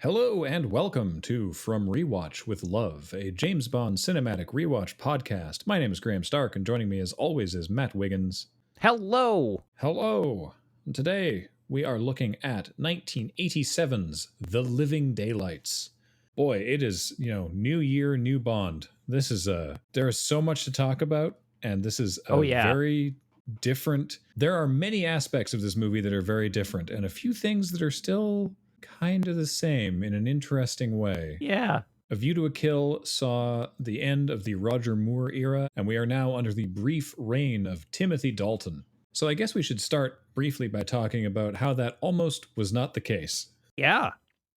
Hello and welcome to From Rewatch with Love, a James Bond cinematic rewatch podcast. My name is Graham Stark, and joining me as always is Matt Wiggins. Hello! Hello! And today we are looking at 1987's The Living Daylights. Boy, it is, new year, new Bond. There is so much to talk about, and this is very different. There are many aspects of this movie that are very different, and a few things that are still kind of the same in an interesting way. Yeah. A View to a Kill saw the end of the Roger Moore era, and we are now under the brief reign of Timothy Dalton. So I guess we should start briefly by talking about how that almost was not the case. Yeah.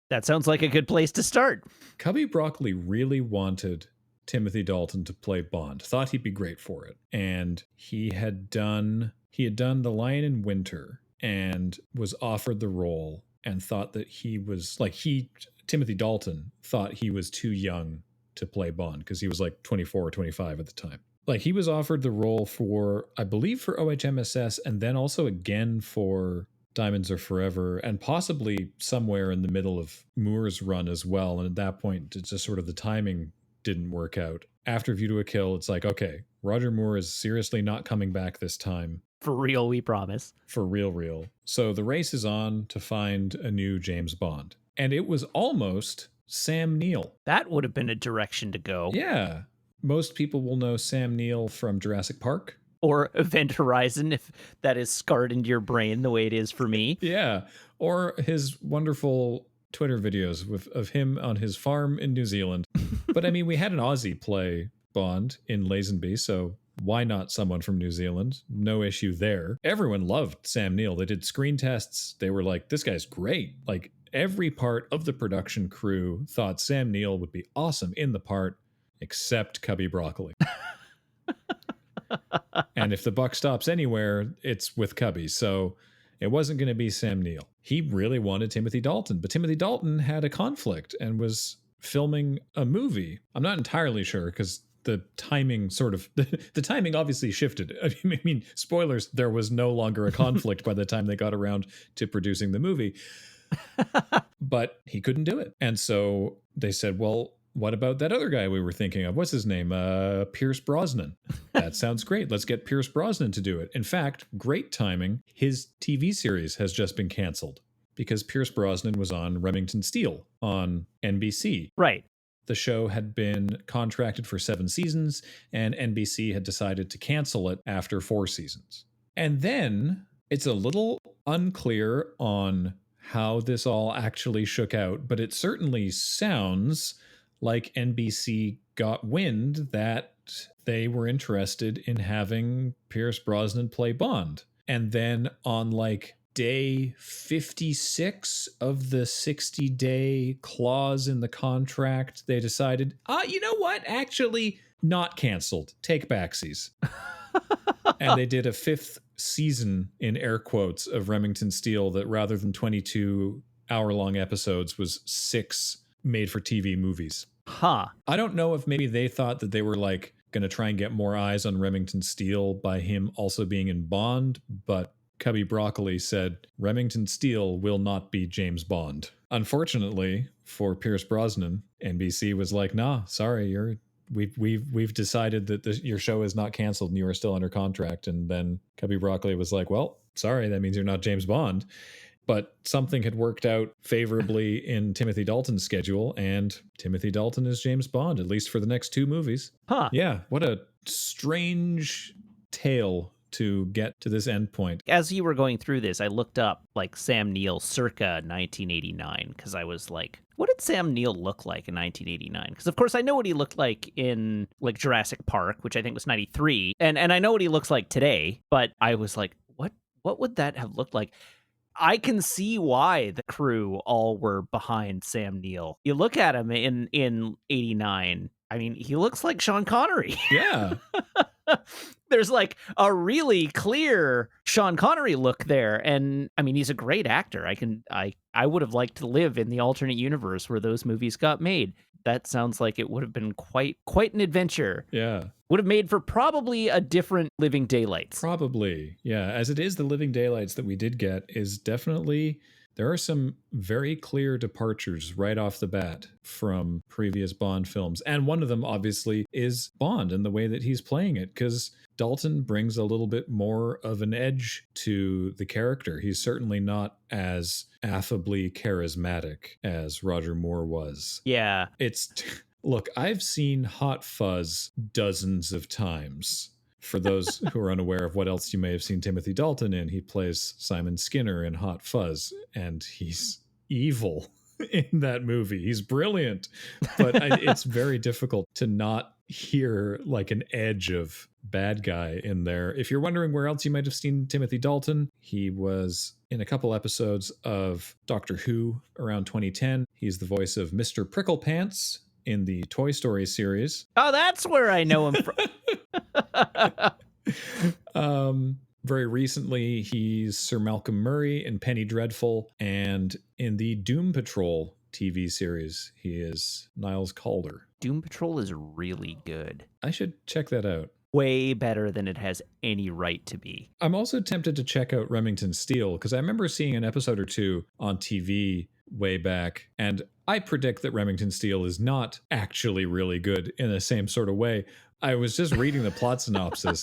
That sounds like a good place to start. Cubby Broccoli really wanted Timothy Dalton to play Bond, thought he'd be great for it. And he had done The Lion in Winter and was offered the role and thought that Timothy Dalton thought he was too young to play Bond because he was like 24 or 25 at the time. Like, he was offered the role for, I believe, for OHMSS and then also again for Diamonds Are Forever and possibly somewhere in the middle of Moore's run as well. And at that point, it's just sort of the timing didn't work out. After View to a Kill, it's like, okay, Roger Moore is seriously not coming back this time. For real, we promise. For real. So the race is on to find a new James Bond. And it was almost Sam Neill. That would have been a direction to go. Yeah. Most people will know Sam Neill from Jurassic Park. Or Event Horizon, if that is scarred into your brain the way it is for me. Yeah. Or his wonderful Twitter videos of him on his farm in New Zealand. But I mean, we had an Aussie play Bond in Lazenby, so why not someone from New Zealand? No issue there. Everyone loved Sam Neill. They did screen tests. They were like, this guy's great. Like, every part of the production crew thought Sam Neill would be awesome in the part, except Cubby Broccoli. And if the buck stops anywhere, it's with Cubby. So it wasn't going to be Sam Neill. He really wanted Timothy Dalton, but Timothy Dalton had a conflict and was filming a movie. I'm not entirely sure because the timing the timing obviously shifted. I mean, spoilers, there was no longer a conflict by the time they got around to producing the movie. But he couldn't do it. And so they said, well, what about that other guy we were thinking of? What's his name? Pierce Brosnan. That sounds great. Let's get Pierce Brosnan to do it. In fact, great timing. His TV series has just been canceled because Pierce Brosnan was on Remington Steele on NBC. Right. The show had been contracted for 7 seasons, and NBC had decided to cancel it after 4 seasons. And then it's a little unclear on how this all actually shook out, but it certainly sounds like NBC got wind that they were interested in having Pierce Brosnan play Bond. And then on like day 56 of the 60-day clause in the contract, they decided, you know what? Actually, not canceled. Take backsies. And they did a 5th season, in air quotes, of Remington Steele that rather than 22 hour-long episodes was 6 made-for-TV movies. Huh. I don't know if maybe they thought that they were like going to try and get more eyes on Remington Steele by him also being in Bond, but Cubby Broccoli said Remington Steele will not be James Bond. Unfortunately for Pierce Brosnan, NBC was like, nah, sorry, we've decided that your show is not canceled and you are still under contract. And then Cubby Broccoli was like, well, sorry, that means you're not James Bond. But something had worked out favorably in Timothy Dalton's schedule, and Timothy Dalton is James Bond, at least for the next 2 movies. Huh. Yeah, what a strange tale to get to this end point. As you were going through this, I looked up like Sam Neill circa 1989 because I was like, what did Sam Neill look like in 1989? Because of course I know what he looked like in like Jurassic Park, which I think was 93, and I know what he looks like today, but I was like, what would that have looked like? I can see why the crew all were behind Sam Neill. You look at him in 89, I mean, he looks like Sean Connery. Yeah. There's like a really clear Sean Connery look there. And I mean, he's a great actor. I would have liked to live in the alternate universe where those movies got made. That sounds like it would have been quite an adventure. Yeah. Would have made for probably a different Living Daylights. Probably. Yeah. As it is, the Living Daylights that we did get is definitely there are some very clear departures right off the bat from previous Bond films. And one of them, obviously, is Bond and the way that he's playing it, because Dalton brings a little bit more of an edge to the character. He's certainly not as affably charismatic as Roger Moore was. Yeah. Look, I've seen Hot Fuzz dozens of times. For those who are unaware of what else you may have seen Timothy Dalton in, he plays Simon Skinner in Hot Fuzz, and he's evil in that movie. He's brilliant, but it's very difficult to not hear like an edge of bad guy in there. If you're wondering where else you might have seen Timothy Dalton, he was in a couple episodes of Doctor Who around 2010. He's the voice of Mr. Pricklepants in the Toy Story series. Oh, that's where I know him from. Very recently, he's Sir Malcolm Murray in Penny Dreadful, and in the Doom Patrol TV series, he is Niles Calder. Doom Patrol is really good. I should check that out. Way better than it has any right to be. I'm also tempted to check out Remington Steele, because I remember seeing an episode or two on TV way back, and I predict that Remington Steele is not actually really good in the same sort of way. I was just reading the plot synopsis,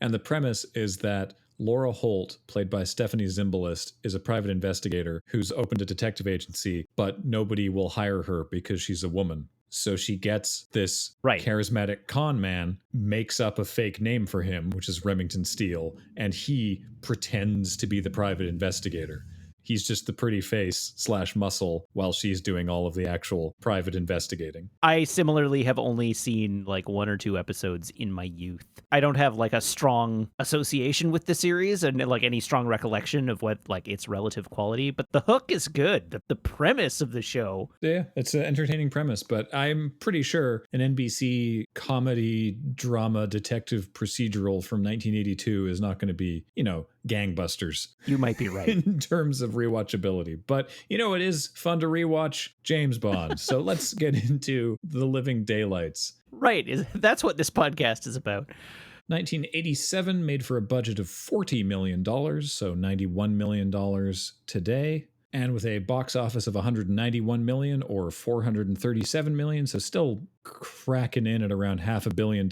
and the premise is that Laura Holt, played by Stephanie Zimbalist, is a private investigator who's opened a detective agency, but nobody will hire her because she's a woman. So she gets this charismatic con man, makes up a fake name for him, which is Remington Steele, and he pretends to be the private investigator. He's just the pretty face / muscle while she's doing all of the actual private investigating. I similarly have only seen like 1 or 2 episodes in my youth. I don't have like a strong association with the series and like any strong recollection of what like its relative quality, but the hook is good. The premise of the show. Yeah, it's an entertaining premise, but I'm pretty sure an NBC comedy drama detective procedural from 1982 is not going to be, gangbusters. You might be right. In terms of rewatchability. But, it is fun to rewatch James Bond. So let's get into The Living Daylights. Right. That's what this podcast is about. 1987 made for a budget of $40 million, so $91 million today. And with a box office of $191 million or $437 million, so still cracking in at around $500 million.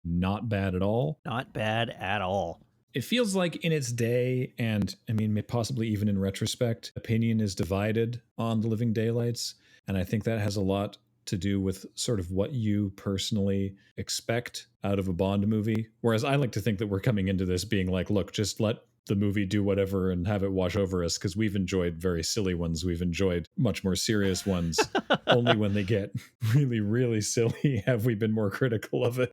Not bad at all. Not bad at all. It feels like in its day, and I mean, possibly even in retrospect, opinion is divided on The Living Daylights. And I think that has a lot to do with sort of what you personally expect out of a Bond movie. Whereas I like to think that we're coming into this being like, look, just let the movie do whatever and have it wash over us, because we've enjoyed very silly ones. We've enjoyed much more serious ones. Only when they get really, really silly have we been more critical of it.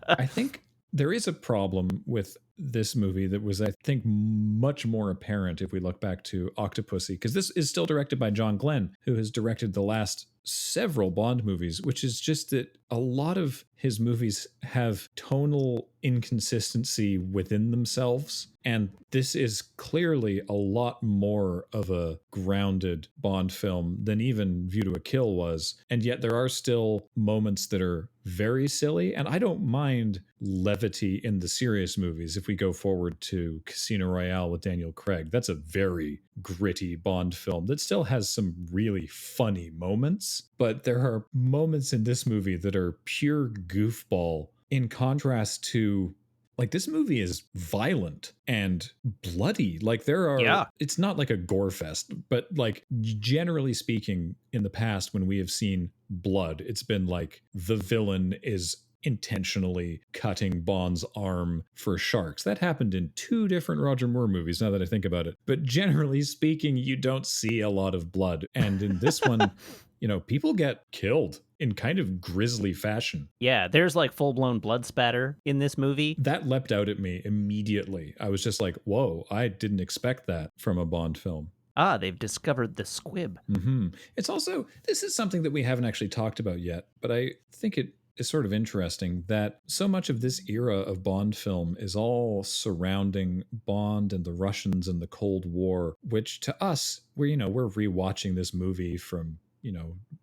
I think there is a problem with this movie that was, I think, much more apparent if we look back to Octopussy, because this is still directed by John Glenn, who has directed the last several Bond movies, which is just that a lot of his movies have tonal inconsistency within themselves. And this is clearly a lot more of a grounded Bond film than even View to a Kill was. And yet there are still moments that are very silly. And I don't mind levity in the serious movies. If we go forward to Casino Royale with Daniel Craig, that's a very gritty Bond film that still has some really funny moments. But there are moments in this movie that are pure goofball in contrast to, like, this movie is violent and bloody. Like, it's not like a gore fest, but like, generally speaking, in the past, when we have seen blood, it's been like the villain is intentionally cutting Bond's arm for sharks. That happened in 2 different Roger Moore movies, now that I think about it. But generally speaking, you don't see a lot of blood. And in this one, people get killed in kind of grisly fashion. Yeah, there's like full-blown blood spatter in this movie. That leapt out at me immediately. I was just like, whoa, I didn't expect that from a Bond film. Ah, they've discovered the squib. Mm-hmm. It's also, this is something that we haven't actually talked about yet, but I think it is sort of interesting that so much of this era of Bond film is all surrounding Bond and the Russians and the Cold War, which to us, we're rewatching this movie from,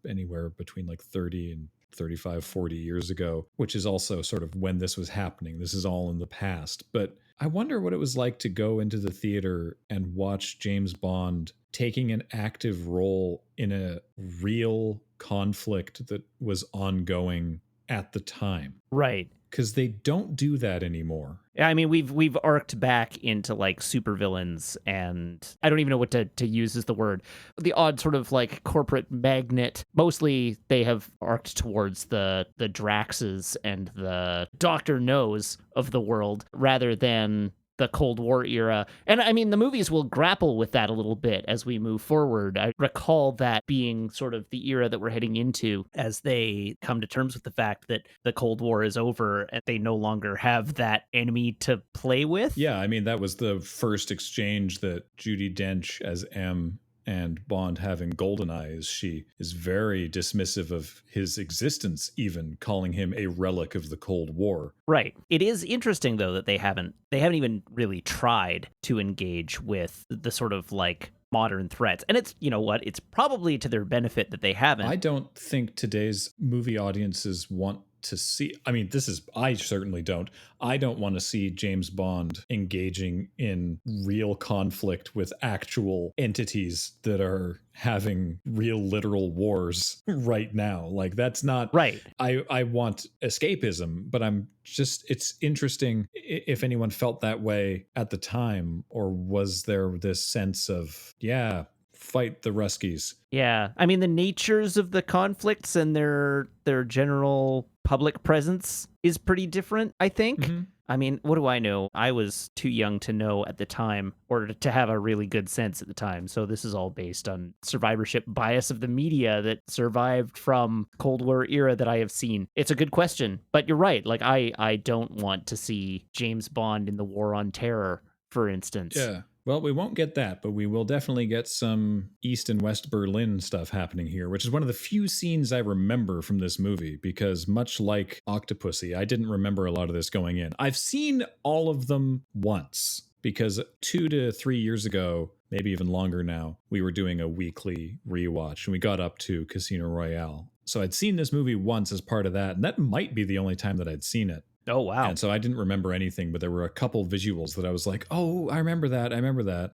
anywhere between like 30 and 35, 40 years ago, which is also sort of when this was happening. This is all in the past. But I wonder what it was like to go into the theater and watch James Bond taking an active role in a real conflict that was ongoing at the time. Right. Because they don't do that anymore. I mean, we've arced back into like supervillains, and I don't even know what to use as the word. The odd sort of like corporate magnet. Mostly they have arced towards the Draxes and the Dr. No's of the world rather than the Cold War era. And I mean, the movies will grapple with that a little bit as we move forward. I recall that being sort of the era that we're heading into as they come to terms with the fact that the Cold War is over and they no longer have that enemy to play with. Yeah, I mean, that was the first exchange that Judi Dench as M and Bond having GoldenEye is she is very dismissive of his existence, even calling him a relic of the Cold War. Right. It is interesting though that they haven't even really tried to engage with the sort of like modern threats. And it's, you know what, it's probably to their benefit that they haven't. I don't think today's movie audiences want to see, I mean, I certainly don't. I don't want to see James Bond engaging in real conflict with actual entities that are having real literal wars right now. Like, that's not right. I want escapism, but it's interesting if anyone felt that way at the time, or was there this sense of, yeah, fight the Ruskies. Yeah. I mean, the natures of the conflicts and their general public presence is pretty different, I think. Mm-hmm. I mean, what do I know? I was too young to know at the time, or to have a really good sense at the time. So this is all based on survivorship bias of the media that survived from Cold War era that I have seen. It's a good question, but you're right. Like, I don't want to see James Bond in the War on Terror, for instance. Yeah. Well, we won't get that, but we will definitely get some East and West Berlin stuff happening here, which is one of the few scenes I remember from this movie, because much like Octopussy, I didn't remember a lot of this going in. I've seen all of them once, because 2 to 3 years ago, maybe even longer now, we were doing a weekly rewatch, and we got up to Casino Royale. So I'd seen this movie once as part of that, and that might be the only time that I'd seen it. Oh, wow. And so I didn't remember anything, but there were a couple visuals that I was like, oh, I remember that.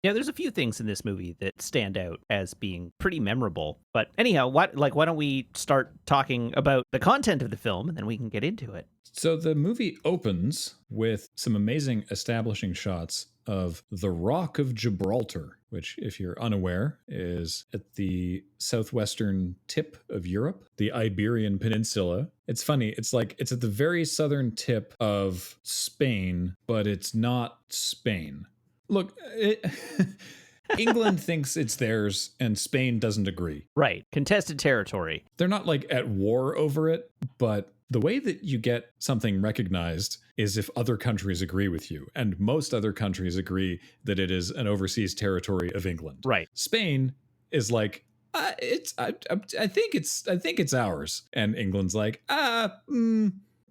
Yeah, there's a few things in this movie that stand out as being pretty memorable. But anyhow, why don't we start talking about the content of the film, and then we can get into it. So the movie opens with some amazing establishing shots of the Rock of Gibraltar, which, if you're unaware, is at the southwestern tip of Europe, the Iberian Peninsula. It's funny, it's like it's at the very southern tip of Spain, but it's not Spain. Look, England thinks it's theirs, and Spain doesn't agree. Right, contested territory. They're not like at war over it, but the way that you get something recognized is if other countries agree with you, and most other countries agree that it is an overseas territory of England. Right. Spain is like, I think it's ours, and England's like,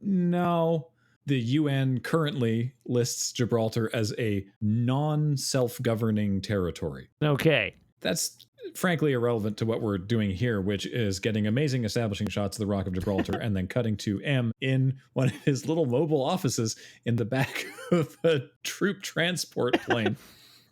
no. The UN currently lists Gibraltar as a non-self-governing territory. Okay. That's frankly irrelevant to what we're doing here, which is getting amazing establishing shots of the Rock of Gibraltar and then cutting to M in one of his little mobile offices in the back of a troop transport plane.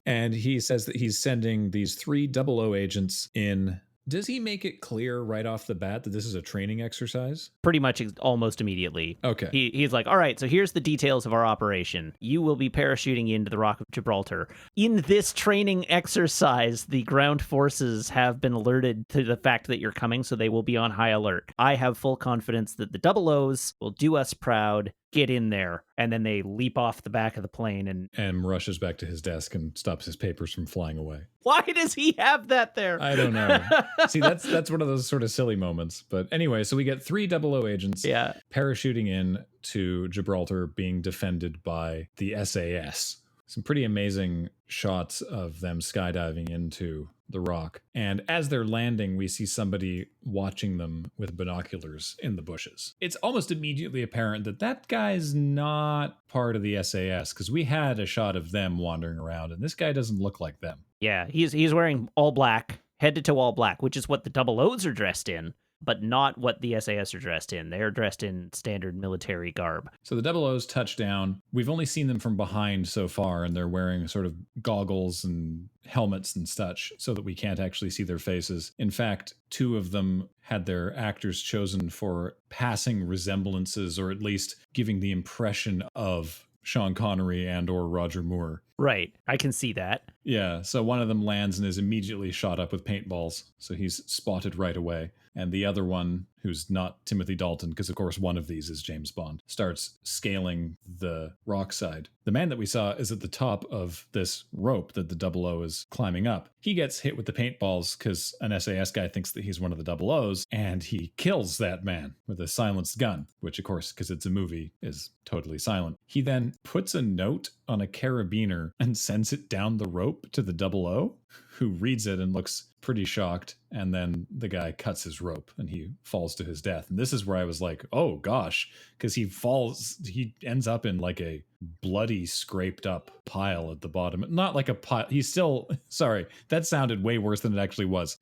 And he says that he's sending these 3 00 agents in. Does he make it clear right off the bat that this is a training exercise? Pretty much almost immediately. Okay. He's like, all right, so here's the details of our operation. You will be parachuting into the Rock of Gibraltar. In this training exercise, the ground forces have been alerted to the fact that you're coming, so they will be on high alert. I have full confidence that the double O's will do us proud. Get in there. And then they leap off the back of the plane and rushes back to his desk and stops his papers from flying away. Why does he have that there? I don't know. See, that's one of those sort of silly moments. But anyway, so we get 3 00 agents parachuting in to Gibraltar, being defended by the SAS. Some pretty amazing shots of them skydiving into the rock. And as they're landing, we see somebody watching them with binoculars in the bushes. It's almost immediately apparent that that guy's not part of the SAS, because we had a shot of them wandering around, and this guy doesn't look like them. Yeah, he's wearing all black, head to toe all black, which is what the double O's are dressed in. but not what the SAS are dressed in. They're dressed in standard military garb. So the Double O's touch down. We've only seen them from behind so far, and they're wearing sort of goggles and helmets and such so that we can't actually see their faces. In fact, two of them had their actors chosen for passing resemblances, or at least giving the impression of Sean Connery and or Roger Moore. Right. I can see that. Yeah, so one of them lands and is immediately shot up with paintballs, so he's spotted right away. And the other one, who's not Timothy Dalton, because of course one of these is James Bond, starts scaling the rock side. The man that we saw is at the top of this rope that the Double O is climbing up. He gets hit with the paintballs because an SAS guy thinks that he's one of the Double O's, and he kills that man with a silenced gun, which of course, because it's a movie, is totally silent. He then puts a note on a carabiner and sends it down the rope to the Double O, who reads it and looks pretty shocked, and then the guy cuts his rope and he falls to his death. And this is where I was like, oh gosh, because he ends up in like a bloody scraped up pile at the bottom. Not like a pile, he's still, sorry, that sounded way worse than it actually was.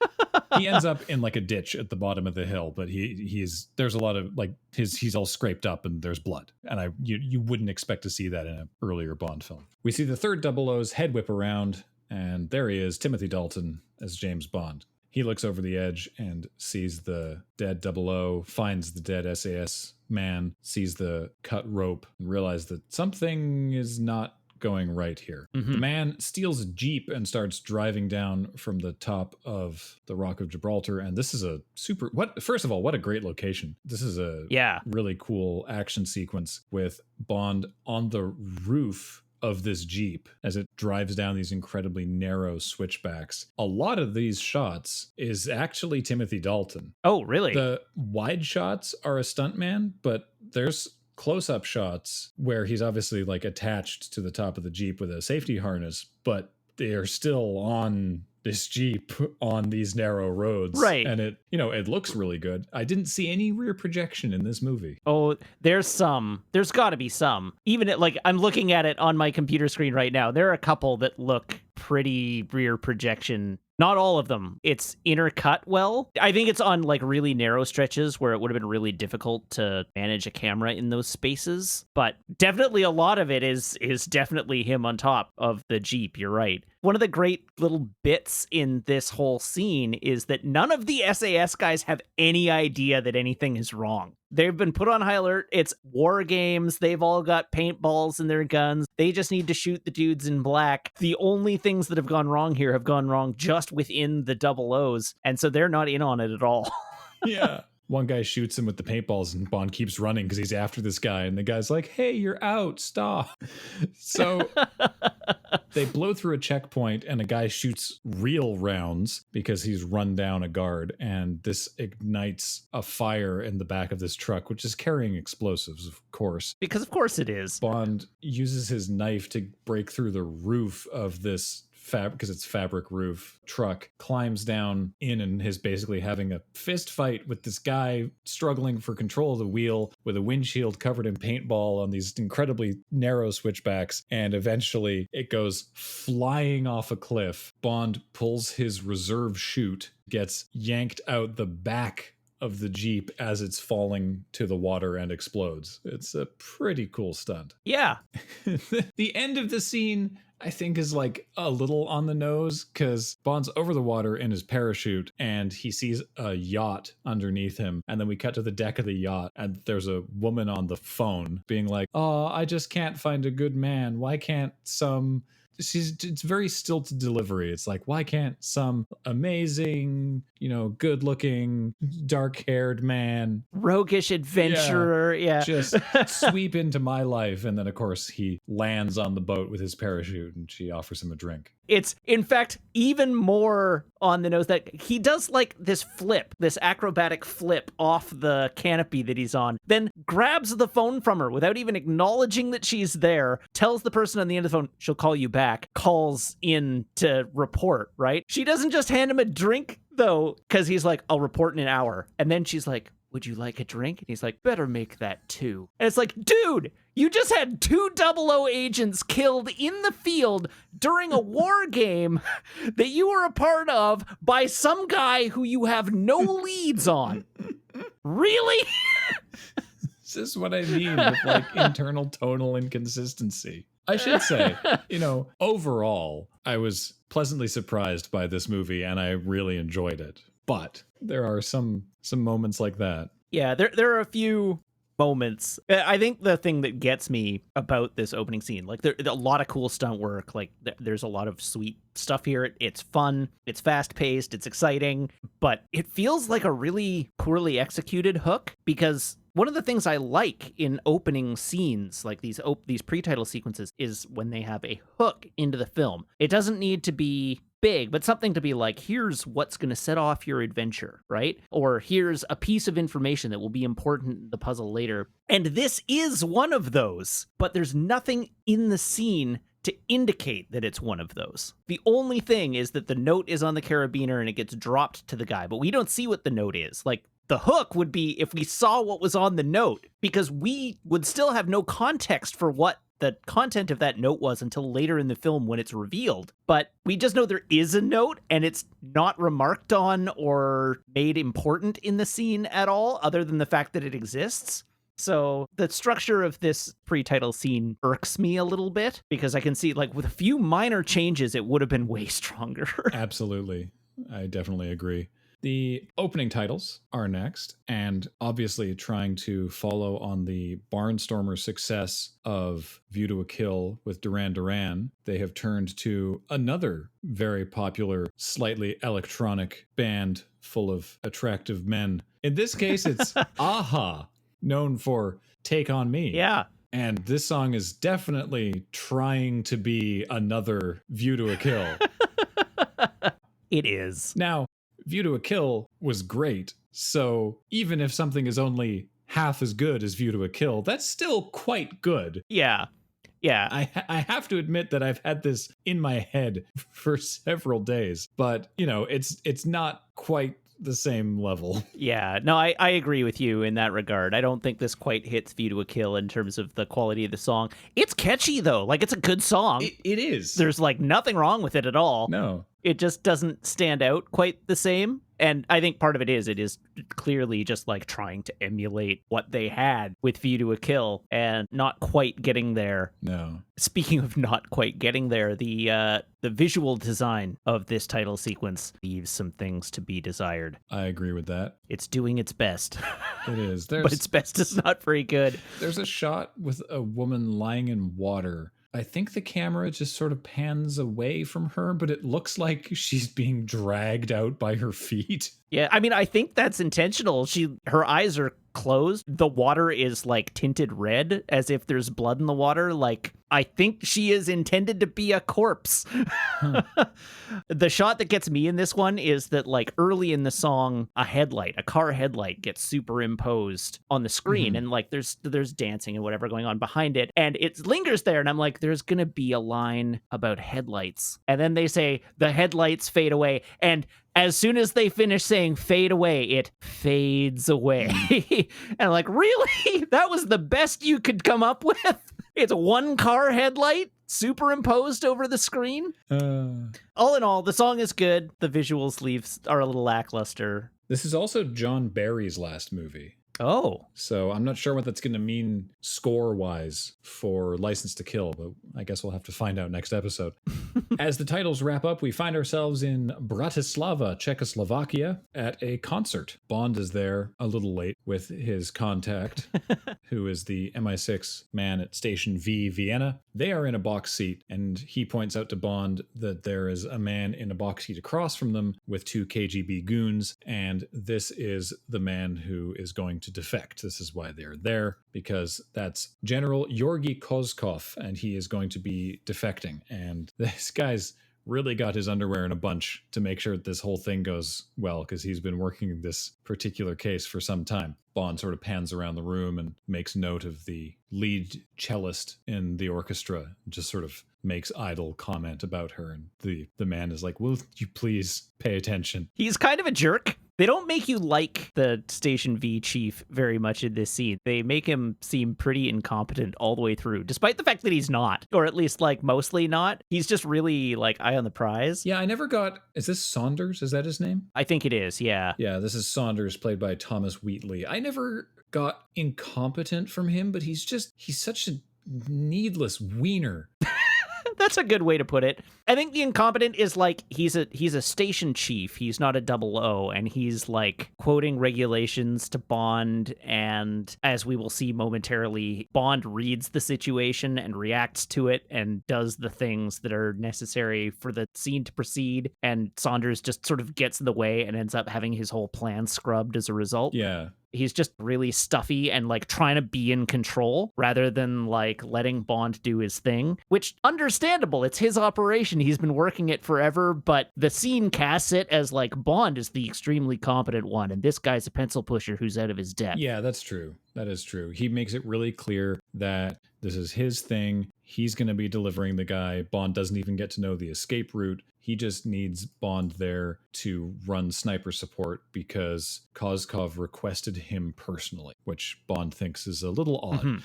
He ends up in like a ditch at the bottom of the hill, but there's a lot of like he's all scraped up and there's blood. And you wouldn't expect to see that in an earlier Bond film. We see the third Double O's head whip around, and there he is, Timothy Dalton as James Bond. He looks over the edge and sees the dead Double O, finds the dead SAS man, sees the cut rope, and realizes that something is not going right here. Mm-hmm. The man steals a Jeep and starts driving down from the top of the Rock of Gibraltar. And this is first of all, what a great location. This is a really cool action sequence with Bond on the roof of this Jeep as it drives down these incredibly narrow switchbacks. A lot of these shots is actually Timothy Dalton. Oh, really? The wide shots are a stuntman, but there's close-up shots where he's obviously like attached to the top of the Jeep with a safety harness, but they are still on this Jeep on these narrow roads. Right. And it looks really good. I didn't see any rear projection in this movie. Oh, there's gotta be some. Even I'm looking at it on my computer screen right now. There are a couple that look pretty rear projection. Not all of them. It's intercut well. I think it's on like really narrow stretches where it would have been really difficult to manage a camera in those spaces. But definitely a lot of it is definitely him on top of the Jeep. You're right. One of the great little bits in this whole scene is that none of the SAS guys have any idea that anything is wrong. They've been put on high alert. It's war games. They've all got paintballs in their guns. They just need to shoot the dudes in black. The only things that have gone wrong here have gone wrong just within the Double O's. And so they're not in on it at all. Yeah. One guy shoots him with the paintballs and Bond keeps running because he's after this guy. And the guy's like, hey, you're out. Stop. So they blow through a checkpoint and a guy shoots real rounds because he's run down a guard. And this ignites a fire in the back of this truck, which is carrying explosives, of course. Because of course it is. Bond uses his knife to break through the roof of this because it's fabric roof truck, climbs down in and is basically having a fist fight with this guy struggling for control of the wheel with a windshield covered in paintball on these incredibly narrow switchbacks, and eventually it goes flying off a cliff. Bond pulls his reserve chute, gets yanked out the back of the Jeep as it's falling to the water and explodes. It's a pretty cool stunt. Yeah. The end of the scene, I think, is like a little on the nose because Bond's over the water in his parachute and he sees a yacht underneath him. And then we cut to the deck of the yacht and there's a woman on the phone being like, oh, I just can't find a good man. Why can't some... It's very stilted delivery. It's like, why can't some amazing, good looking, dark haired man, roguish adventurer, just sweep into my life? And then of course he lands on the boat with his parachute and she offers him a drink. It's in fact even more on the nose that he does like this acrobatic flip off the canopy that he's on, then grabs the phone from her without even acknowledging that she's there, tells the person on the end of the phone she'll call you back, calls in to report, right? She doesn't just hand him a drink though, because he's like, I'll report in an hour. And then she's like, would you like a drink? And he's like, better make that 2. And it's like, dude, you just had 2 00 agents killed in the field during a war game that you were a part of by some guy who you have no leads on. Really? This is what I mean with like internal tonal inconsistency. I should say, overall, I was pleasantly surprised by this movie and I really enjoyed it. But there are some moments like that. Yeah, there are a few moments. I think the thing that gets me about this opening scene, like there's a lot of cool stunt work, like there's a lot of sweet stuff here. It's fun, it's fast paced, it's exciting, but it feels like a really poorly executed hook, because one of the things I like in opening scenes, like these pre-title sequences, is when they have a hook into the film. It doesn't need to be big, but something to be like, here's what's going to set off your adventure, right? Or here's a piece of information that will be important in the puzzle later. And this is one of those, but there's nothing in the scene to indicate that it's one of those. The only thing is that the note is on the carabiner and it gets dropped to the guy, but we don't see what the note is. Like, the hook would be if we saw what was on the note, because we would still have no context for what the content of that note was until later in the film when it's revealed. But we just know there is a note and it's not remarked on or made important in the scene at all, other than the fact that it exists. So the structure of this pre-title scene irks me a little bit, because I can see, like, with a few minor changes, it would have been way stronger. Absolutely. I definitely agree. The opening titles are next, and obviously trying to follow on the barnstormer success of View to a Kill with Duran Duran, they have turned to another very popular, slightly electronic band full of attractive men. In this case, it's Aha, known for Take On Me. Yeah. And this song is definitely trying to be another View to a Kill. It is. Now, View to a Kill was great, so even if something is only half as good as View to a Kill, that's still quite good. Yeah. Yeah. I have to admit that I've had this in my head for several days, but, it's not quite the same level. Yeah, no, I agree with you in that regard. I don't think this quite hits View to a Kill in terms of the quality of the song. It's catchy, though. Like, it's a good song. It is. There's, like, nothing wrong with it at all. No. It just doesn't stand out quite the same. And I think part of it is clearly just like trying to emulate what they had with View to a Kill and not quite getting there. No. Speaking of not quite getting there, the visual design of this title sequence leaves some things to be desired. I agree with that. It's doing its best. It is. But its best is not very good. There's a shot with a woman lying in water. I think the camera just sort of pans away from her, but it looks like she's being dragged out by her feet. Yeah, I mean, I think that's intentional. Her eyes are closed. The water is like tinted red, as if there's blood in the water. Like, I think she is intended to be a corpse. Huh. The shot that gets me in this one is that, like, early in the song, a car headlight gets superimposed on the screen, and like there's dancing and whatever going on behind it, and it lingers there, and I'm like, there's gonna be a line about headlights, and then they say the headlights fade away, and as soon as they finish saying fade away, it fades away. And I'm like, really? That was the best you could come up with? It's one car headlight superimposed over the screen? All in all, the song is good. The visuals are a little lackluster. This is also John Barry's last movie. Oh. So I'm not sure what that's going to mean score-wise for License to Kill, but I guess we'll have to find out next episode. As the titles wrap up, we find ourselves in Bratislava, Czechoslovakia, at a concert. Bond is there a little late with his contact, who is the MI6 man at Station V, Vienna. They are in a box seat, and he points out to Bond that there is a man in a box seat across from them with 2 KGB goons, and this is the man who is going to defect. This is why they're there, because that's General Georgy Koskov, and he is going to be defecting. And this guy's really got his underwear in a bunch to make sure that this whole thing goes well, because he's been working this particular case for some time. Bond sort of pans around the room and makes note of the lead cellist in the orchestra, just sort of makes idle comment about her, and the man is like, will you please pay attention? He's kind of a jerk. They don't make you like the Station V chief very much in this scene. They make him seem pretty incompetent all the way through, despite the fact that he's not, or at least like mostly not. He's just really like eye on the prize. Yeah, I never got, is this Saunders? Is that his name? I think it is, yeah. Yeah, this is Saunders, played by Thomas Wheatley. I never got incompetent from him, but he's such a needless wiener. That's a good way to put it. I think the incompetent is like he's a station chief. He's not a 00, and he's like quoting regulations to Bond, and as we will see momentarily, Bond reads the situation and reacts to it and does the things that are necessary for the scene to proceed, and Saunders just sort of gets in the way and ends up having his whole plan scrubbed as a result. Yeah. He's just really stuffy and like trying to be in control rather than like letting Bond do his thing, which understandable. It's his operation. He's been working it forever, but the scene casts it as like Bond is the extremely competent one. And this guy's a pencil pusher who's out of his depth. Yeah, that's true. That is true. He makes it really clear that this is his thing. He's going to be delivering the guy. Bond doesn't even get to know the escape route. He just needs Bond there to run sniper support because Koskov requested him personally, which Bond thinks is a little odd. Mm-hmm.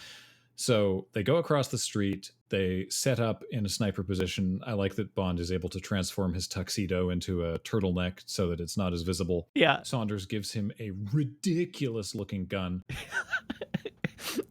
So they go across the street. They set up in a sniper position. I like that Bond is able to transform his tuxedo into a turtleneck so that it's not as visible. Yeah. Saunders gives him a ridiculous looking gun.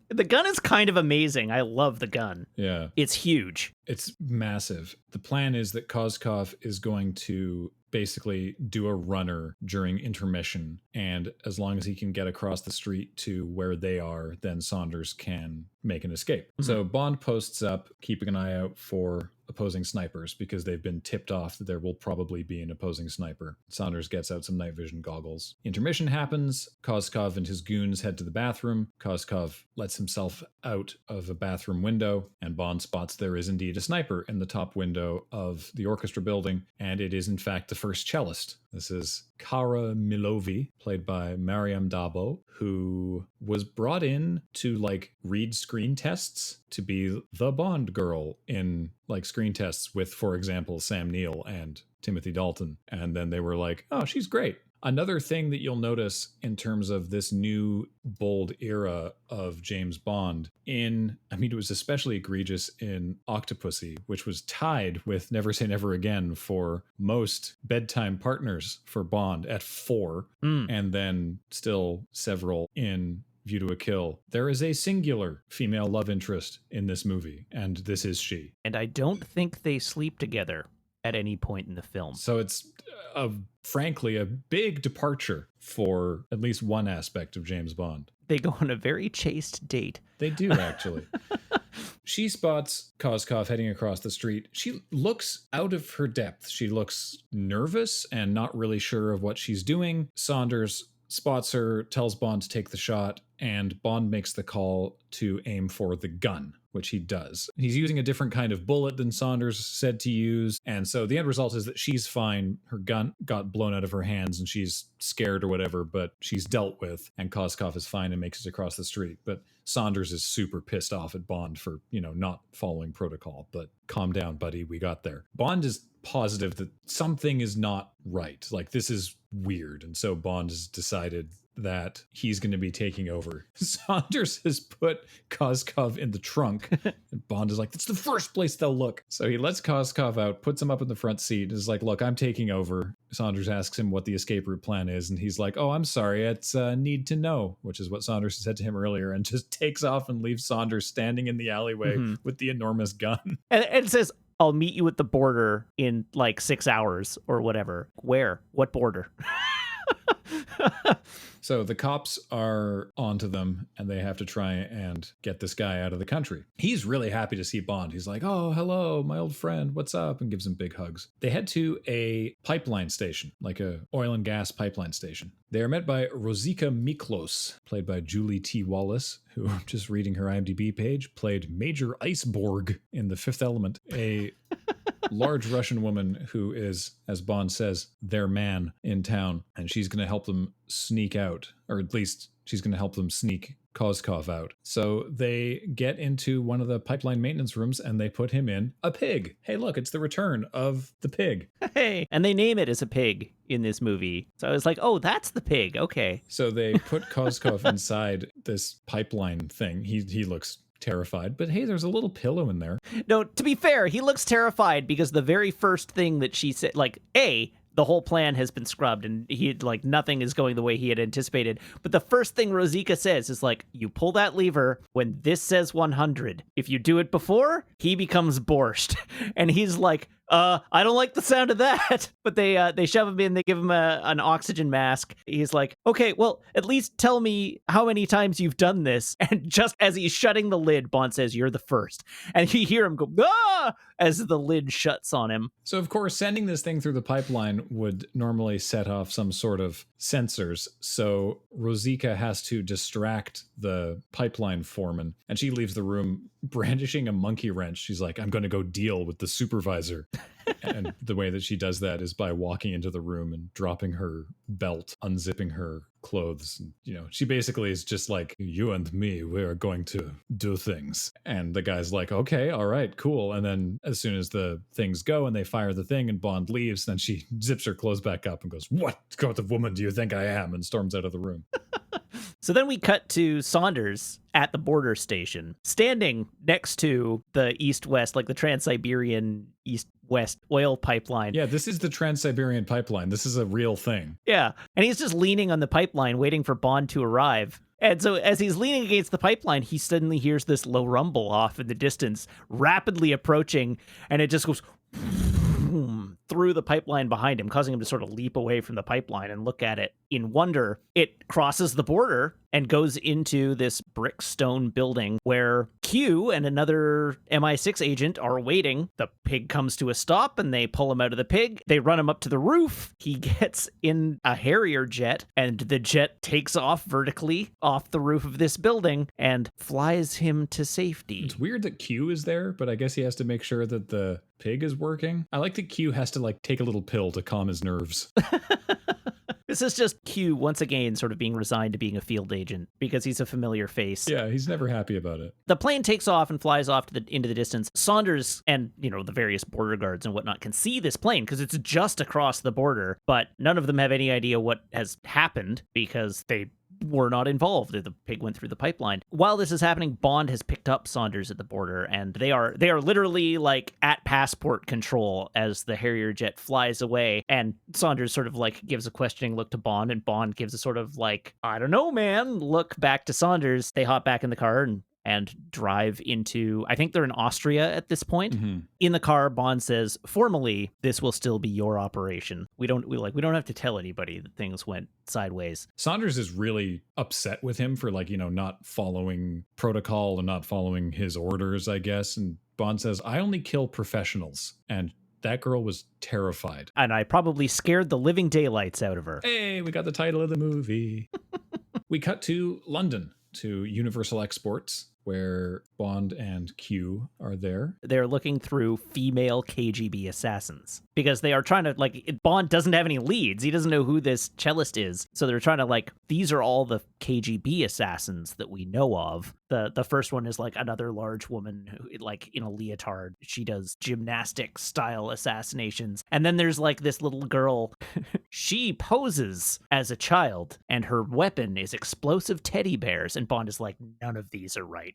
The gun is kind of amazing. I love the gun. Yeah. It's huge. It's massive. The plan is that Koskov is going to basically do a runner during intermission, and as long as he can get across the street to where they are, then Saunders can make an escape. Mm-hmm. So Bond posts up, keeping an eye out for opposing snipers because they've been tipped off that there will probably be an opposing sniper. Saunders gets out some night vision goggles. Intermission happens. Koskov and his goons head to the bathroom. Koskov lets himself out of a bathroom window, and Bond spots there is indeed a sniper in the top window of the orchestra building, and it is in fact the first cellist. This is Kara Milovi, played by Mariam Dabo, who was brought in to like read screen tests to be the Bond girl in like screen tests with, for example, Sam Neill and Timothy Dalton. And then they were like, oh, she's great. Another thing that you'll notice in terms of this new bold era of James Bond it was especially egregious in Octopussy, which was tied with Never Say Never Again for most bedtime partners for Bond at 4, and then still several in View to a Kill. There is a singular female love interest in this movie, and this is she. And I don't think they sleep together at any point in the film. So it's frankly a big departure for at least one aspect of James Bond. They go on a very chaste date. They do, actually. She spots Koskov heading across the street. She looks out of her depth. She looks nervous and not really sure of what she's doing. Saunders spots her, tells Bond to take the shot, and Bond makes the call to aim for the gun, which he does. He's using a different kind of bullet than Saunders said to use, and so the end result is that she's fine. Her gun got blown out of her hands and she's scared or whatever, but she's dealt with, and Koskov is fine and makes it across the street. But Saunders is super pissed off at Bond for, not following protocol. But calm down, buddy, we got there. Bond is positive that something is not right. Like, this is weird. And so Bond has decided that he's going to be taking over. Saunders has put Koskov in the trunk, and Bond is like, that's the first place they'll look. So he lets Koskov out, puts him up in the front seat, and is like, look, I'm taking over. Saunders asks him what the escape route plan is, and he's like, oh, I'm sorry, it's need to know, which is what Saunders said to him earlier, and just takes off and leaves Saunders standing in the alleyway with the enormous gun. And it says, I'll meet you at the border in like 6 hours or whatever. Where? What border? So the cops are onto them, and they have to try and get this guy out of the country. He's really happy to see Bond. He's like, oh, hello, my old friend, what's up? And gives him big hugs. They head to a pipeline station, like a oil and gas pipeline station. They are met by Rosika Miklos, played by Julie T. Wallace, who, just reading her IMDb page, played Major Iceborg in The Fifth Element, a large Russian woman who is, as Bond says, their man in town, and she's going to help them sneak out, or at least she's going to help them sneak Koskov out. So they get into one of the pipeline maintenance rooms and they put him in a pig. Hey, look, it's the return of the pig. Hey, and they name it as a pig in this movie. So I was like, oh, that's the pig. Okay. So they put Koskov inside this pipeline thing. He looks terrified, but hey, there's a little pillow in there. No, to be fair, he looks terrified because the very first thing that she said, like, the whole plan has been scrubbed and nothing is going the way he had anticipated. But the first thing Rosika says is like, you pull that lever when this says 100. If you do it before, he becomes borscht. And he's like, I don't like the sound of that. But they shove him in, they give him an oxygen mask. He's like, okay, well, at least tell me how many times you've done this. And just as he's shutting the lid, Bond says, you're the first. And you hear him go, ah, as the lid shuts on him. So, of course, sending this thing through the pipeline would normally set off some sort of sensors. So Rosika has to distract the pipeline foreman, and she leaves the room brandishing a monkey wrench. She's like, I'm going to go deal with the supervisor. And the way that she does that is by walking into the room and dropping her belt, unzipping her clothes. You know, she basically is just like, you and me, we are going to do things. And the guy's like, okay, all right, cool. And then as soon as the things go and they fire the thing and Bond leaves, then she zips her clothes back up and goes, what kind of woman do you think I am? And storms out of the room. So then we cut to Saunders at the border station, standing next to the east-west, like the Trans-Siberian east-west oil pipeline. Yeah, this is the Trans-Siberian pipeline. This is a real thing. Yeah, and he's just leaning on the pipeline, waiting for Bond to arrive. And so as he's leaning against the pipeline, he suddenly hears this low rumble off in the distance, rapidly approaching, and it just goes through the pipeline behind him, causing him to sort of leap away from the pipeline and look at it in wonder. It crosses the border and goes into this brick stone building where Q and another MI6 agent are waiting. The pig comes to a stop and they pull him out of the pig. They run him up to the roof. He gets in a Harrier jet and the jet takes off vertically off the roof of this building and flies him to safety. It's weird that Q is there, but I guess he has to make sure that the pig is working. I like that Q has to like take a little pill to calm his nerves. This is just Q once again sort of being resigned to being a field agent because he's a familiar face. Yeah, he's never happy about it. The plane takes off and flies off into the distance. Saunders and, the various border guards and whatnot can see this plane because it's just across the border, but none of them have any idea what has happened because they were not involved. The pig went through the pipeline. While this is happening, Bond has picked up Saunders at the border, and they are literally like at passport control as the Harrier jet flies away. And Saunders sort of like gives a questioning look to Bond, and Bond gives a sort of like, I don't know, man, look back to Saunders. They hop back in the car and drive into, I think they're in Austria at this point. Mm-hmm. In the car, Bond says, formally, this will still be your operation. We don't have to tell anybody that things went sideways. Saunders is really upset with him for not following protocol and not following his orders, I guess. And Bond says, I only kill professionals. And that girl was terrified. And I probably scared the living daylights out of her. Hey, we got the title of the movie. We cut to London, to Universal Exports, where Bond and Q are there. They're looking through female KGB assassins because they are trying to, Bond doesn't have any leads. He doesn't know who this cellist is. So they're trying to, these are all the KGB assassins that we know of. The first one is, another large woman who, in a leotard. She does gymnastic style assassinations. And then there's, this little girl. She poses as a child, and her weapon is explosive teddy bears. And Bond is like, none of these are right.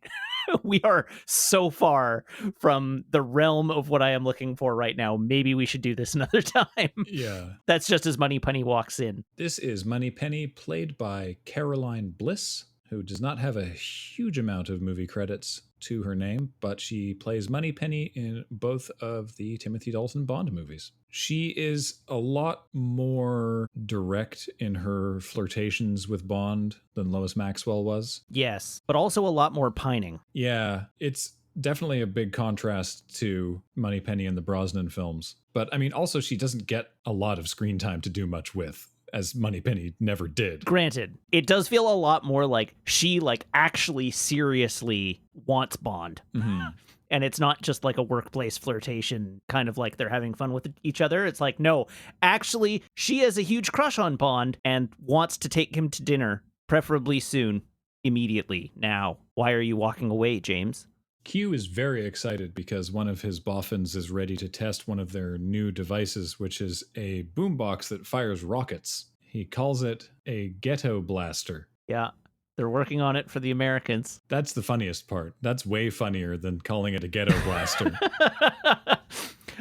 We are so far from the realm of what I am looking for right now. Maybe we should do this another time. Yeah. That's just as Moneypenny walks in. This is Moneypenny, played by Caroline Bliss, who does not have a huge amount of movie credits to her name, but she plays Moneypenny in both of the Timothy Dalton Bond movies. She is a lot more direct in her flirtations with Bond than Lois Maxwell was. Yes, but also a lot more pining. Yeah, it's definitely a big contrast to Moneypenny in the Brosnan films. But I mean, also she doesn't get a lot of screen time to do much with, as Moneypenny never did. Granted, it does feel a lot more like she actually seriously wants Bond. Mm-hmm. And it's not just like a workplace flirtation, kind of like they're having fun with each other. It's like, no, actually, she has a huge crush on Bond and wants to take him to dinner, preferably soon, immediately, now. Why are you walking away, James? Q is very excited because one of his boffins is ready to test one of their new devices, which is a boombox that fires rockets. He calls it a ghetto blaster. Yeah, they're working on it for the Americans. That's the funniest part. That's way funnier than calling it a ghetto blaster.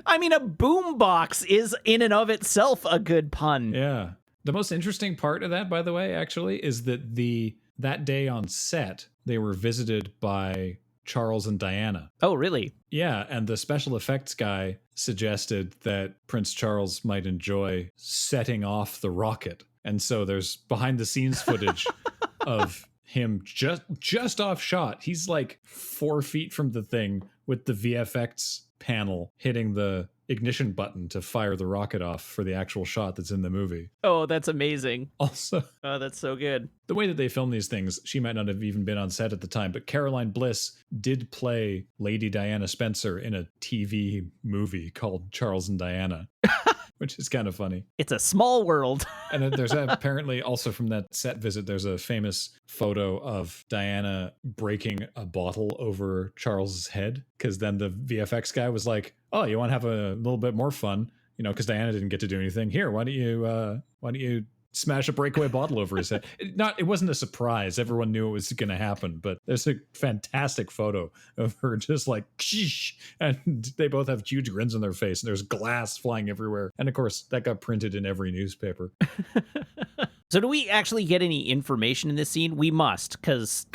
I mean, a boombox is in and of itself a good pun. Yeah. The most interesting part of that, by the way, actually, is that that day on set, they were visited by Charles and Diana. Oh, really? Yeah, and the special effects guy suggested that Prince Charles might enjoy setting off the rocket. And so there's behind the scenes footage of him just off shot. He's like 4 feet from the thing with the VFX panel hitting the ignition button to fire the rocket off for the actual shot that's in the movie. Oh, that's amazing. Also, oh, that's so good. The way that they film these things, she might not have even been on set at the time, but Caroline Bliss did play Lady Diana Spencer in a TV movie called Charles and Diana, which is kind of funny. It's a small world. And there's apparently also from that set visit, there's a famous photo of Diana breaking a bottle over Charles's head, because then the VFX guy was like, oh, you want to have a little bit more fun? You know, because Diana didn't get to do anything. Here, why don't you smash a breakaway bottle over his head? It wasn't a surprise. Everyone knew it was going to happen, but there's a fantastic photo of her just like, sheesh, and they both have huge grins on their face, and there's glass flying everywhere. And of course, that got printed in every newspaper. So do we actually get any information in this scene? We must, because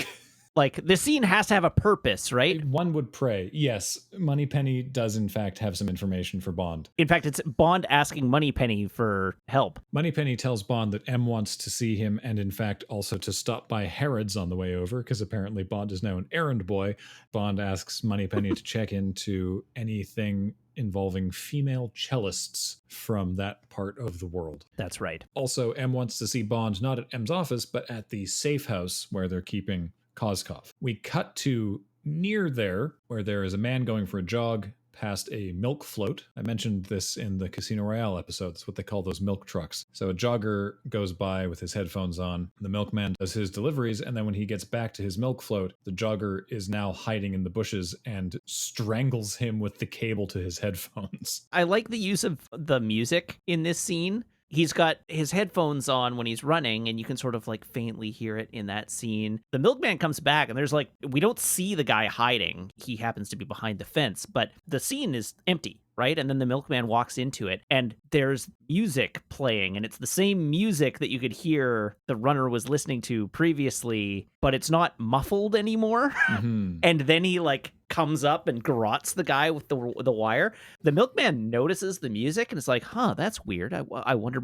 like the scene has to have a purpose, right? One would pray. Yes, Moneypenny does in fact have some information for Bond. In fact, it's Bond asking Moneypenny for help. Moneypenny tells Bond that M wants to see him, and in fact also to stop by Harrods on the way over, because apparently Bond is now an errand boy. Bond asks Moneypenny to check into anything involving female cellists from that part of the world. That's right. Also, M wants to see Bond not at M's office, but at the safe house where they're keeping Koskov. We cut to near there, where there is a man going for a jog past a milk float. I mentioned this in the Casino Royale episode. That's what they call those milk trucks. So a jogger goes by with his headphones on. The milkman does his deliveries, and then when he gets back to his milk float, the jogger is now hiding in the bushes and strangles him with the cable to his headphones. I like the use of the music in this scene. He's got his headphones on when he's running, and you can sort of like faintly hear it in that scene. The milkman comes back, and there's like, we don't see the guy hiding. He happens to be behind the fence, but the scene is empty, right? And then the milkman walks into it, and there's music playing, and it's the same music that you could hear the runner was listening to previously, but it's not muffled anymore. Mm-hmm. And then he like comes up and garrots the guy with the wire. The milkman notices the music and it's like, huh, that's weird. I wonder.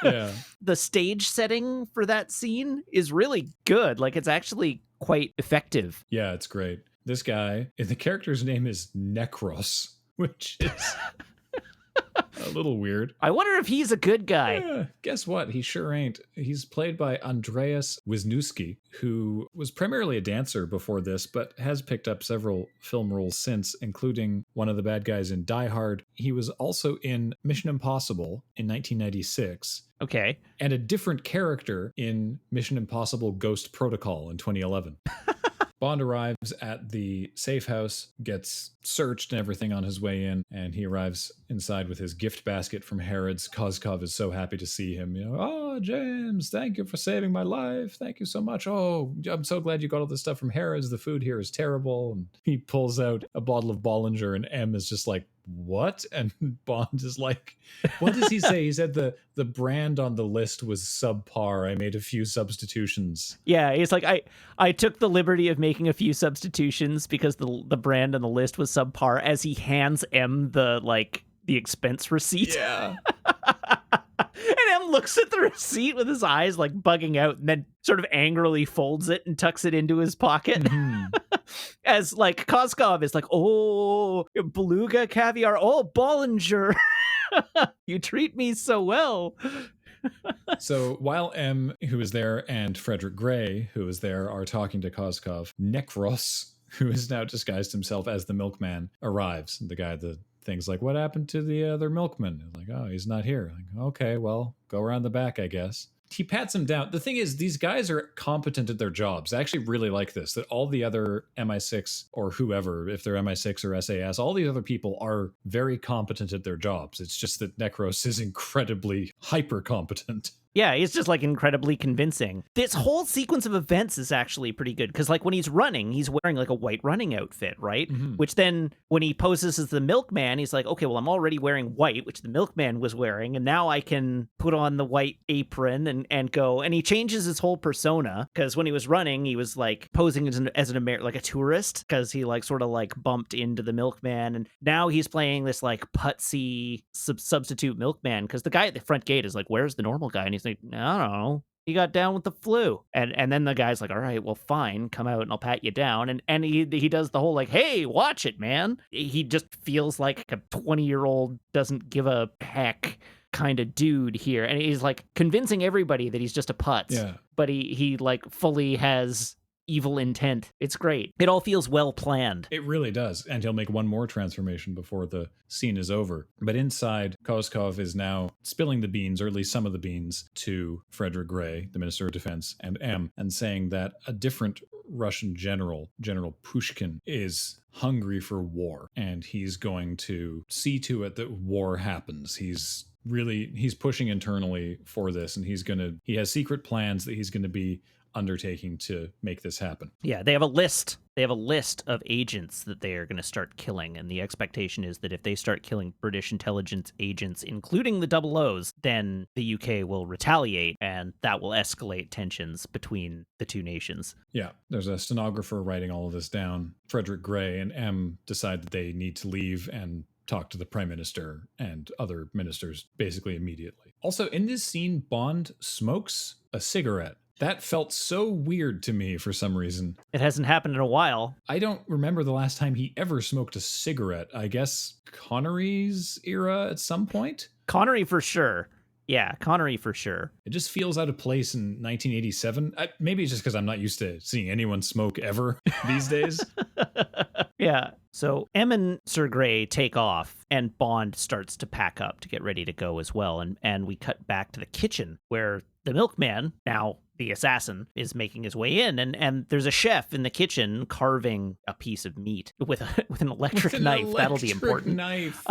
Yeah. The stage setting for that scene is really good. Like, it's actually quite effective. Yeah, it's great. This guy, the character's name is Necros, which is a little weird. I wonder if he's a good guy. Yeah, guess what? He sure ain't. He's played by Andreas Wisniewski, who was primarily a dancer before this, but has picked up several film roles since, including one of the bad guys in Die Hard. He was also in Mission Impossible in 1996. Okay. And a different character in Mission Impossible Ghost Protocol in 2011. Bond arrives at the safe house, gets searched and everything on his way in, and he arrives inside with his gift basket from Harrods. Koskov is so happy to see him. You know, oh, James, thank you for saving my life. Thank you so much. Oh, I'm so glad you got all this stuff from Harrods. The food here is terrible. And he pulls out a bottle of Bollinger, and M is just like, what? And Bond is like, what does he say? He said the brand on the list was subpar. I made a few substitutions. Yeah, he's like, I took the liberty of making a few substitutions because the brand on the list was subpar, as he hands M the expense receipt. Yeah. And M looks at the receipt with his eyes like bugging out, and then sort of angrily folds it and tucks it into his pocket. Mm-hmm. As like Koskov is like, oh, beluga caviar, oh, Bollinger. You treat me so well. So while M, who is there, and Frederick Gray, who is there, are talking to Koskov, Necros, who has now disguised himself as the milkman, arrives. And the guy, the thing's like, what happened to the other milkman? Like, oh, he's not here. Like, okay, well, go around the back, I guess. He pats him down. The thing is, these guys are competent at their jobs. I actually really like this, that all the other MI6 or whoever, if they're MI6 or SAS, all these other people are very competent at their jobs. It's just that Necros is incredibly hyper competent. Yeah, he's just like incredibly convincing. This whole sequence of events is actually pretty good because like when he's running, he's wearing like a white running outfit, right? Mm-hmm. Which then when he poses as the milkman, he's like, okay, well, I'm already wearing white, which the milkman was wearing. And now I can put on the white apron and go. And he changes his whole persona because when he was running, he was like posing as like a tourist because he like sort of like bumped into the milkman. And now he's playing this like putsy substitute milkman because the guy at the front gate is like, where's the normal guy? And he's like, I don't know. He got down with the flu. And then the guy's like, all right, well, fine, come out and I'll pat you down. And he does the whole like, hey, watch it, man. He just feels like a 20-year-old doesn't give a heck kind of dude here. And he's like convincing everybody that he's just a putz. Yeah. But he like fully has evil intent. It's great. It all feels well planned. It really does. And he'll make one more transformation before the scene is over. But inside, Koskov is now spilling the beans, or at least some of the beans, to Frederick Gray, the Minister of Defense, and M, and saying that a different Russian general, General Pushkin, is hungry for war. And he's going to see to it that war happens. He's pushing internally for this, and he has secret plans that he's going to be undertaking to make this happen. Yeah, they have a list. They have a list of agents that they are going to start killing, and the expectation is that if they start killing British intelligence agents, including the double O's, then the UK will retaliate, and that will escalate tensions between the two nations. Yeah, there's a stenographer writing all of this down. Frederick Gray and M decide that they need to leave and talk to the Prime Minister and other ministers basically immediately. Also, in this scene, Bond smokes a cigarette. That felt so weird to me for some reason. It hasn't happened in a while. I don't remember the last time he ever smoked a cigarette. I guess Connery's era at some point? Connery for sure. Yeah, Connery for sure. It just feels out of place in 1987. Maybe it's just because I'm not used to seeing anyone smoke ever these days. Yeah. So M and Sir Grey take off, and Bond starts to pack up to get ready to go as well. And we cut back to the kitchen where the milkman, now the assassin, is making his way in, and there's a chef in the kitchen carving a piece of meat with an electric knife. That'll be important. Knife.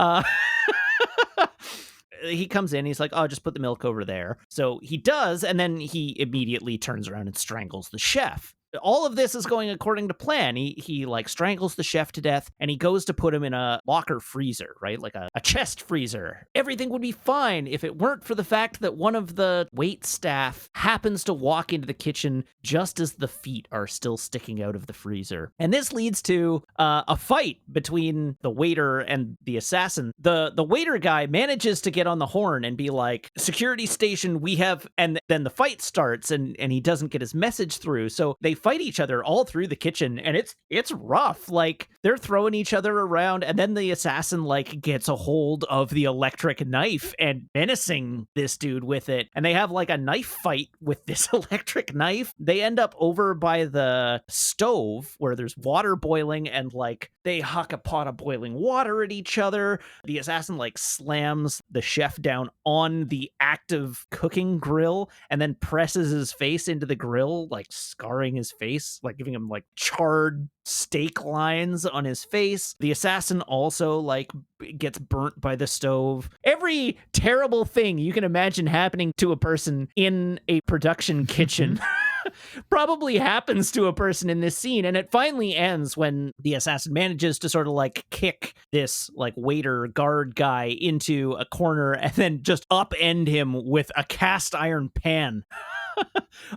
He comes in, he's like, oh, just put the milk over there. So he does, and then he immediately turns around and strangles the chef. All of this is going according to plan. He like strangles the chef to death, and he goes to put him in a locker freezer, right? Like a chest freezer. Everything would be fine if it weren't for the fact that one of the wait staff happens to walk into the kitchen just as the feet are still sticking out of the freezer. And this leads to a fight between the waiter and the assassin. The waiter guy manages to get on the horn and be like, security station, we have, and then the fight starts, and he doesn't get his message through. So they fight each other all through the kitchen, and it's rough. Like, they're throwing each other around, and then the assassin like gets a hold of the electric knife and menacing this dude with it, and they have like a knife fight with this electric knife. They end up over by the stove where there's water boiling, and like they huck a pot of boiling water at each other. The assassin like slams the chef down on the active cooking grill and then presses his face into the grill, like scarring his face, like giving him like charred steak lines on his face. The assassin also like gets burnt by the stove. Every terrible thing you can imagine happening to a person in a production kitchen probably happens to a person in this scene. And it finally ends when the assassin manages to sort of like kick this like waiter guard guy into a corner and then just upend him with a cast iron pan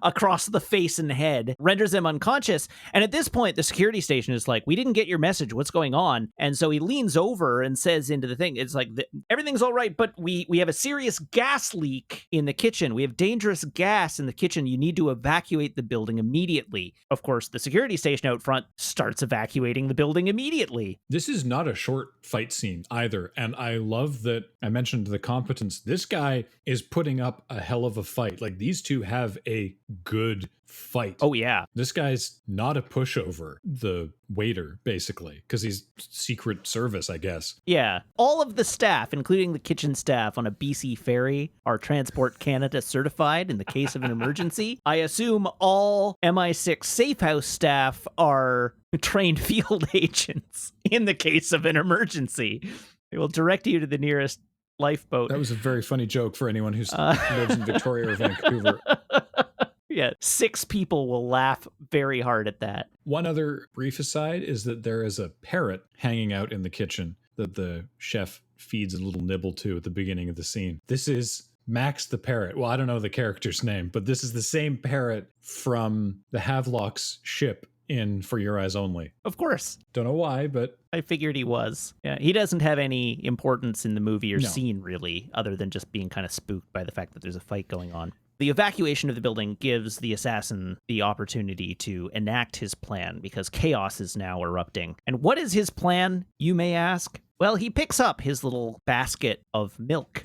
across the face and head, renders him unconscious. And at this point, the security station is like, we didn't get your message. What's going on? And so he leans over and says into the thing, it's like, everything's all right, but we have a serious gas leak in the kitchen. We have dangerous gas in the kitchen. You need to evacuate the building immediately. Of course, the security station out front starts evacuating the building immediately. This is not a short fight scene either. And I love that I mentioned the competence. This guy is putting up a hell of a fight. Like, these two have have a good fight. Oh, yeah. This guy's not a pushover, the waiter, basically, because he's Secret Service, I guess. Yeah. All of the staff, including the kitchen staff on a BC ferry, are Transport Canada certified in the case of an emergency. I assume all MI6 Safe House staff are trained field agents in the case of an emergency. They will direct you to the nearest lifeboat. That was a very funny joke for anyone who lives in Victoria or Vancouver. Yeah, 6 people will laugh very hard at that. One other brief aside is that there is a parrot hanging out in the kitchen that the chef feeds a little nibble to at the beginning of the scene. This is Max the parrot. Well, I don't know the character's name, but this is the same parrot from the Havelock's ship in For Your Eyes Only. Of course. Don't know why, but I figured he was. Yeah, he doesn't have any importance in the movie or No. scene, really, other than just being kind of spooked by the fact that there's a fight going on. The evacuation of the building gives the assassin the opportunity to enact his plan because chaos is now erupting. And what is his plan, you may ask? Well, he picks up his little basket of milk,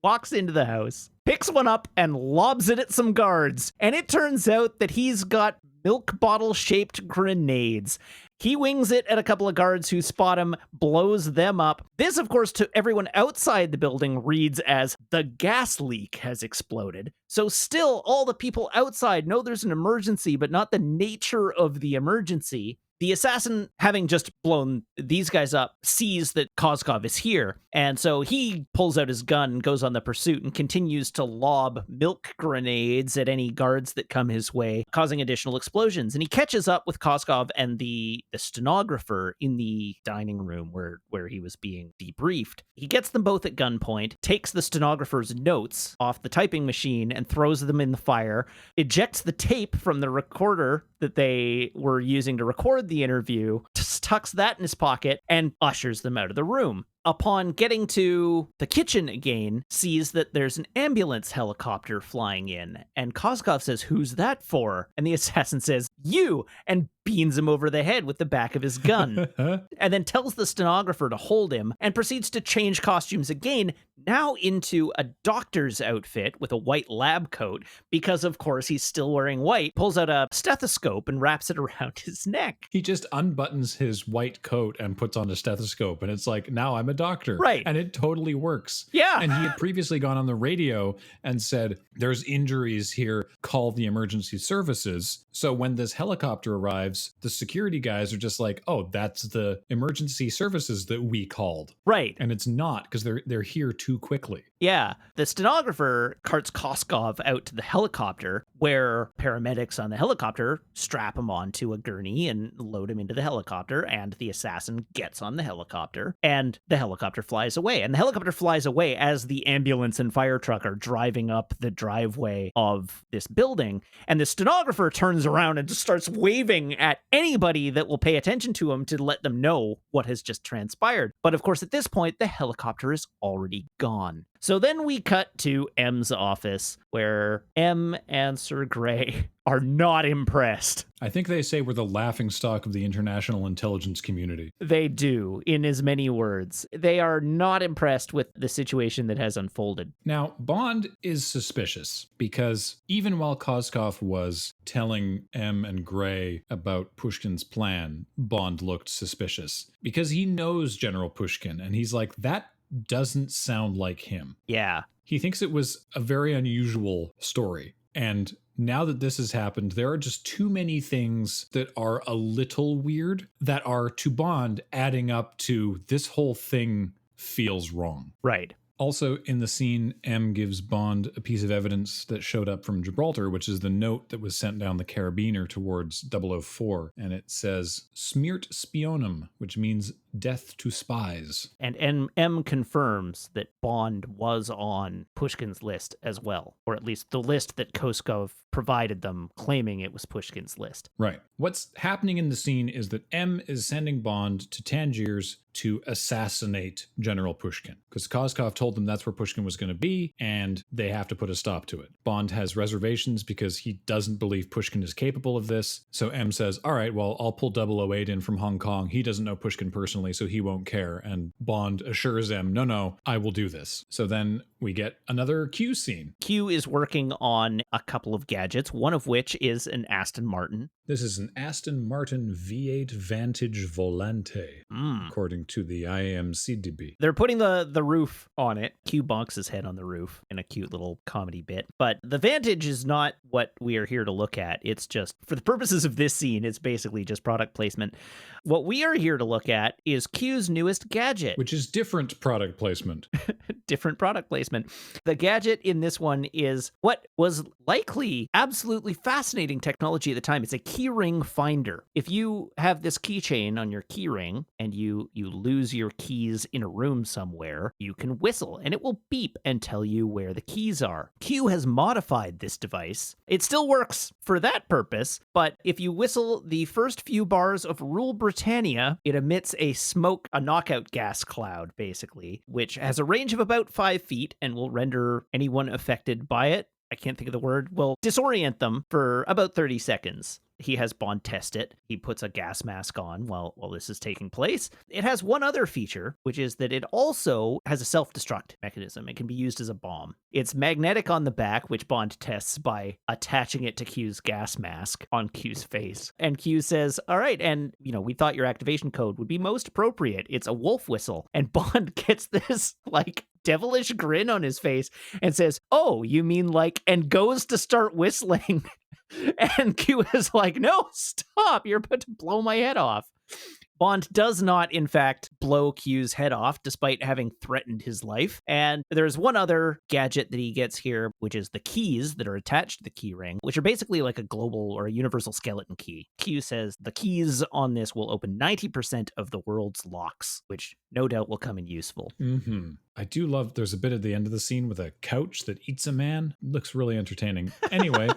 walks into the house, picks one up, and lobs it at some guards. And it turns out that he's got milk bottle-shaped grenades. He wings it at a couple of guards who spot him, blows them up. This, of course, to everyone outside the building reads as the gas leak has exploded. So still, all the people outside know there's an emergency, but not the nature of the emergency. The assassin, having just blown these guys up, sees that Koskov is here. And so he pulls out his gun and goes on the pursuit and continues to lob milk grenades at any guards that come his way, causing additional explosions. And he catches up with Koskov and the stenographer in the dining room where he was being debriefed. He gets them both at gunpoint, takes the stenographer's notes off the typing machine and throws them in the fire, ejects the tape from the recorder that they were using to record the interview, tucks that in his pocket, and ushers them out of the room. Upon getting to the kitchen again, sees that there's an ambulance helicopter flying in, and Koskov says, "Who's that for?" And the assassin says, "You," and beans him over the head with the back of his gun, and then tells the stenographer to hold him, and proceeds to change costumes again, now into a doctor's outfit with a white lab coat, because of course he's still wearing white, pulls out a stethoscope and wraps it around his neck. he just unbuttons his white coat and puts on a stethoscope, and it's like, now I'm a doctor. Right. And it totally works. Yeah. And he had previously gone on the radio and said, there's injuries here, call the emergency services. So when this helicopter arrives, the security guys are just like, oh, that's the emergency services that we called. Right. And it's not, because they're here too quickly. Yeah. The stenographer carts Koskov out to the helicopter, where paramedics on the helicopter strap him onto a gurney and load him into the helicopter, and the assassin gets on the helicopter, and the helicopter flies away. And the helicopter flies away as the ambulance and fire truck are driving up the driveway of this building. And the stenographer turns around and just starts waving at anybody that will pay attention to him to let them know what has just transpired. But of course, at this point, the helicopter is already gone. So then we cut to M's office, where M and Sir Grey are not impressed. I think they say we're the laughingstock of the international intelligence community. They do, in as many words. They are not impressed with the situation that has unfolded. Now, Bond is suspicious because even while Koskov was telling M and Gray about Pushkin's plan, Bond looked suspicious because he knows General Pushkin, and he's like, that doesn't sound like him. Yeah. He thinks it was a very unusual story. And now that this has happened, there are just too many things that are a little weird that are, to Bond, adding up to this whole thing feels wrong. Right. Also, in the scene, M gives Bond a piece of evidence that showed up from Gibraltar, which is the note that was sent down the carabiner towards 004. And it says, Smirt spionum, which means death to spies. And M confirms that Bond was on Pushkin's list as well, or at least the list that Koskov provided them, claiming it was Pushkin's list. Right. What's happening in the scene is that M is sending Bond to Tangiers to assassinate General Pushkin, because Koskov told them that's where Pushkin was going to be, and they have to put a stop to it. Bond has reservations because he doesn't believe Pushkin is capable of this. So M says, all right, well, I'll pull 008 in from Hong Kong. He doesn't know Pushkin personally, so he won't care. And Bond assures M, no, I will do this. So then we get another Q scene. Q is working on a couple of gadgets, one of which is an Aston Martin. This is an Aston Martin V8 Vantage Volante, according to the IMCDB. They're putting the roof on it. Q bonks his head on the roof in a cute little comedy bit. But the Vantage is not what we are here to look at. It's just, for the purposes of this scene, it's basically just product placement. What we are here to look at is Q's newest gadget. Which is different product placement. Different product placement. The gadget in this one is what was likely absolutely fascinating technology at the time. It's a keyring finder. If you have this keychain on your keyring and you lose your keys in a room somewhere, you can whistle and it will beep and tell you where the keys are. Q has modified this device. It still works for that purpose, but if you whistle the first few bars of Rule Britannia, it emits a knockout gas cloud, basically, which has a range of about 5 feet and will render anyone affected by it, I can't think of the word, will disorient them for about 30 seconds. He has Bond test it. He puts a gas mask on while this is taking place. It has one other feature, which is that it also has a self-destruct mechanism. It can be used as a bomb. It's magnetic on the back, which Bond tests by attaching it to Q's gas mask on Q's face. And Q says, all right, and we thought your activation code would be most appropriate. It's a wolf whistle. And Bond gets this devilish grin on his face and says, oh, you mean and goes to start whistling. And Q is like, no, stop. You're about to blow my head off. Bond does not, in fact, blow Q's head off, despite having threatened his life. And there's one other gadget that he gets here, which is the keys that are attached to the key ring, which are basically like a global or a universal skeleton key. Q says the keys on this will open 90% of the world's locks, which no doubt will come in useful. Mm-hmm. I do love, there's a bit at the end of the scene with a couch that eats a man. Looks really entertaining. Anyway,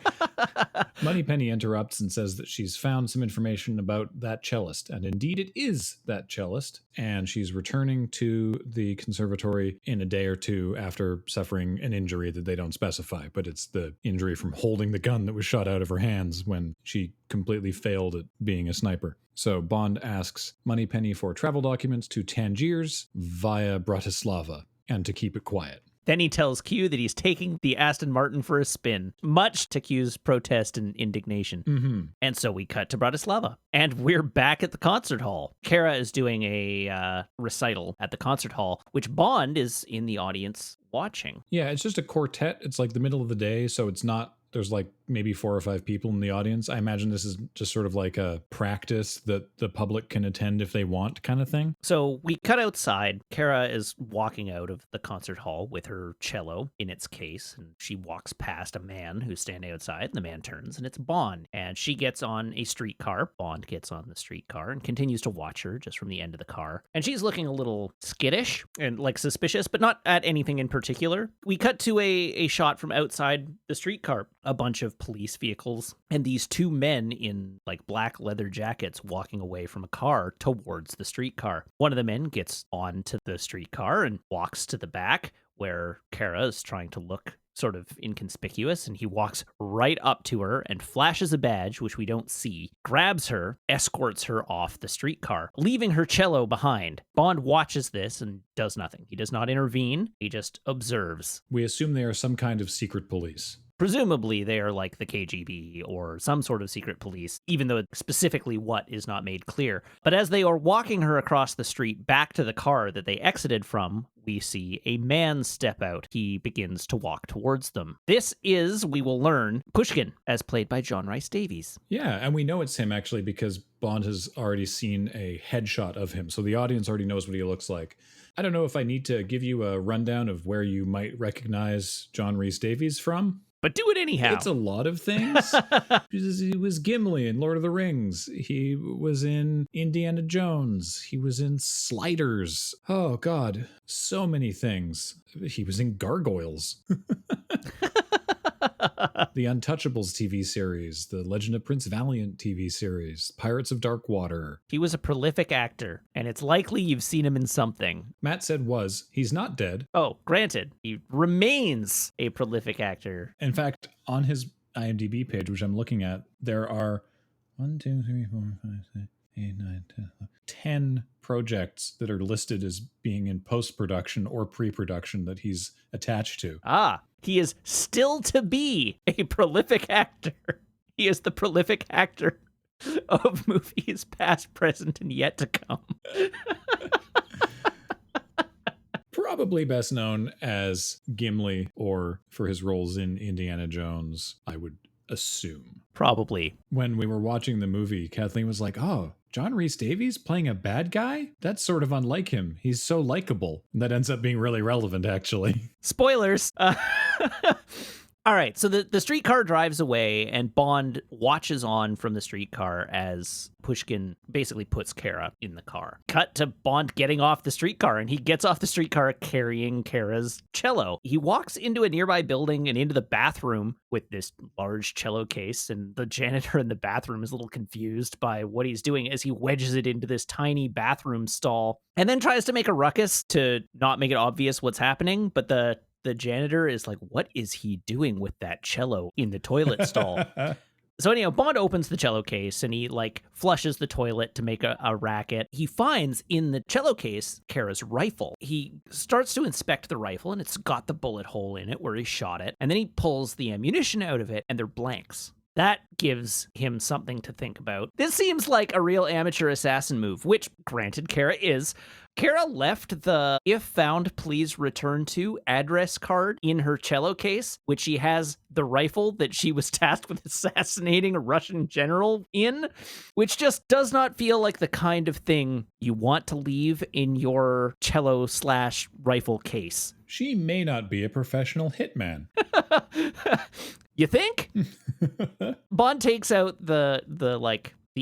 Moneypenny interrupts and says that she's found some information about that cellist. And indeed it is that cellist. And she's returning to the conservatory in a day or two after suffering an injury that they don't specify. But it's the injury from holding the gun that was shot out of her hands when she completely failed at being a sniper. So Bond asks Moneypenny for travel documents to Tangiers via Bratislava and to keep it quiet. Then he tells Q that he's taking the Aston Martin for a spin, much to Q's protest and indignation. Mm-hmm. And so we cut to Bratislava, and we're back at the concert hall. Kara is doing a recital at the concert hall, which Bond is in the audience watching. Yeah, it's just a quartet. It's the middle of the day, so it's not, there's maybe 4 or 5 people in the audience. I imagine this is just sort of like a practice that the public can attend if they want kind of thing. So we cut outside. Kara is walking out of the concert hall with her cello in its case, and she walks past a man who's standing outside, and the man turns, and it's Bond. And she gets on a streetcar. Bond gets on the streetcar and continues to watch her just from the end of the car. And she's looking a little skittish and suspicious, but not at anything in particular. We cut to a shot from outside the streetcar. A bunch of police vehicles and these 2 men in black leather jackets walking away from a car towards the streetcar. One of the men gets onto the streetcar and walks to the back where Kara is trying to look sort of inconspicuous, and he walks right up to her and flashes a badge, which we don't see, grabs her, escorts her off the streetcar, leaving her cello behind. Bond watches this and does nothing. He does not intervene. He just observes. We assume they are some kind of secret police. Presumably, they are like the KGB or some sort of secret police, even though specifically what is not made clear. But as they are walking her across the street back to the car that they exited from, we see a man step out. He begins to walk towards them. This is, we will learn, Pushkin, as played by John Rhys Davies. Yeah, and we know it's him actually because Bond has already seen a headshot of him, so the audience already knows what he looks like. I don't know if I need to give you a rundown of where you might recognize John Rhys Davies from. But do it anyhow. It's a lot of things. He was Gimli in Lord of the Rings. He was in Indiana Jones. He was in Sliders. Oh, God. So many things. He was in Gargoyles. The Untouchables TV series, the Legend of Prince Valiant TV series, Pirates of Dark Water. He was a prolific actor, and it's likely you've seen him in something. Matt said was. He's not dead. Oh, granted. He remains a prolific actor. In fact, on his IMDb page, which I'm looking at, there are 1, 2, 3, 4, 5, 6, 8, 9, 10, 10 projects that are listed as being in post-production or pre-production that he's attached to. He is still to be a prolific actor. He is the prolific actor of movies past, present, and yet to come. Probably best known as Gimli, or for his roles in Indiana Jones, I would assume. Probably. When we were watching the movie, Kathleen was like, oh, John Rhys Davies playing a bad guy? That's sort of unlike him. He's so likable. And that ends up being really relevant, actually. Spoilers. All right, so the streetcar drives away, and Bond watches on from the streetcar as Pushkin basically puts Kara in the car. Cut to Bond getting off the streetcar, and he gets off the streetcar carrying Kara's cello. He walks into a nearby building and into the bathroom with this large cello case, and the janitor in the bathroom is a little confused by what he's doing as he wedges it into this tiny bathroom stall, and then tries to make a ruckus to not make it obvious what's happening, but the janitor is like, what is he doing with that cello in the toilet stall? So anyhow, Bond opens the cello case and he flushes the toilet to make a racket. He finds in the cello case Kara's rifle. He starts to inspect the rifle and it's got the bullet hole in it where he shot it. And then he pulls the ammunition out of it and they're blanks. That gives him something to think about. This seems like a real amateur assassin move, which, granted, Kara is. Kara left the "if found, please return to" address card in her cello case, which she has the rifle that she was tasked with assassinating a Russian general in, which just does not feel like the kind of thing you want to leave in your cello/rifle case. She may not be a professional hitman. You think? Bond takes out the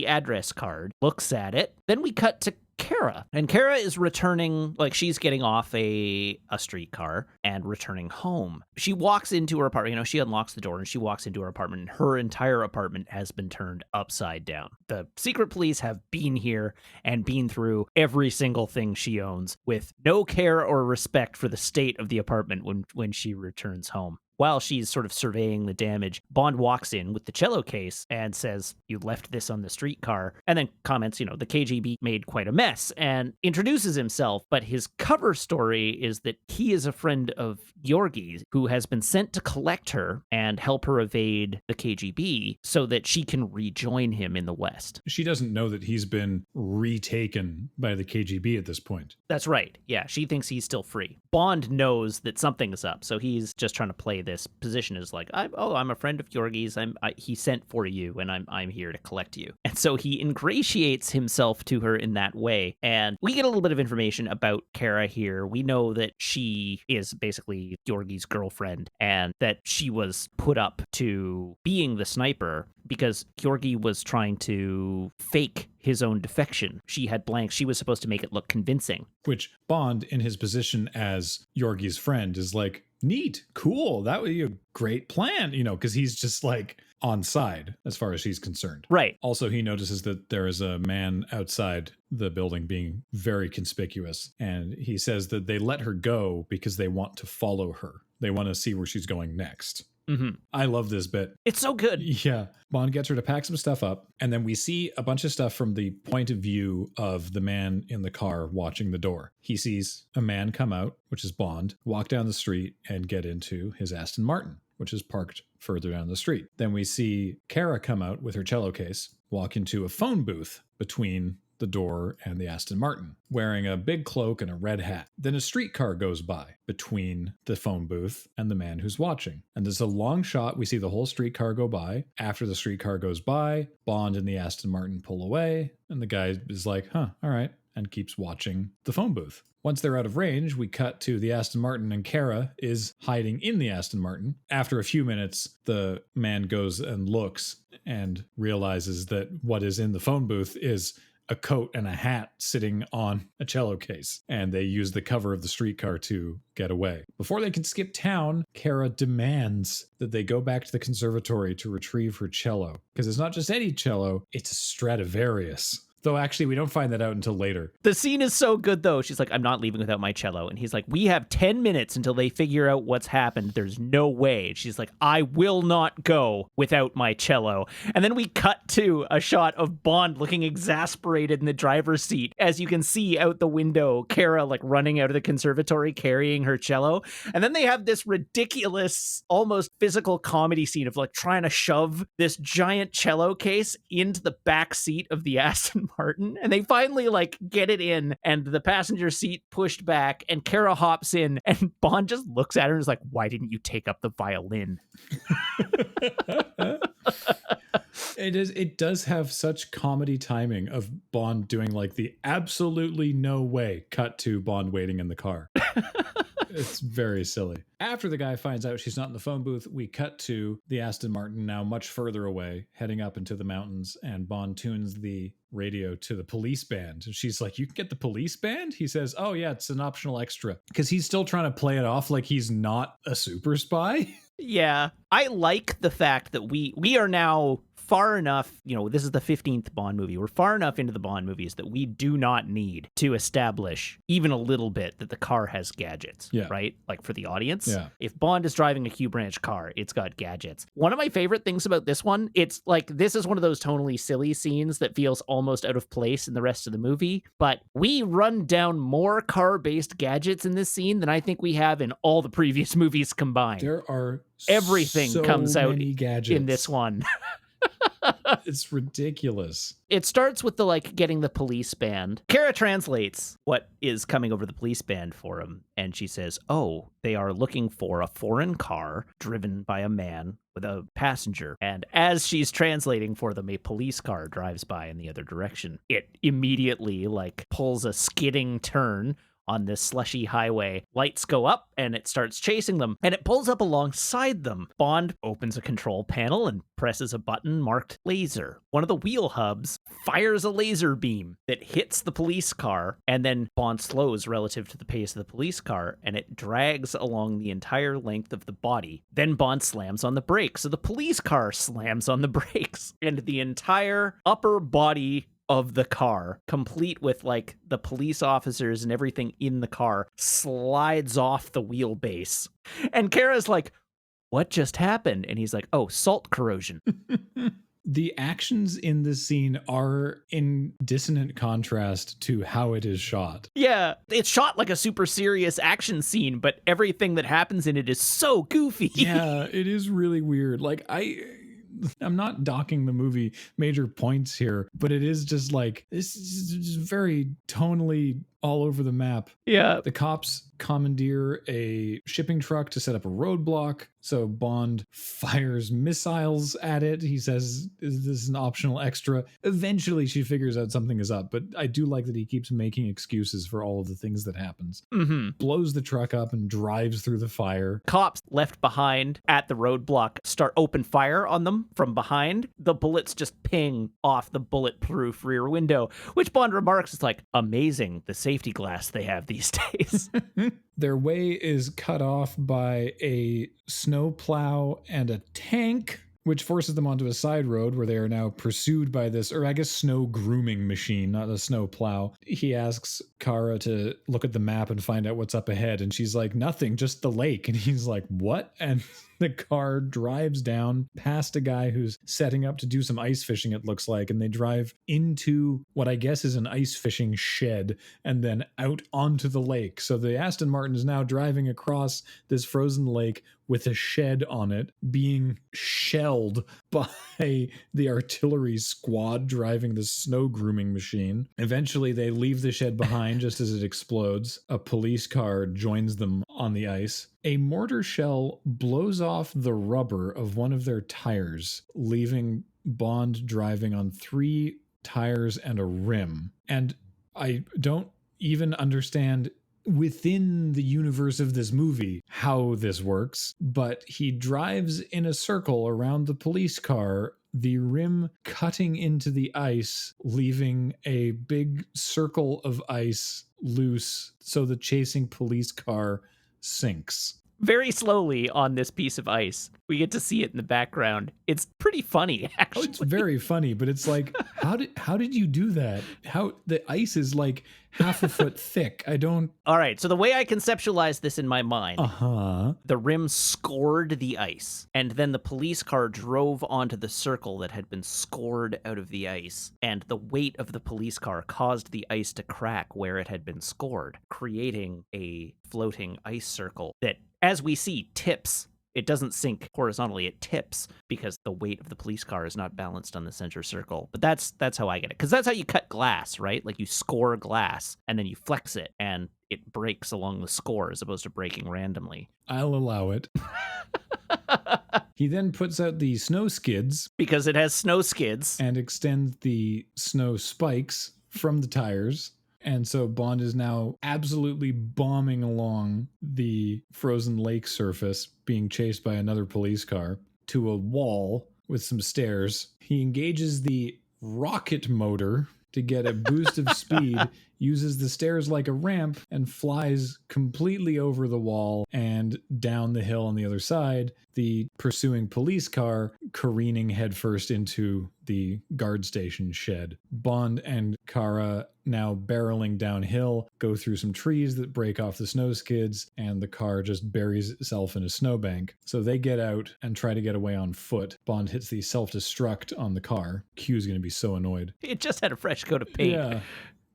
address card, looks at it. Then we cut to Kara. And Kara is returning, she's getting off a streetcar and returning home. She walks into her apartment, she unlocks the door and she walks into her apartment and her entire apartment has been turned upside down. The secret police have been here and been through every single thing she owns with no care or respect for the state of the apartment when she returns home. While she's sort of surveying the damage, Bond walks in with the cello case and says, "You left this on the streetcar," and then comments, the KGB made quite a mess, and introduces himself, but his cover story is that he is a friend of Georgi's, who has been sent to collect her and help her evade the KGB so that she can rejoin him in the West. She doesn't know that he's been retaken by the KGB at this point. That's right. Yeah, she thinks he's still free. Bond knows that something is up, so he's just trying to play this position as I'm a friend of Georgi's. He sent for you, and I'm here to collect you. And so he ingratiates himself to her in that way. And we get a little bit of information about Kara here. We know that she is basically Georgi's girlfriend, and that she was put up to being the sniper because Georgi was trying to fake his own defection. She had blanks. She was supposed to make it look convincing. Which Bond, in his position as Georgi's friend, is like, neat, cool, that would be a great plan, because he's just on side as far as she's concerned. Right. Also, he notices that there is a man outside the building being very conspicuous, and he says that they let her go because they want to follow her. They want to see where she's going next. Mm-hmm. I love this bit. It's so good. Yeah. Bond gets her to pack some stuff up, and then we see a bunch of stuff from the point of view of the man in the car watching the door. He sees a man come out, which is Bond, walk down the street and get into his Aston Martin, which is parked further down the street. Then we see Kara come out with her cello case, walk into a phone booth between the door and the Aston Martin, wearing a big cloak and a red hat. Then a streetcar goes by between the phone booth and the man who's watching. And there's a long shot. We see the whole streetcar go by. After the streetcar goes by, Bond and the Aston Martin pull away, and the guy is like, all right, and keeps watching the phone booth. Once they're out of range, we cut to the Aston Martin, and Kara is hiding in the Aston Martin. After a few minutes, the man goes and looks and realizes that what is in the phone booth is a coat and a hat sitting on a cello case, and they use the cover of the streetcar to get away. Before they can skip town, Kara demands that they go back to the conservatory to retrieve her cello, because it's not just any cello, it's a Stradivarius. Though actually, we don't find that out until later. The scene is so good, though. She's like, I'm not leaving without my cello. And he's like, we have 10 minutes until they figure out what's happened. There's no way. And she's like, I will not go without my cello. And then we cut to a shot of Bond looking exasperated in the driver's seat. As you can see out the window, Kara like running out of the conservatory carrying her cello. And then they have this ridiculous, almost physical comedy scene of like trying to shove this giant cello case into the back seat of the Aston Martin, and they finally like get it in, and the passenger seat pushed back, and Kara hops in, and Bond just looks at her and is like, why didn't you take up the violin? It does have such comedy timing of Bond doing like the absolutely no way cut to Bond waiting in the car. It's very silly. After the guy finds out she's not in the phone booth, we cut to the Aston Martin, now much further away, heading up into the mountains, and Bond tunes the radio to the police band. And she's like, you can get the police band? He says, oh yeah, it's an optional extra. Because he's still trying to play it off like he's not a super spy. Yeah, I like the fact that we are now far enough, this is the 15th Bond movie. We're far enough into the Bond movies that we do not need to establish even a little bit that the car has gadgets, right? Like for the audience. Yeah. If Bond is driving a Hugh Branch car, it's got gadgets. One of my favorite things about this one, it's like, this is one of those tonally silly scenes that feels almost out of place in the rest of the movie, but we run down more car-based gadgets in this scene than I think we have in all the previous movies combined. There are everything so comes out many gadgets in this one. It's ridiculous. It starts with the getting the police band. Kara translates what is coming over the police band for him, and she says, oh, they are looking for a foreign car driven by a man with a passenger. And as she's translating for them, a police car drives by in the other direction. It immediately pulls a skidding turn on this slushy highway. Lights go up and it starts chasing them, and it pulls up alongside them. Bond opens a control panel and presses a button marked laser. One of the wheel hubs fires a laser beam that hits the police car, and then Bond slows relative to the pace of the police car, and it drags along the entire length of the body. Then Bond slams on the brakes, so the police car slams on the brakes, and the entire upper body of the car, complete with the police officers and everything in the car, slides off the wheelbase. And Kara's like, what just happened? And he's like, oh, salt corrosion. The actions in this scene are in dissonant contrast to how it is shot. Yeah, it's shot like a super serious action scene, but everything that happens in it is so goofy. Yeah, it is really weird. I'm not docking the movie major points here, but it is just this is just very tonally all over the map. Yeah. The cops commandeer a shipping truck to set up a roadblock, so Bond fires missiles at it. He says, this is an optional extra. Eventually she figures out something is up, but I do like that he keeps making excuses for all of the things that happens. Mm-hmm. Blows the truck up and drives through the fire. Cops left behind at the roadblock start open fire on them from behind. The bullets just ping off the bulletproof rear window, which Bond remarks is amazing, the safety glass they have these days. Their way is cut off by a snowplow and a tank, which forces them onto a side road where they are now pursued by this, or I guess snow grooming machine, not a snow plow. He asks Kara to look at the map and find out what's up ahead, and she's like, nothing, just the lake. And he's like, what? And the car drives down past a guy who's setting up to do some ice fishing, it looks like, and they drive into what I guess is an ice fishing shed and then out onto the lake. So the Aston Martin is now driving across this frozen lake with a shed on it being shelled by the artillery squad driving the snow grooming machine. Eventually they leave the shed behind just as it explodes. A police car joins them on the ice. A mortar shell blows off the rubber of one of their tires, leaving Bond driving on 3 tires and a rim. And I don't even understand within the universe of this movie how this works, but he drives in a circle around the police car, the rim cutting into the ice, leaving a big circle of ice loose, so the chasing police car sinks. very slowly on this piece of ice. We get to see it in the background. It's pretty funny, actually. Oh, it's very funny, but it's like, how did you do that? How the ice is like half a foot thick. I don't. All right, so the way I conceptualize this in my mind, the rim scored the ice, and then the police car drove onto the circle that had been scored out of the ice, and the weight of the police car caused the ice to crack where it had been scored, creating a floating ice circle that, as we see, tips. It doesn't sink horizontally, it tips because the weight of the police car is not balanced on the center circle. But that's how I get it. Because that's how you cut glass, right? Like you score glass and then you flex it and it breaks along the score as opposed to breaking randomly. I'll allow it. He then puts out the snow skids. Because it has snow skids. And extends the snow spikes from the tires. And so Bond is now absolutely bombing along the frozen lake surface, being chased by another police car, to a wall with some stairs. He engages the rocket motor to get a boost of speed, uses the stairs like a ramp, and flies completely over the wall and down the hill on the other side, the pursuing police car careening headfirst into the guard station shed. Bond and Kara, now barreling downhill, go through some trees that break off the snow skids, and the car just buries itself in a snowbank. So they get out and try to get away on foot. Bond hits the self-destruct on the car. Q's going to be so annoyed. It just had a fresh coat of paint. Yeah.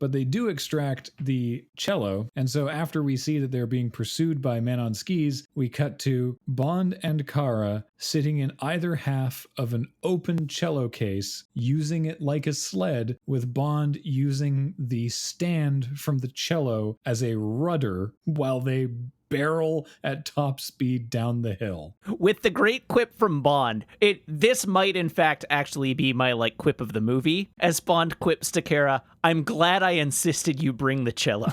But they do extract the cello, and so after we see that they're being pursued by men on skis, we cut to Bond and Kara sitting in either half of an open cello case, using it like a sled, with Bond using the stand from the cello as a rudder while they barrel at top speed down the hill. With the great quip from Bond, this might in fact actually be my quip of the movie. As Bond quips to Kara, "I'm glad I insisted you bring the cello."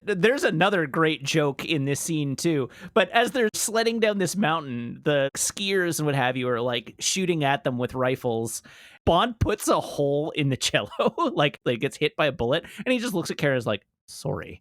There's another great joke in this scene too, but as they're sledding down this mountain, the skiers and what have you are shooting at them with rifles. Bond puts a hole in the cello, like gets hit by a bullet, and he just looks at Kara's like, sorry.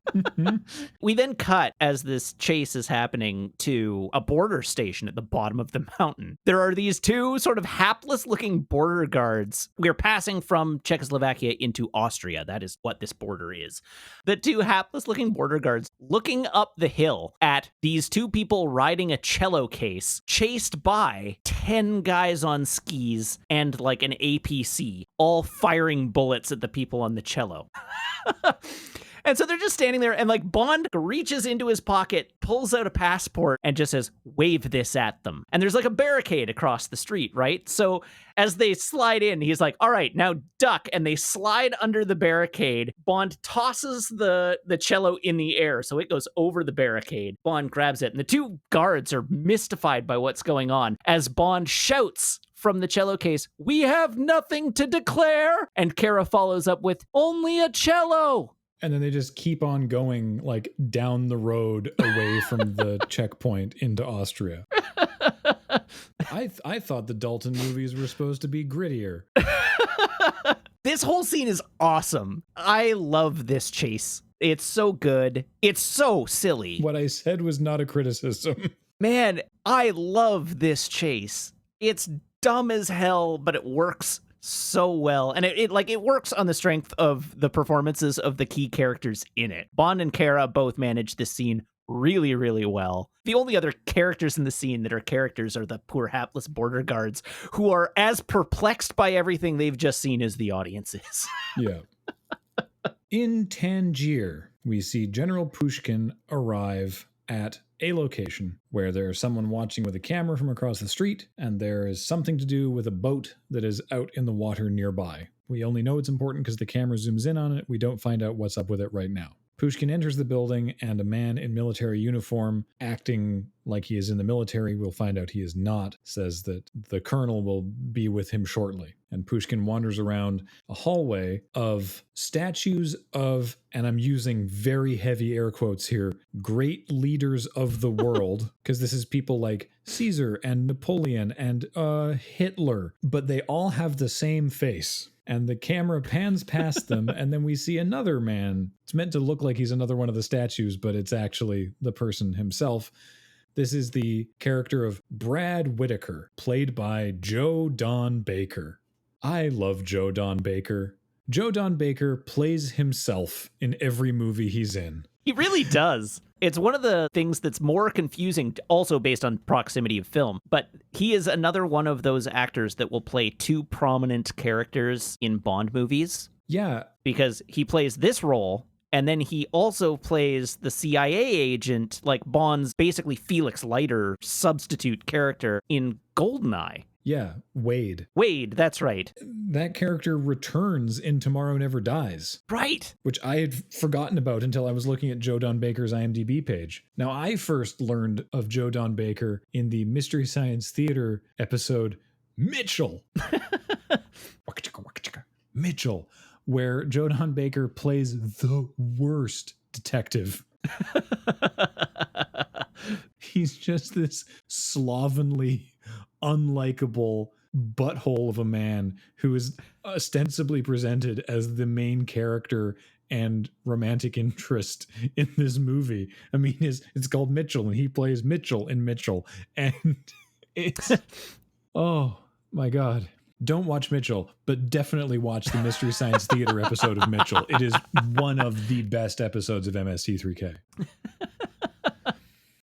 We then cut, as this chase is happening, to a border station at the bottom of the mountain. There are these two sort of hapless-looking border guards. We're passing from Czechoslovakia into Austria. That is what this border is. The two hapless-looking border guards looking up the hill at these two people riding a cello case, chased by 10 guys on skis and an APC, all firing bullets at the people on the cello. And so they're just standing there, and Bond reaches into his pocket, pulls out a passport, and just says, wave this at them. And there's a barricade across the street, right? So as they slide in, he's like, all right, now duck. And they slide under the barricade. Bond tosses the cello in the air, so it goes over the barricade. Bond grabs it, and the two guards are mystified by what's going on as Bond shouts from the cello case, "We have nothing to declare!" And Kara follows up with, "Only a cello!" And then they just keep on going down the road away from the checkpoint into Austria. I thought the Dalton movies were supposed to be grittier. This whole scene is awesome. I love this chase. It's so good. It's so silly. What I said was not a criticism. Man, I love this chase. It's dumb as hell, but it works so well, and it works on the strength of the performances of the key characters in it. Bond and Kara both manage this scene really, really well. The only other characters in the scene that are characters are the poor hapless border guards, who are as perplexed by everything they've just seen as the audience is. Yeah. In Tangier, we see General Pushkin arrive at a location where there's someone watching with a camera from across the street, and there is something to do with a boat that is out in the water nearby. We only know it's important because the camera zooms in on it. We don't find out what's up with it right now. Pushkin enters the building, and a man in military uniform, acting like he is in the military, we'll find out he is not, says that the colonel will be with him shortly. And Pushkin wanders around a hallway of statues of, and I'm using very heavy air quotes here, great leaders of the world, because this is people like Caesar and Napoleon and Hitler, but they all have the same face. and the camera pans past them, and then we see another man. It's meant to look like he's another one of the statues, but it's actually the person himself. This is the character of Brad Whitaker, played by Joe Don Baker. I love Joe Don Baker. Joe Don Baker plays himself in every movie he's in. He really does. It's one of the things that's more confusing, also based on proximity of film, but he is another one of those actors that will play two prominent characters in Bond movies. Yeah. Because he plays this role, and then he also plays the CIA agent, like Bond's basically Felix Leiter substitute character in GoldenEye. Yeah, Wade. Wade, that's right. That character returns in Tomorrow Never Dies. Right. Which I had forgotten about until I was looking at Joe Don Baker's IMDb page. Now, I first learned of Joe Don Baker in the Mystery Science Theater episode Mitchell. Mitchell, where Joe Don Baker plays the worst detective. He's just this slovenly, unlikable butthole of a man who is ostensibly presented as the main character and romantic interest in this movie. I mean, it's called Mitchell, and he plays Mitchell in Mitchell. And it's, oh my God. Don't watch Mitchell, but definitely watch the Mystery Science Theater episode of Mitchell. It is one of the best episodes of MST3K.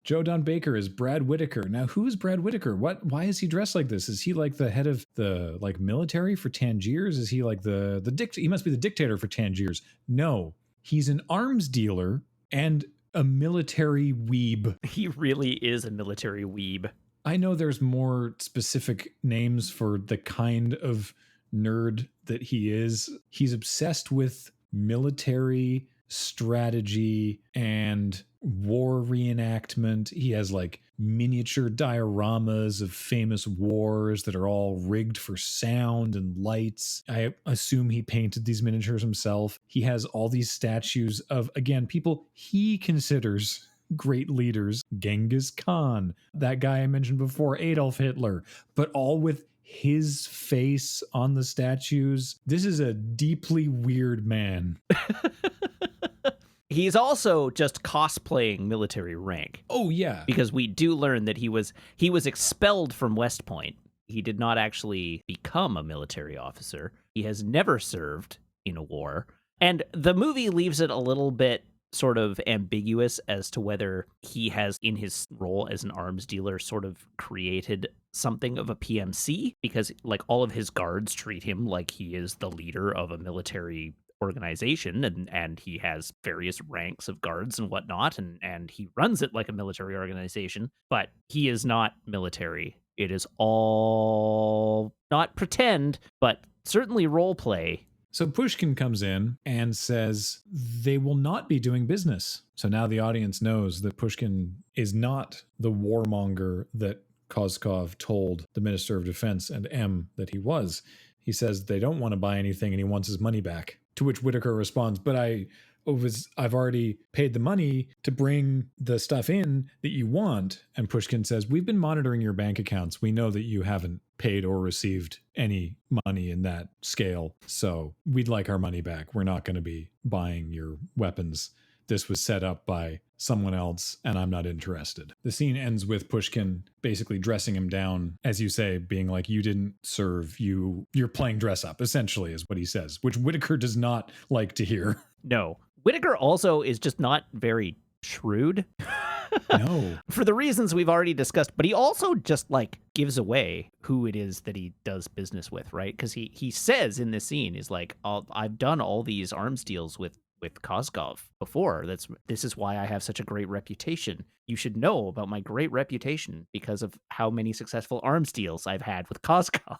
Joe Don Baker is Brad Whitaker. Now, who is Brad Whitaker? Why is he dressed like this? Is he like the head of the military for Tangiers? Is he like he must be the dictator for Tangiers. No, he's an arms dealer and a military weeb. He really is a military weeb. I know there's more specific names for the kind of nerd that he is. He's obsessed with military strategy and war reenactment. He has like miniature dioramas of famous wars that are all rigged for sound and lights. I assume he painted these miniatures himself. He has all these statues of, again, people he considers great leaders. Genghis Khan, that guy I mentioned before, Adolf Hitler, but all with his face on the statues. This is a deeply weird man. He's also just cosplaying military rank. Oh, yeah. Because we do learn that he was expelled from West Point. He did not actually become a military officer. He has never served in a war. And the movie leaves it a little bit sort of ambiguous as to whether he has, in his role as an arms dealer, sort of created something of a PMC, because like all of his guards treat him like he is the leader of a military organization, and he has various ranks of guards and whatnot, and he runs it like a military organization, but he is not military. It is all not pretend, but certainly role play. So Pushkin comes in and says they will not be doing business. So now the audience knows that Pushkin is not the warmonger that Koskov told the Minister of Defense and M that he was. He says they don't want to buy anything and he wants his money back. To which Whitaker responds, but I've already paid the money to bring the stuff in that you want. And Pushkin says, we've been monitoring your bank accounts. We know that you haven't paid or received any money in that scale. So we'd like our money back. We're not going to be buying your weapons. This was set up by someone else, and I'm not interested. The scene ends with Pushkin basically dressing him down, as you say, being like, you didn't serve, you're playing dress up, essentially, is what he says, which Whitaker does not like to hear. No. Whitaker also is just not very shrewd. No. For the reasons we've already discussed, but he also just like gives away who it is that he does business with, right? Because he says in this scene, is like, I've done all these arms deals with Koskov before. This is why I have such a great reputation. You should know about my great reputation because of how many successful arms deals I've had with Koskov,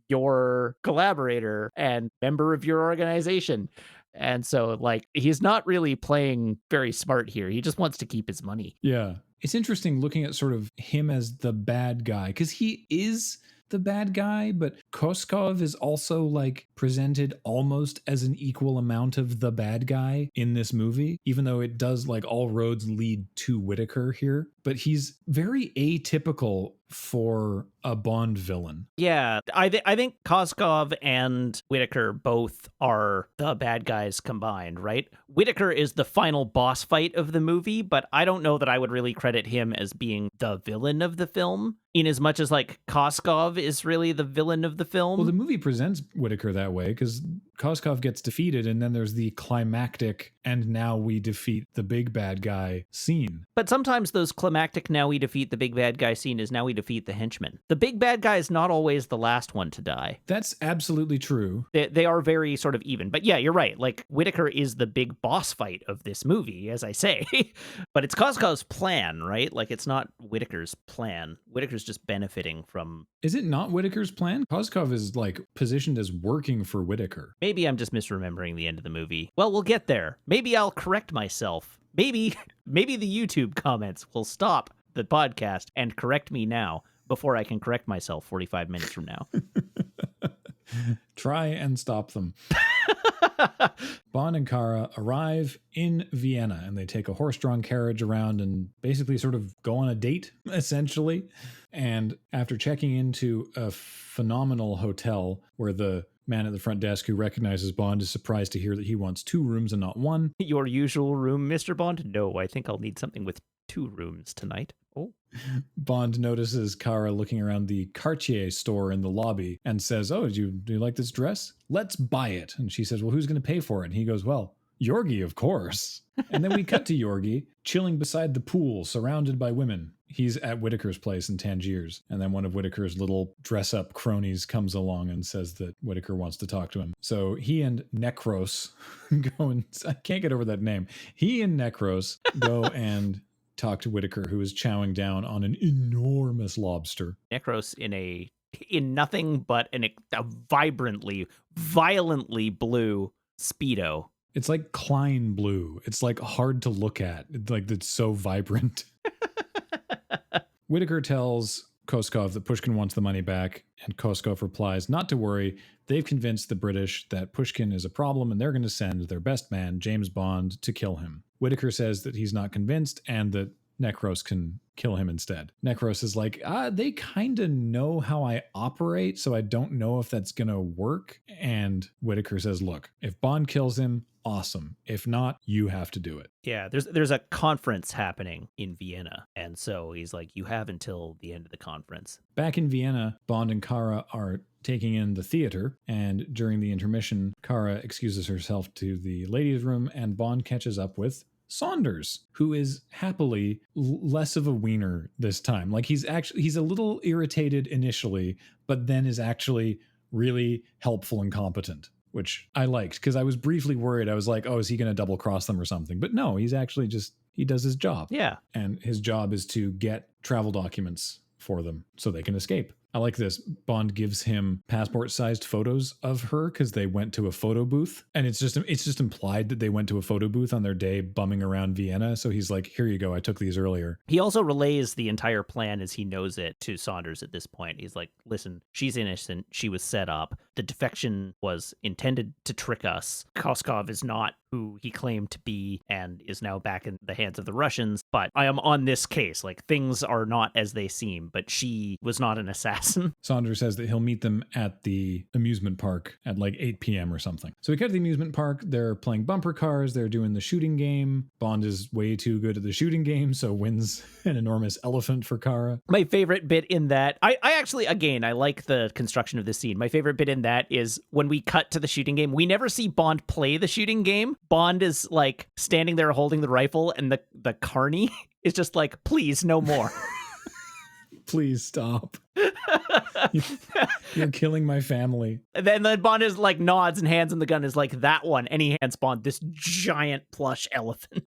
your collaborator and member of your organization. And so, like, he's not really playing very smart here. He just wants to keep his money. Yeah. It's interesting looking at sort of him as the bad guy, because he is the bad guy, but Koskov is also like presented almost as an equal amount of the bad guy in this movie, even though it does like all roads lead to Whitaker here. But he's very atypical for a Bond villain. Yeah, I think Koskov and Whitaker both are the bad guys combined, right? Whitaker is the final boss fight of the movie, but I don't know that I would really credit him as being the villain of the film, in as much as like Koskov is really the villain of the film. Well, the movie presents Whitaker that way because Koskov gets defeated, and then there's the climactic "and now we defeat the big bad guy" scene. But sometimes those climactic "now we defeat the big bad guy" scene is "now we defeat the henchman." The big bad guy is not always the last one to die. That's absolutely true. They are very sort of even. But yeah, you're right. Like, Whitaker is the big boss fight of this movie, as I say. But it's Koskov's plan, right? Like, it's not Whitaker's plan. Whitaker's just benefiting from... Is it not Whitaker's plan? Koskov is like positioned as working for Whitaker. Maybe I'm just misremembering the end of the movie. Well, we'll get there. Maybe I'll correct myself. Maybe the YouTube comments will stop the podcast and correct me now before I can correct myself 45 minutes from now. Try and stop them. Bond and Kara arrive in Vienna, and they take a horse-drawn carriage around and basically sort of go on a date, essentially. And after checking into a phenomenal hotel where the man at the front desk who recognizes Bond is surprised to hear that he wants 2 rooms and not 1. Your usual room, Mr. Bond? No, I think I'll need something with 2 rooms tonight. Oh. Bond notices Kara looking around the Cartier store in the lobby and says, "Oh, do you like this dress? Let's buy it." And she says, "Well, who's going to pay for it?" And he goes, "Well, Yorgi, of course." And then we cut to Yorgi chilling beside the pool, surrounded by women. He's at Whitaker's place in Tangiers. And then one of Whitaker's little dress-up cronies comes along and says that Whitaker wants to talk to him. So he and Necros go and... I can't get over that name. He and Necros go and talk to Whitaker, who is chowing down on an enormous lobster. Necros in nothing but a vibrantly, violently blue Speedo. It's like Klein blue. It's like hard to look at. It's so vibrant. Whitaker tells Koskov that Pushkin wants the money back, and Koskov replies not to worry. They've convinced the British that Pushkin is a problem, and they're going to send their best man, James Bond, to kill him. Whitaker says that he's not convinced and that Necros can kill him instead. Necros is like, they kind of know how I operate, so I don't know if that's going to work. And Whitaker says, look, if Bond kills him, awesome. If not, you have to do it. Yeah, there's a conference happening in Vienna. And so he's like, you have until the end of the conference. Back in Vienna, Bond and Kara are taking in the theater, and during the intermission, Kara excuses herself to the ladies' room, and Bond catches up with Saunders, who is happily less of a wiener this time. Like he's a little irritated initially, but then is actually really helpful and competent, which I liked because I was briefly worried. I was like, oh, is he going to double cross them or something? But no, he's actually he does his job. Yeah. And his job is to get travel documents for them so they can escape. I like this. Bond gives him passport-sized photos of her because they went to a photo booth. And it's just implied that they went to a photo booth on their day bumming around Vienna. So he's like, here you go. I took these earlier. He also relays the entire plan as he knows it to Saunders at this point. He's like, listen, she's innocent. She was set up. The defection was intended to trick us. Koskov is not who he claimed to be and is now back in the hands of the Russians. But I am on this case. Like, things are not as they seem, but she was not an assassin. Saunders says that he'll meet them at the amusement park at like 8 p.m. or something. So we cut to the amusement park. They're playing bumper cars. They're doing the shooting game. Bond is way too good at the shooting game, so wins an enormous elephant for Kara. My favorite bit in that, I actually, again, I like the construction of this scene. My favorite bit in that is when we cut to the shooting game, we never see Bond play the shooting game. Bond is like standing there holding the rifle, and the carny is just like, please, no more. Please stop. You're killing my family. And then Bond is like nods and hands him the gun, is like, that one. And he hands Bond this giant plush elephant.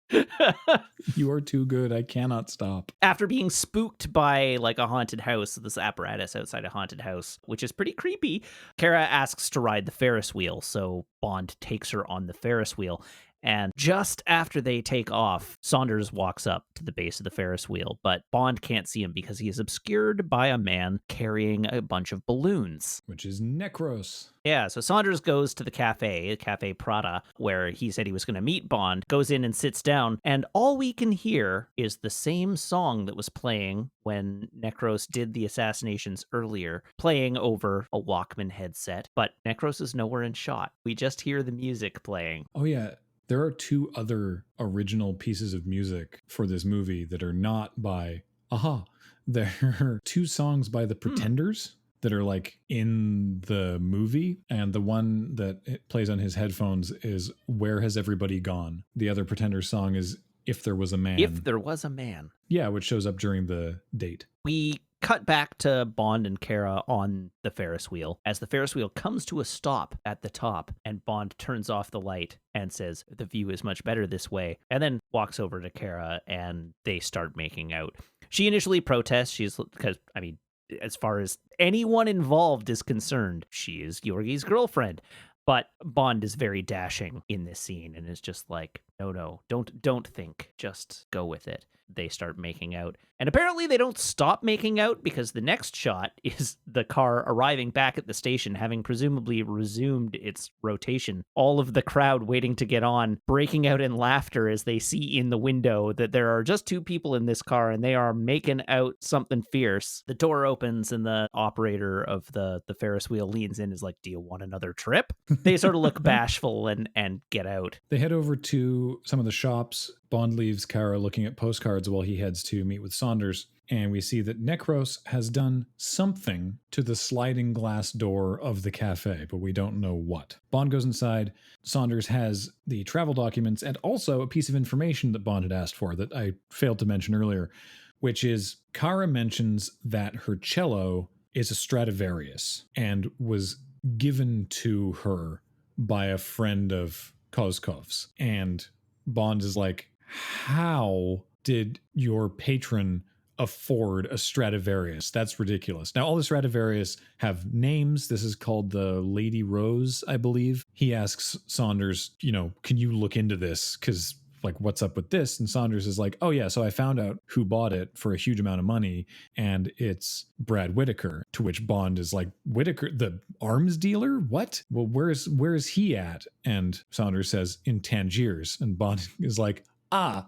You are too good. I cannot stop. After being spooked by like a haunted house, this apparatus outside a haunted house, which is pretty creepy, Kara asks to ride the Ferris wheel. So Bond takes her on the Ferris wheel. And just after they take off, Saunders walks up to the base of the Ferris wheel, but Bond can't see him because he is obscured by a man carrying a bunch of balloons. Which is Necros. Yeah, so Saunders goes to the Cafe Prada, where he said he was going to meet Bond, goes in and sits down, and all we can hear is the same song that was playing when Necros did the assassinations earlier, playing over a Walkman headset, but Necros is nowhere in shot. We just hear the music playing. Oh, yeah. There are 2 other original pieces of music for this movie that are not by Aha. There are 2 songs by the Pretenders that are like in the movie, and the one that it plays on his headphones is Where Has Everybody Gone? The other Pretenders song is If There Was a Man. If There Was a Man. Yeah, which shows up during the date. We cut back to Bond and Kara on the Ferris wheel as the Ferris wheel comes to a stop at the top, and Bond turns off the light and says, "The view is much better this way," and then walks over to Kara and they start making out. She initially protests. She's because, I mean, as far as anyone involved is concerned, she is Georgi's girlfriend. But Bond is very dashing in this scene and is just like, no, don't think, just go with it. They start making out. And apparently they don't stop making out, because the next shot is the car arriving back at the station, having presumably resumed its rotation. All of the crowd waiting to get on, breaking out in laughter as they see in the window that there are just 2 people in this car and they are making out something fierce. The door opens and the operator of the Ferris wheel leans in and is like, "Do you want another trip?" They sort of look bashful and get out. They head over to some of the shops. Bond leaves Kara looking at postcards while he heads to meet with Saunders. And we see that Necros has done something to the sliding glass door of the cafe, but we don't know what. Bond goes inside. Saunders has the travel documents and also a piece of information that Bond had asked for that I failed to mention earlier, which is Kara mentions that her cello is a Stradivarius and was given to her by a friend of Koskov's. And Bond is like, how did your patron afford a Stradivarius? That's ridiculous. Now, all the Stradivarius have names. This is called the Lady Rose, I believe. He asks Saunders, can you look into this? Because, like, what's up with this? And Saunders is like, oh, yeah, so I found out who bought it for a huge amount of money, and it's Brad Whitaker. To which Bond is like, Whitaker, the arms dealer? What? Well, where is he at? And Saunders says, in Tangiers. And Bond is like,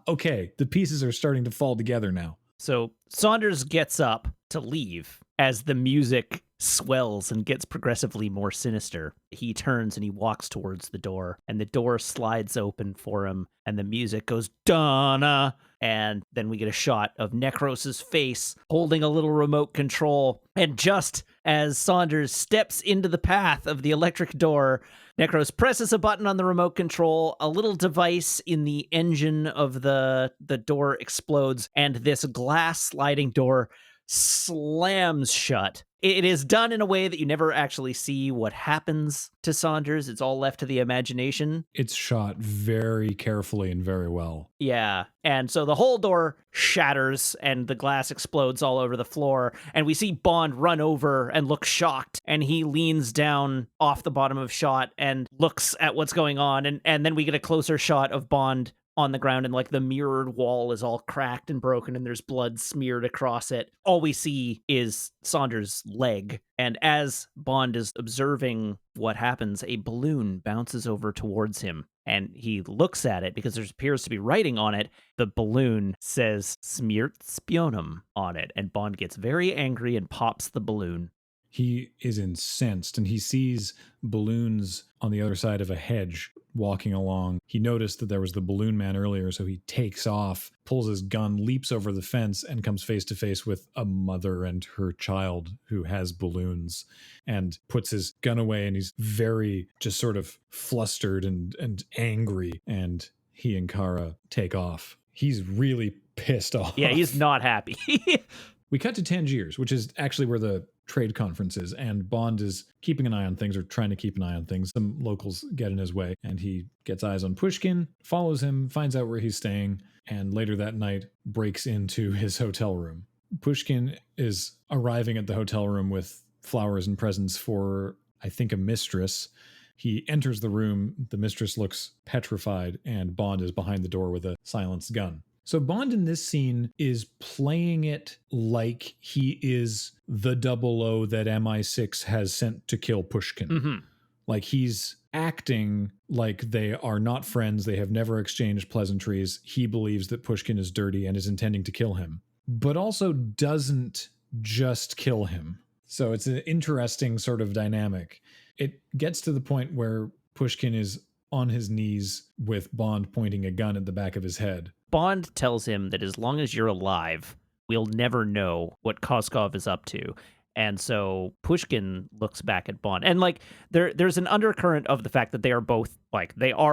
okay, the pieces are starting to fall together now. So Saunders gets up to leave as the music swells and gets progressively more sinister. He turns and he walks towards the door, and the door slides open for him, and the music goes, Donna. And then we get a shot of Necros's face holding a little remote control. And just as Saunders steps into the path of the electric door, Necros presses a button on the remote control, a little device in the engine of the door explodes, and this glass sliding door slams shut. It is done in a way that you never actually see what happens to Saunders. It's all left to the imagination. It's shot very carefully and very well. Yeah. And so the whole door shatters and the glass explodes all over the floor. And we see Bond run over and look shocked. And he leans down off the bottom of shot and looks at what's going on. And then we get a closer shot of Bond on the ground, and like the mirrored wall is all cracked and broken and there's blood smeared across it. All we see is Saunders' leg. And as Bond is observing what happens, a balloon bounces over towards him. And he looks at it because there appears to be writing on it. The balloon says Smirt Spionum on it. And Bond gets very angry and pops the balloon. He is incensed, and he sees balloons on the other side of a hedge walking along. He noticed that there was the balloon man earlier, so he takes off, pulls his gun, leaps over the fence, and comes face to face with a mother and her child who has balloons, and puts his gun away, and he's very just sort of flustered and angry, and he and Kara take off. He's really pissed off. Yeah, he's not happy. We cut to Tangiers, which is actually where the trade conference is, and Bond is keeping an eye on things, or trying to keep an eye on things. Some locals get in his way, and he gets eyes on Pushkin, follows him, finds out where he's staying, and later that night breaks into his hotel room. Pushkin is arriving at the hotel room with flowers and presents for, I think, a mistress, He enters the room. The mistress looks petrified, and Bond is behind the door with a silenced gun. So Bond in this scene is playing it like he is the 00 that MI6 has sent to kill Pushkin. Mm-hmm. Like he's acting like they are not friends. They have never exchanged pleasantries. He believes that Pushkin is dirty and is intending to kill him, but also doesn't just kill him. So it's an interesting sort of dynamic. It gets to the point where Pushkin is on his knees with Bond pointing a gun at the back of his head. Bond tells him that as long as you're alive, we'll never know what Koskov is up to. And so Pushkin looks back at Bond. And like there's an undercurrent of the fact that they are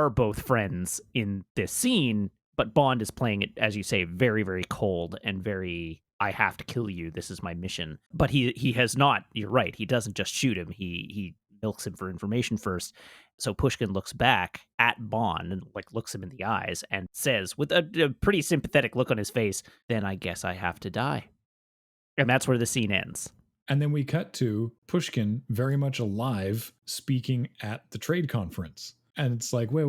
both friends in this scene, but Bond is playing it, as you say, very, very cold and very, I have to kill you. This is my mission. But he has not, you're right, he doesn't just shoot him. He milks him for information first. So Pushkin looks back at Bond and like looks him in the eyes and says with a pretty sympathetic look on his face, then I guess I have to die. And that's where the scene ends. And then we cut to Pushkin very much alive speaking at the trade conference. And it's like, wait,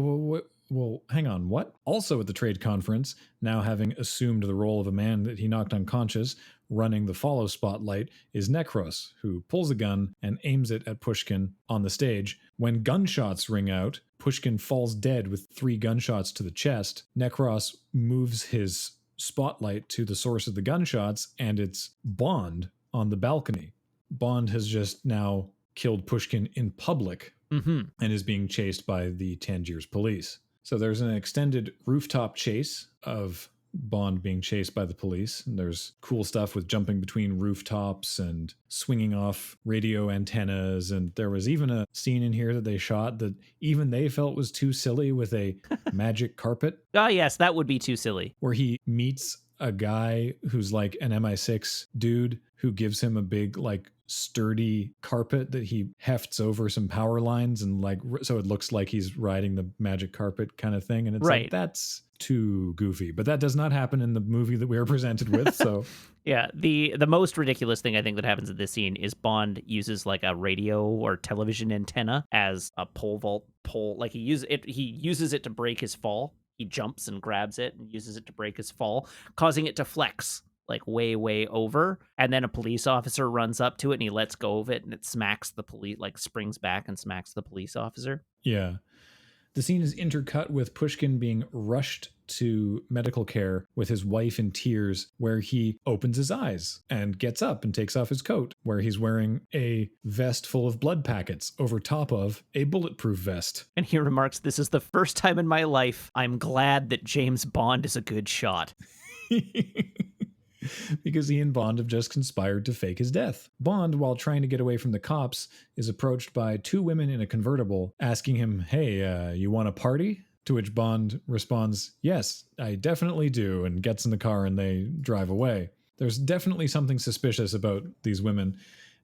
well, hang on, what? Also at the trade conference, now having assumed the role of a man that he knocked unconscious, running the follow spotlight, is Necros, who pulls a gun and aims it at Pushkin on the stage. When gunshots ring out, Pushkin falls dead with 3 gunshots to the chest. Necros moves his spotlight to the source of the gunshots, and it's Bond on the balcony. Bond has just now killed Pushkin in public and is being chased by the Tangiers police. So there's an extended rooftop chase of Bond being chased by the police. And there's cool stuff with jumping between rooftops and swinging off radio antennas. And there was even a scene in here that they shot that even they felt was too silly with a magic carpet. Oh, yes, that would be too silly. Where he meets a guy who's like an MI6 dude who gives him a big, like, sturdy carpet that he hefts over some power lines and like so it looks like he's riding the magic carpet kind of thing. And it's like, that's too goofy. But that does not happen in the movie that we are presented with. So yeah, the most ridiculous thing I think that happens in this scene is Bond uses like a radio or television antenna as a pole vault pole. Like he uses it to break his fall. He jumps and grabs it and uses it to break his fall, causing it to flex like way, way over. And then a police officer runs up to it and he lets go of it and it smacks the police, like springs back and smacks the police officer. Yeah. The scene is intercut with Pushkin being rushed to medical care with his wife in tears, where he opens his eyes and gets up and takes off his coat, where he's wearing a vest full of blood packets over top of a bulletproof vest. And he remarks, "This is the first time in my life I'm glad that James Bond is a good shot." Because he and Bond have just conspired to fake his death. Bond, while trying to get away from the cops, is approached by 2 women in a convertible asking him, "Hey, you want a party?" To which Bond responds, "Yes, I definitely do," and gets in the car and they drive away. There's definitely something suspicious about these women.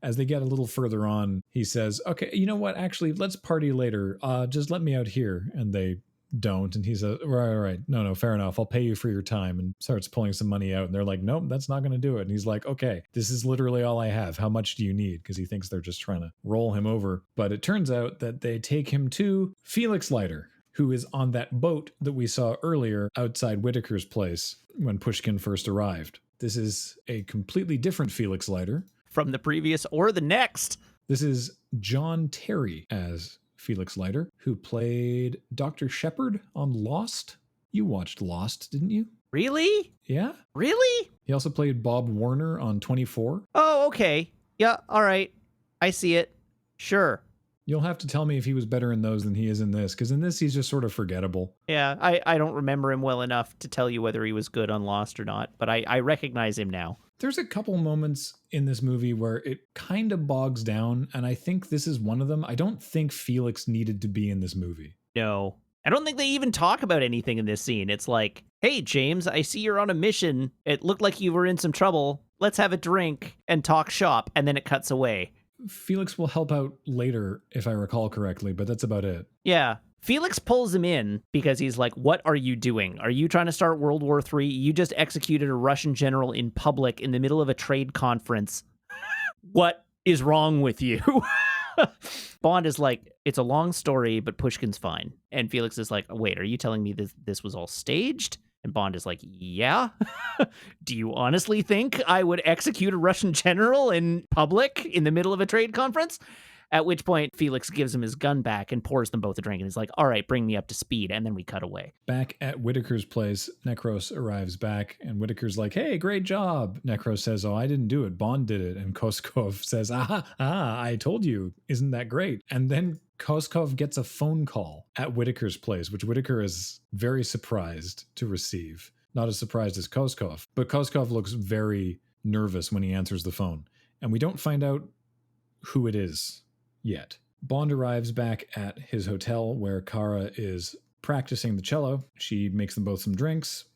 As they get a little further on, he says, "Okay, you know what? Actually, let's party later. Just let me out here." And they don't. And he says, right. No, fair enough. I'll pay you for your time, and starts pulling some money out. And they're like, "Nope, that's not going to do it." And he's like, "Okay, this is literally all I have. How much do you need?" Because he thinks they're just trying to roll him over. But it turns out that they take him to Felix Leiter, who is on that boat that we saw earlier outside Whitaker's place when Pushkin first arrived. This is a completely different Felix Leiter. From the previous or the next. This is John Terry as Felix Leiter, who played Dr. Shepard on Lost. You watched Lost, didn't you? Really? Yeah. Really? He also played Bob Warner on 24. Oh, okay. Yeah, all right. I see it. Sure. You'll have to tell me if he was better in those than he is in this, because in this he's just sort of forgettable. Yeah, I don't remember him well enough to tell you whether he was good on Lost or not, but I recognize him now. There's a couple moments in this movie where it kind of bogs down, and I think this is one of them. I don't think Felix needed to be in this movie. No. I don't think they even talk about anything in this scene. It's like, "Hey, James, I see you're on a mission. It looked like you were in some trouble. Let's have a drink and talk shop," and then it cuts away. Felix will help out later, if I recall correctly, but that's about it. Yeah. Felix pulls him in because he's like, "What are you doing? Are you trying to start World War III? You just executed a Russian general in public in the middle of a trade conference. What is wrong with you?" Bond is like, it's a long story, but Pushkin's fine. And Felix is like, wait, are you telling me this was all staged? And Bond is like, yeah. Do you honestly think I would execute a Russian general in public in the middle of a trade conference? At which point, Felix gives him his gun back and pours them both a drink and is like, all right, bring me up to speed. And then we cut away. Back at Whitaker's place, Necros arrives back, and Whitaker's like, hey, great job. Necros says, oh, I didn't do it. Bond did it. And Koskov says, I told you. Isn't that great? And then Koskov gets a phone call at Whitaker's place, which Whitaker is very surprised to receive. Not as surprised as Koskov, but Koskov looks very nervous when he answers the phone. And we don't find out who it is yet. Bond arrives back at his hotel where Kara is practicing the cello. She makes them both some drinks,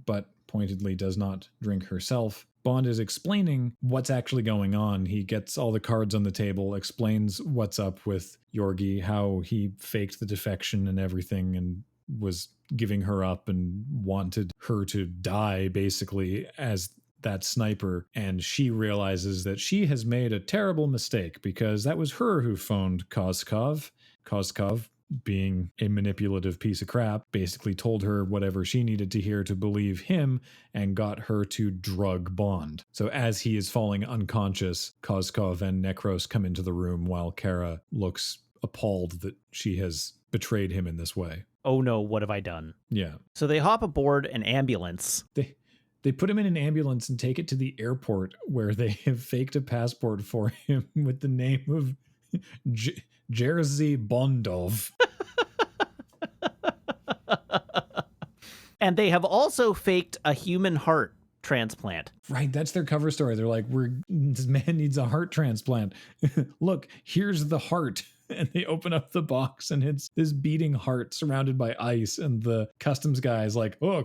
but pointedly does not drink herself. Bond is explaining what's actually going on. He gets all the cards on the table, explains what's up with Yorgi, how he faked the defection and everything and was giving her up and wanted her to die, basically, as that sniper, and she realizes that she has made a terrible mistake because that was her who phoned Koskov. Koskov, being a manipulative piece of crap, basically told her whatever she needed to hear to believe him and got her to drug Bond. So as he is falling unconscious, Koskov and Necros come into the room while Kara looks appalled that she has betrayed him in this way. Oh no, what have I done? Yeah. So they hop aboard an ambulance. They put him in an ambulance and take it to the airport where they have faked a passport for him with the name of Jerzy Bondov. And they have also faked a human heart transplant. Right, that's their cover story. They're like, this man needs a heart transplant. Look, here's the heart. And they open up the box and it's this beating heart surrounded by ice. And the customs guy is like, oh,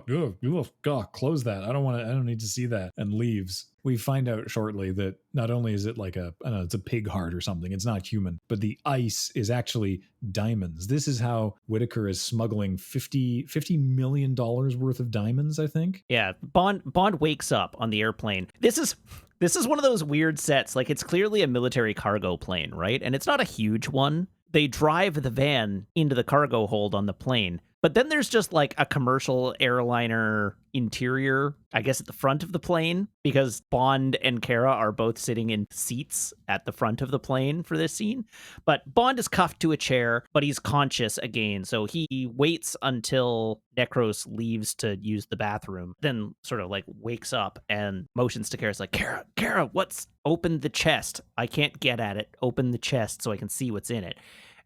God, close that. I don't need to see that. And leaves. We find out shortly that not only is it like it's a pig heart or something. It's not human, but the ice is actually diamonds. This is how Whitaker is smuggling $50 million worth of diamonds, I think. Yeah. Bond wakes up on the airplane. This is one of those weird sets. Like, it's clearly a military cargo plane, right? And it's not a huge one. They drive the van into the cargo hold on the plane. But then there's just like a commercial airliner interior, I guess, at the front of the plane, because Bond and Kara are both sitting in seats at the front of the plane for this scene. But Bond is cuffed to a chair, but he's conscious again. So he waits until Necros leaves to use the bathroom, then sort of like wakes up and motions to Kara. It's like, Kara, open the chest. I can't get at it. Open the chest so I can see what's in it.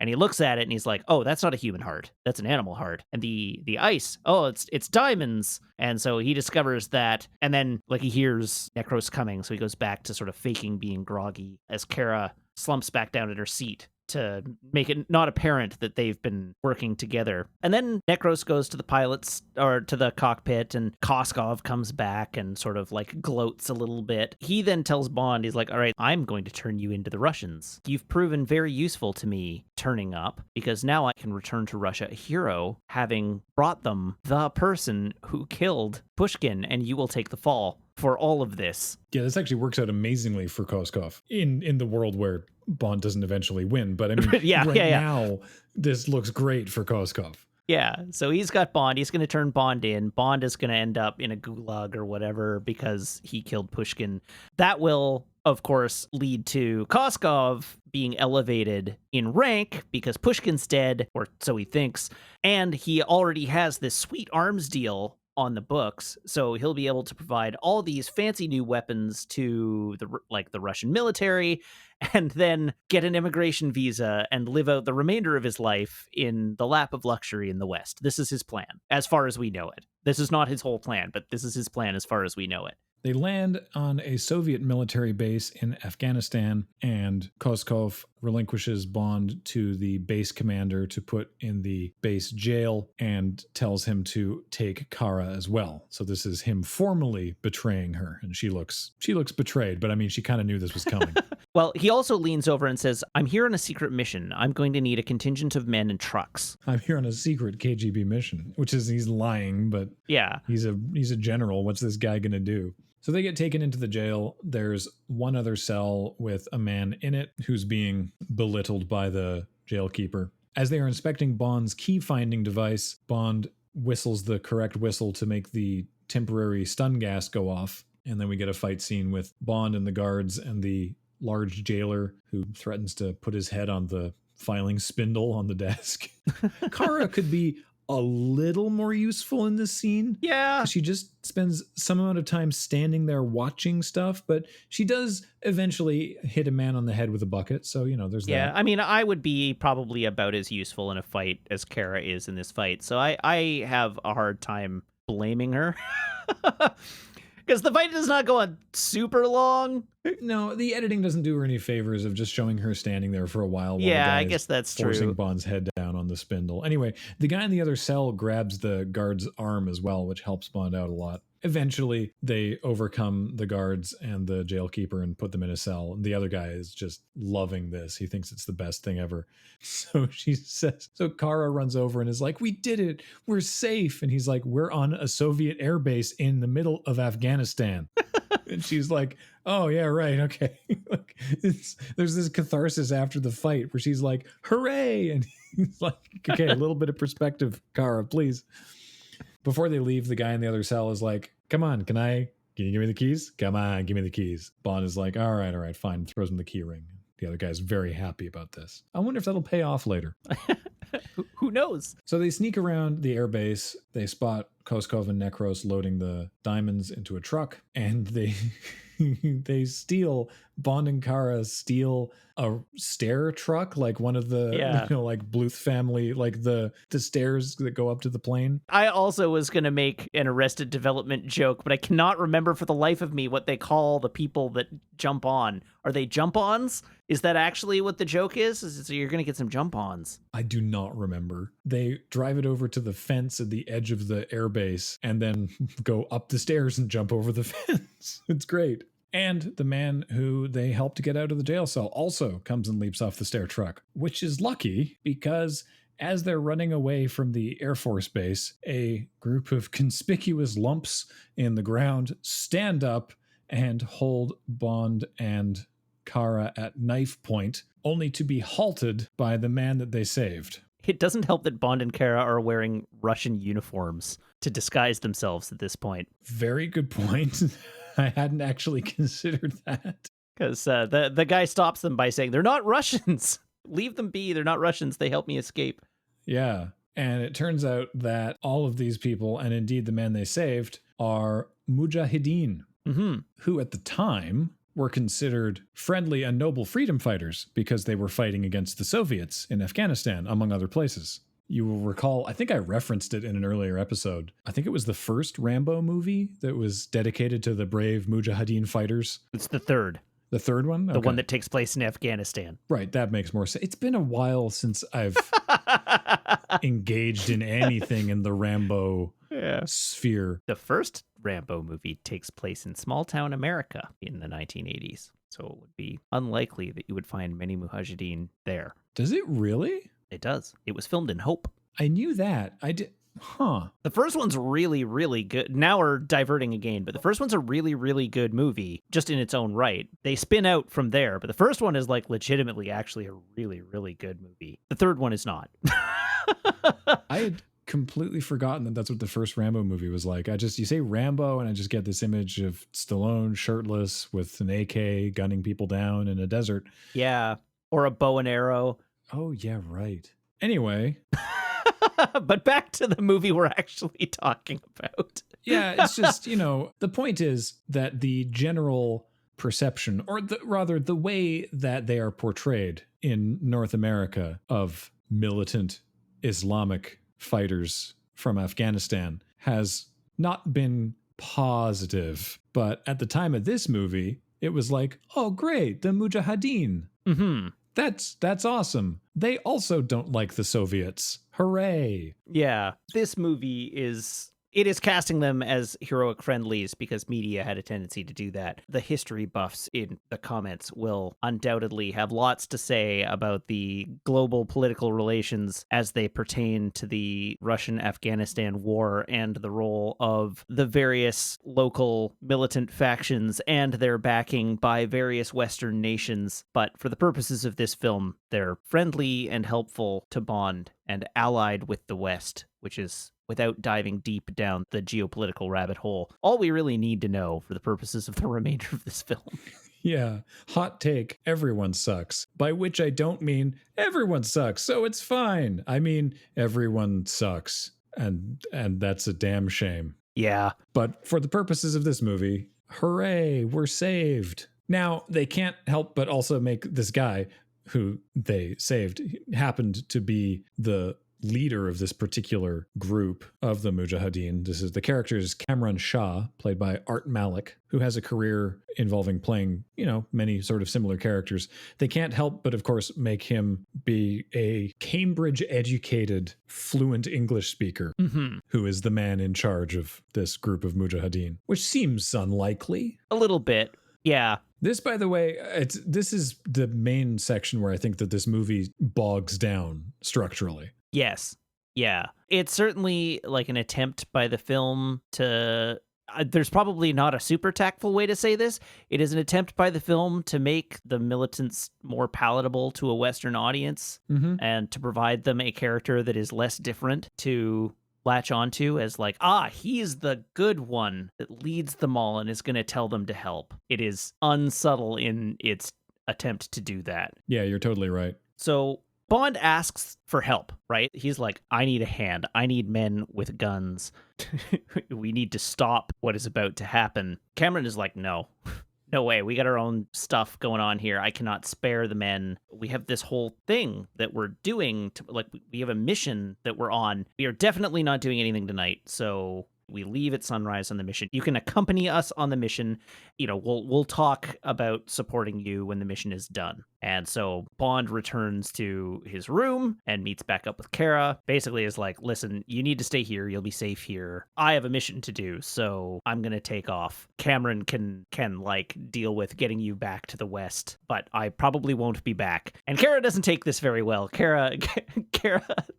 And he looks at it and he's like, oh, that's not a human heart. That's an animal heart. And the ice, oh, it's diamonds. And so he discovers that. And then like he hears Necros coming. So he goes back to sort of faking being groggy as Kara slumps back down in her seat to make it not apparent that they've been working together. And then Necros goes to the pilots or to the cockpit, and Koskov comes back and sort of like gloats a little bit. He then tells Bond, he's like, all right, I'm going to turn you into the Russians. You've proven very useful to me turning up, because now I can return to Russia a hero, having brought them the person who killed Pushkin, and you will take the fall for all of this. Yeah, this actually works out amazingly for Koskov in the world where Bond doesn't eventually win. But I mean, now, this looks great for Koskov. Yeah, so he's got Bond. He's going to turn Bond in. Bond is going to end up in a gulag or whatever because he killed Pushkin. That will, of course, lead to Koskov being elevated in rank because Pushkin's dead, or so he thinks. And he already has this sweet arms deal on the books, so he'll be able to provide all these fancy new weapons to the Russian military, and then get an immigration visa and live out the remainder of his life in the lap of luxury in the West. This is his plan, as far as we know it. This is not his whole plan, but this is his plan as far as we know it. They land on a Soviet military base in Afghanistan, and Koskov relinquishes Bond to the base commander to put in the base jail and tells him to take Kara as well. So this is him formally betraying her, and she looks betrayed, but I mean, she kind of knew this was coming. Well, he also leans over and says, I'm here on a secret mission. I'm going to need a contingent of men and trucks. I'm here on a secret KGB mission, which is, he's lying, but yeah, he's a general. What's this guy going to do? So they get taken into the jail. There's one other cell with a man in it who's being belittled by the jailkeeper. As they are inspecting Bond's key-finding device, Bond whistles the correct whistle to make the temporary stun gas go off. And then we get a fight scene with Bond and the guards and the large jailer who threatens to put his head on the filing spindle on the desk. Kara could be a little more useful in this scene. Yeah. She just spends some amount of time standing there watching stuff, but she does eventually hit a man on the head with a bucket. So, there's that. Yeah, I mean, I would be probably about as useful in a fight as Kara is in this fight. So I have a hard time blaming her. Because the fight does not go on super long. No, the editing doesn't do her any favors of just showing her standing there for a while. Yeah, I guess that's forcing true. Bond's head down on the spindle. Anyway, the guy in the other cell grabs the guard's arm as well, which helps Bond out a lot. Eventually, they overcome the guards and the jailkeeper and put them in a cell. And the other guy is just loving this. He thinks it's the best thing ever. So Kara runs over and is like, "We did it. We're safe." And he's like, "We're on a Soviet air base in the middle of Afghanistan." And she's like, "Oh, yeah, right. Okay." There's this catharsis after the fight where she's like, "Hooray." And he's like, "Okay, a little bit of perspective, Kara, please." Before they leave, the guy in the other cell is like, "Come on, can you give me the keys? Come on, give me the keys." Bond is like, all right, fine. Throws him the key ring. The other guy's very happy about this. I wonder if that'll pay off later. Who knows? So they sneak around the airbase. They spot Koskov and Necros loading the diamonds into a truck, and they steal. Bond and Kara steal a stair truck, like one of the like Bluth family, like the stairs that go up to the plane. I also was going to make an Arrested Development joke, but I cannot remember for the life of me what they call the people that jump on. Are they jump-ons? Is that actually what the joke is? So you're going to get some jump-ons. I do not remember. They drive it over to the fence at the edge of the airbase and then go up the stairs and jump over the fence. It's great. And the man who they helped to get out of the jail cell also comes and leaps off the stair truck, which is lucky because as they're running away from the Air Force Base, a group of conspicuous lumps in the ground stand up and hold Bond and Kara at knife point, only to be halted by the man that they saved. It doesn't help that Bond and Kara are wearing Russian uniforms to disguise themselves at this point. Very good point. I hadn't actually considered that. Because the guy stops them by saying, "They're not Russians. Leave them be. They're not Russians. They helped me escape." Yeah. And it turns out that all of these people, and indeed the man they saved, are mujahideen, who at the time were considered friendly and noble freedom fighters because they were fighting against the Soviets in Afghanistan, among other places. You will recall, I think I referenced it in an earlier episode. I think it was the first Rambo movie that was dedicated to the brave mujahideen fighters. It's the third. The third one? The one that takes place in Afghanistan. Right, that makes more sense. It's been a while since I've engaged in anything in the Rambo sphere. The first Rambo movie takes place in small town America in the 1980s. So it would be unlikely that you would find many mujahideen there. Does it really? It does. It was filmed in Hope. I knew that. I did. Huh. The first one's really, really good. Now we're diverting again, but the first one's a really, really good movie just in its own right. They spin out from there, but the first one is like legitimately actually a really, really good movie. The third one is not. I had completely forgotten that that's what the first Rambo movie was like. You say Rambo and I just get this image of Stallone shirtless with an AK gunning people down in a desert. Yeah. Or a bow and arrow. Oh, yeah, right. Anyway. But back to the movie we're actually talking about. Yeah, it's just, the point is that the general perception, or rather the way that they are portrayed in North America of militant Islamic fighters from Afghanistan has not been positive. But at the time of this movie, it was like, oh, great, the Mujahideen. Mm-hmm. That's awesome. They also don't like the Soviets. Hooray. Yeah, this movie is It is casting them as heroic friendlies because media had a tendency to do that. The history buffs in the comments will undoubtedly have lots to say about the global political relations as they pertain to the Russian-Afghanistan war and the role of the various local militant factions and their backing by various Western nations. But for the purposes of this film, they're friendly and helpful to Bond and allied with the West, which is, without diving deep down the geopolitical rabbit hole, all we really need to know for the purposes of the remainder of this film. Yeah. Hot take, everyone sucks. By which I don't mean everyone sucks, so it's fine. I mean everyone sucks. And that's a damn shame. Yeah. But for the purposes of this movie, hooray, we're saved. Now, they can't help but also make this guy who they saved happened to be the leader of this particular group of the mujahideen. The character is Kamran Shah, played by Art Malik, who has a career involving playing, many sort of similar characters. They can't help but, of course, make him be a Cambridge-educated, fluent English speaker who is the man in charge of this group of mujahideen, which seems unlikely. A little bit, yeah. This, by the way, this is the main section where I think that this movie bogs down structurally. Yes. Yeah. It's certainly like an attempt by the film to... there's probably not a super tactful way to say this. It is an attempt by the film to make the militants more palatable to a Western audience and to provide them a character that is less different to latch onto as like, he's the good one that leads them all and is going to tell them to help. It is unsubtle in its attempt to do that. Yeah, you're totally right. So Bond asks for help, right? He's like, I need a hand. I need men with guns. We need to stop what is about to happen. Cameron is like, no way. We got our own stuff going on here. I cannot spare the men. We have this whole thing that we're doing. We have a mission that we're on. We are definitely not doing anything tonight. So we leave at sunrise on the mission. You can accompany us on the mission. We'll talk about supporting you when the mission is done. And so Bond returns to his room and meets back up with Kara. Basically is like, listen, you need to stay here. You'll be safe here. I have a mission to do, so I'm going to take off. Cameron can deal with getting you back to the West, but I probably won't be back. And Kara doesn't take this very well. Kara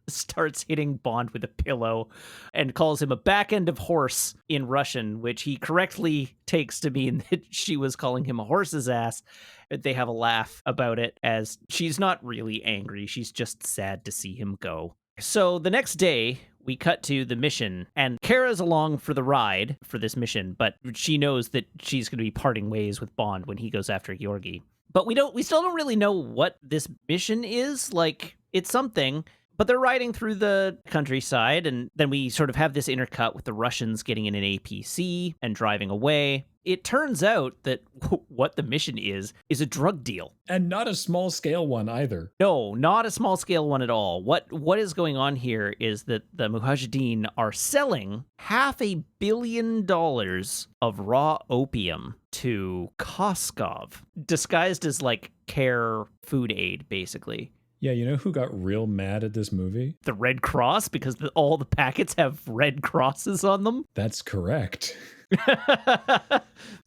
starts hitting Bond with a pillow and calls him a back end of horse in Russian, which he correctly takes to mean that she was calling him a horse's ass. They have a laugh about it as she's not really angry. She's just sad to see him go. So the next day, we cut to the mission, and Kara's along for the ride for this mission, but she knows that she's going to be parting ways with Bond when he goes after Georgi. But we still don't really know what this mission is. Like, it's something. But they're riding through the countryside, and then we sort of have this intercut with the Russians getting in an APC and driving away. It turns out that what the mission is a drug deal. And not a small-scale one either. No, not a small-scale one at all. What is going on here is that the Mujahideen are selling $500 million of raw opium to Koskov, disguised as, care food aid, basically. Yeah, you know who got real mad at this movie? The Red Cross, because all the packets have red crosses on them? That's correct.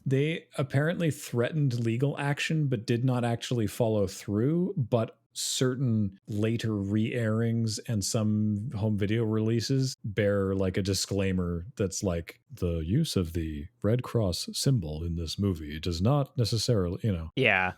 They apparently threatened legal action, but did not actually follow through. But certain later re-airings and some home video releases bear a disclaimer that's like, the use of the Red Cross symbol in this movie does not necessarily, Yeah.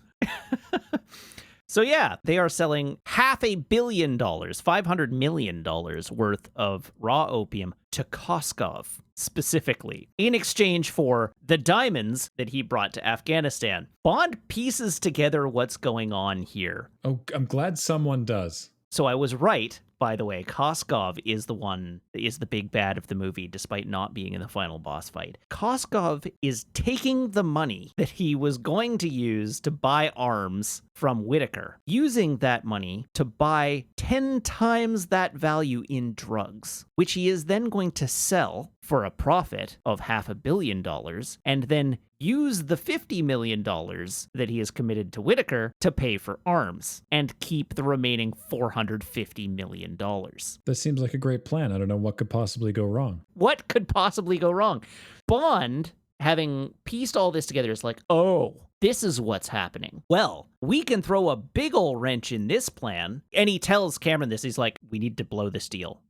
So yeah, they are selling $500 million, $500 million worth of raw opium to Koskov, specifically, in exchange for the diamonds that he brought to Afghanistan. Bond pieces together what's going on here. Oh, I'm glad someone does. So I was right, by the way. Koskov is the big bad of the movie, despite not being in the final boss fight. Koskov is taking the money that he was going to use to buy arms from Whitaker, using that money to buy 10 times that value in drugs, which he is then going to sell for a profit of $500 million and then use the $50 million that he has committed to Whitaker to pay for arms and keep the remaining $450 million. That seems like a great plan. I don't know what could possibly go wrong. What could possibly go wrong? Bond, having pieced all this together, is like, oh, this is what's happening. Well, we can throw a big ol' wrench in this plan. And he tells Cameron this. He's like, we need to blow this deal.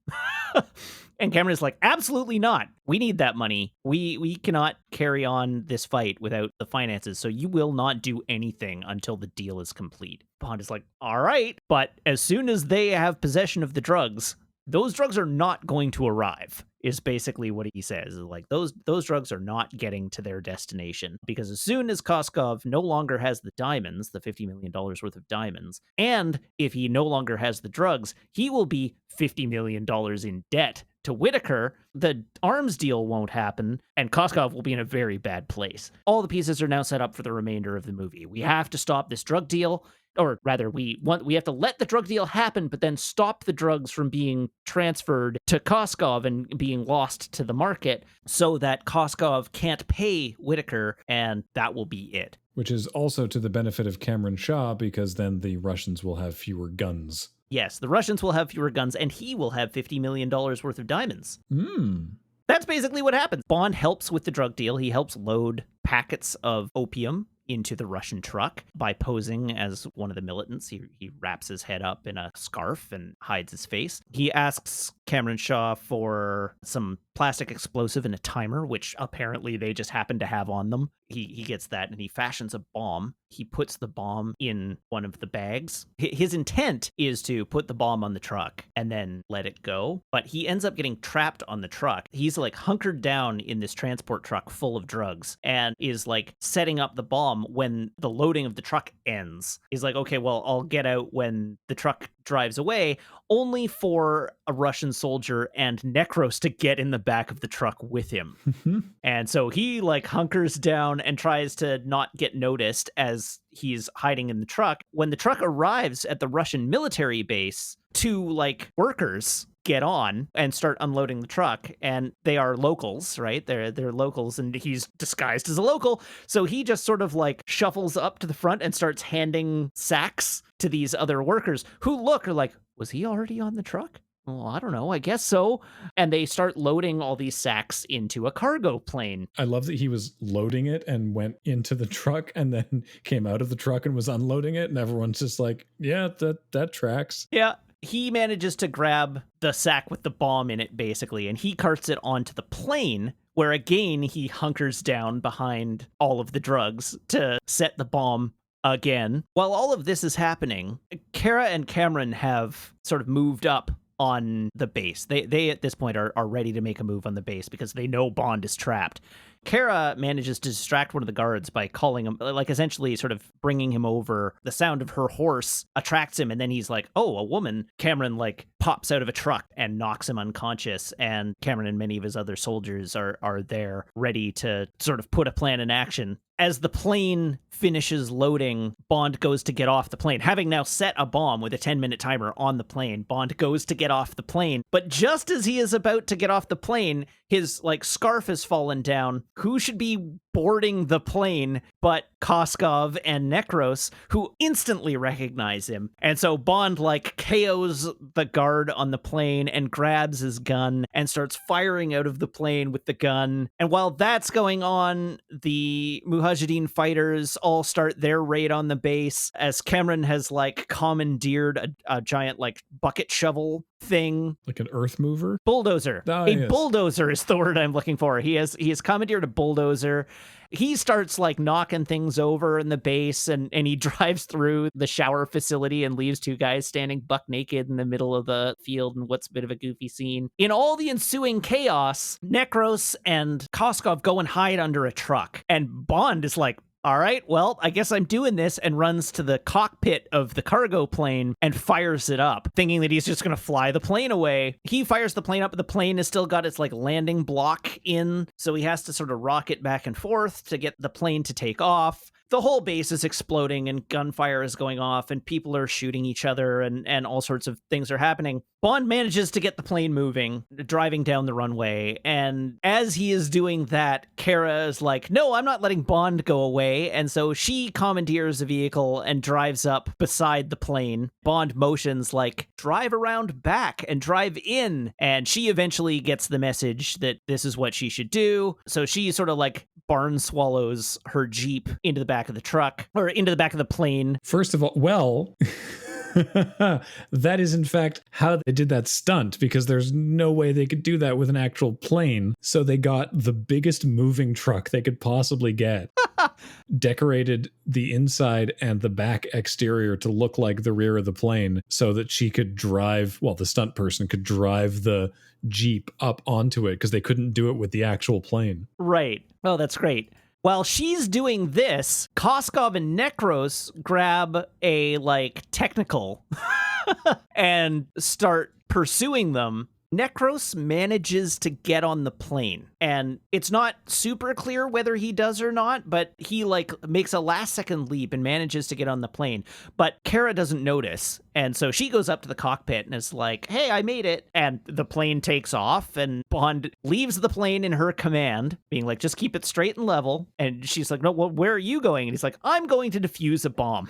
And Cameron is like, absolutely not. We need that money. We cannot carry on this fight without the finances. So you will not do anything until the deal is complete. Bond is like, all right. But as soon as they have possession of the drugs, those drugs are not going to arrive, is basically what he says. Like, those drugs are not getting to their destination, because as soon as Koskov no longer has the diamonds, the $50 million worth of diamonds, and if he no longer has the drugs, he will be $50 million in debt to Whitaker. The arms deal won't happen, and Koskov will be in a very bad place. All the pieces are now set up for the remainder of the movie. We have to stop this drug deal. Or rather, we have to let the drug deal happen, but then stop the drugs from being transferred to Koskov and being lost to the market, so that Koskov can't pay Whitaker, and that will be it. Which is also to the benefit of Cameron Shaw, because then the Russians will have fewer guns. Yes, the Russians will have fewer guns, and he will have $50 million worth of diamonds. That's basically what happens. Bond helps with the drug deal. He helps load packets of opium into the Russian truck by posing as one of the militants. He wraps his head up in a scarf and hides his face. He asks Cameron Shaw for some plastic explosive and a timer, which apparently they just happen to have on them. He gets that, and he fashions a bomb. He puts the bomb in one of the bags. His intent is to put the bomb on the truck and then let it go, but he ends up getting trapped on the truck. He's like hunkered down in this transport truck full of drugs and is like setting up the bomb when the loading of the truck ends. He's like, okay, well, I'll get out when the truck drives away, only for a Russian soldier and Necros to get in the back of the truck with him. And so he like hunkers down and tries to not get noticed as he's hiding in the truck. When the truck arrives at the Russian military base, two like workers get on and start unloading the truck, and they are locals, right? They're locals, and he's disguised as a local. So he just sort of like shuffles up to the front and starts handing sacks to these other workers who are like, was he already on the truck? Well, I don't know. I guess so. And they start loading all these sacks into a cargo plane. I love that he was loading it and went into the truck and then came out of the truck and was unloading it. And everyone's just like, yeah, that tracks. Yeah. He manages to grab the sack with the bomb in it, basically, and he carts it onto the plane, where again, he hunkers down behind all of the drugs to set the bomb again. While all of this is happening, Kara and Cameron have sort of moved up on the base. They at this point are ready to make a move on the base because they know Bond is trapped. Kara manages to distract one of the guards by calling him, like essentially sort of bringing him over. The sound of her horse attracts him, and then he's like, oh, a woman. Cameron like pops out of a truck and knocks him unconscious, and Cameron and many of his other soldiers are there ready to sort of put a plan in action. As the plane finishes loading, Bond goes to get off the plane. Having now set a bomb with a 10-minute timer on the plane, Bond goes to get off the plane. But just as he is about to get off the plane, his like scarf has fallen down. Who should be boarding the plane but Koskov and Necros, who instantly recognize him. And so Bond like KOs the guard on the plane and grabs his gun and starts firing out of the plane with the gun. And while that's going on, the mujahideen fighters all start their raid on the base as Cameron has like commandeered a giant like bucket shovel thing, like an earth mover, bulldozer. Bulldozer is the word I'm looking for. He has commandeered a bulldozer. He starts like knocking things over in the base, and he drives through the shower facility and leaves two guys standing buck naked in the middle of the field in what's a bit of a goofy scene. In all the ensuing chaos, Necros and Koskov go and hide under a truck, and Bond is like, all right, well, I guess I'm doing this, and runs to the cockpit of the cargo plane and fires it up, thinking that he's just going to fly the plane away. He fires the plane up, but the plane has still got its like landing block in, so he has to sort of rock it back and forth to get the plane to take off. The whole base is exploding and gunfire is going off and people are shooting each other and all sorts of things are happening. Bond manages to get the plane moving, driving down the runway. And as he is doing that, Kara is like, no, I'm not letting Bond go away. And so she commandeers a vehicle and drives up beside the plane. Bond motions like, drive around back and drive in. And she eventually gets the message that this is what she should do. So she sort of like barn swallows her Jeep into the back of the truck, or into the back of the plane. First of all, well, that is in fact how they did that stunt, because there's no way they could do that with an actual plane. So they got the biggest moving truck they could possibly get, decorated the inside and the back exterior to look like the rear of the plane so that she could drive, well, the stunt person could drive the Jeep up onto it because they couldn't do it with the actual plane. Right. Oh, that's great. While she's doing this, Koskov and Necros grab a, like, technical and start pursuing them. Necros manages to get on the plane, and it's not super clear whether he does or not, but he like makes a last second leap and manages to get on the plane. But Kara doesn't notice, and so she goes up to the cockpit and is like, hey, I made it. And the plane takes off, and Bond leaves the plane in her command, being like, just keep it straight and level. And she's like, no, well, where are you going? And he's like, I'm going to defuse a bomb.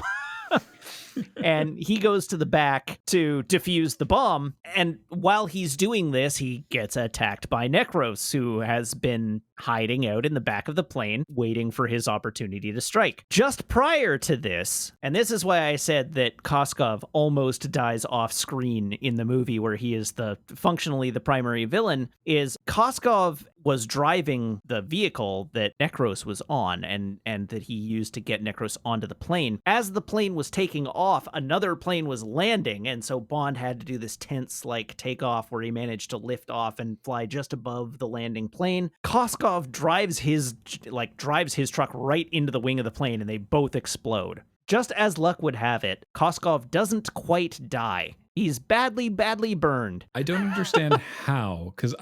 And he goes to the back to defuse the bomb. And while he's doing this, he gets attacked by Necros, who has been hiding out in the back of the plane, waiting for his opportunity to strike. Just prior to this, and this is why I said that Koskov almost dies off screen in the movie where he is functionally the primary villain, is Koskov was driving the vehicle that Necros was on and that he used to get Necros onto the plane. As the plane was taking off, another plane was landing, and so Bond had to do this tense like takeoff where he managed to lift off and fly just above the landing plane. Koskov drives his truck right into the wing of the plane, and they both explode. Just as luck would have it, Koskov doesn't quite die. He's badly, badly burned. I don't understand how, because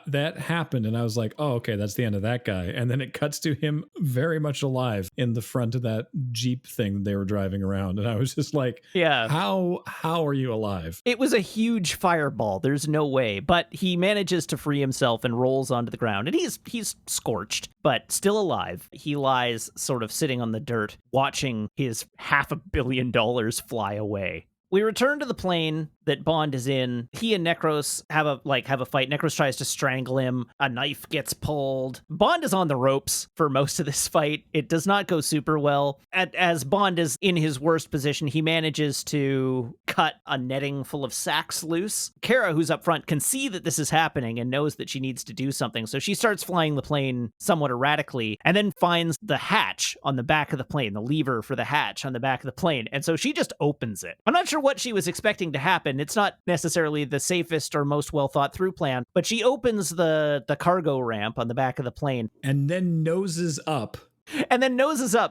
that happened and I was like, oh, okay, that's the end of that guy. And then it cuts to him very much alive in the front of that Jeep thing that they were driving around. And I was just like, yeah, how are you alive? It was a huge fireball. There's no way. But he manages to free himself and rolls onto the ground. And he's scorched, but still alive. He lies sort of sitting on the dirt, watching his $500 million fly away. We return to the plane that Bond is in. He and Necros have a fight. Necros tries to strangle him. A knife gets pulled. Bond is on the ropes for most of this fight. It does not go super well. As Bond is in his worst position, he manages to cut a netting full of sacks loose. Kara, who's up front, can see that this is happening and knows that she needs to do something. So she starts flying the plane somewhat erratically and then finds the hatch on the back of the plane, the lever for the hatch on the back of the plane. And so she just opens it. I'm not sure what she was expecting to happen. It's not necessarily the safest or most well thought through plan, but she opens the cargo ramp on the back of the plane. And then noses up,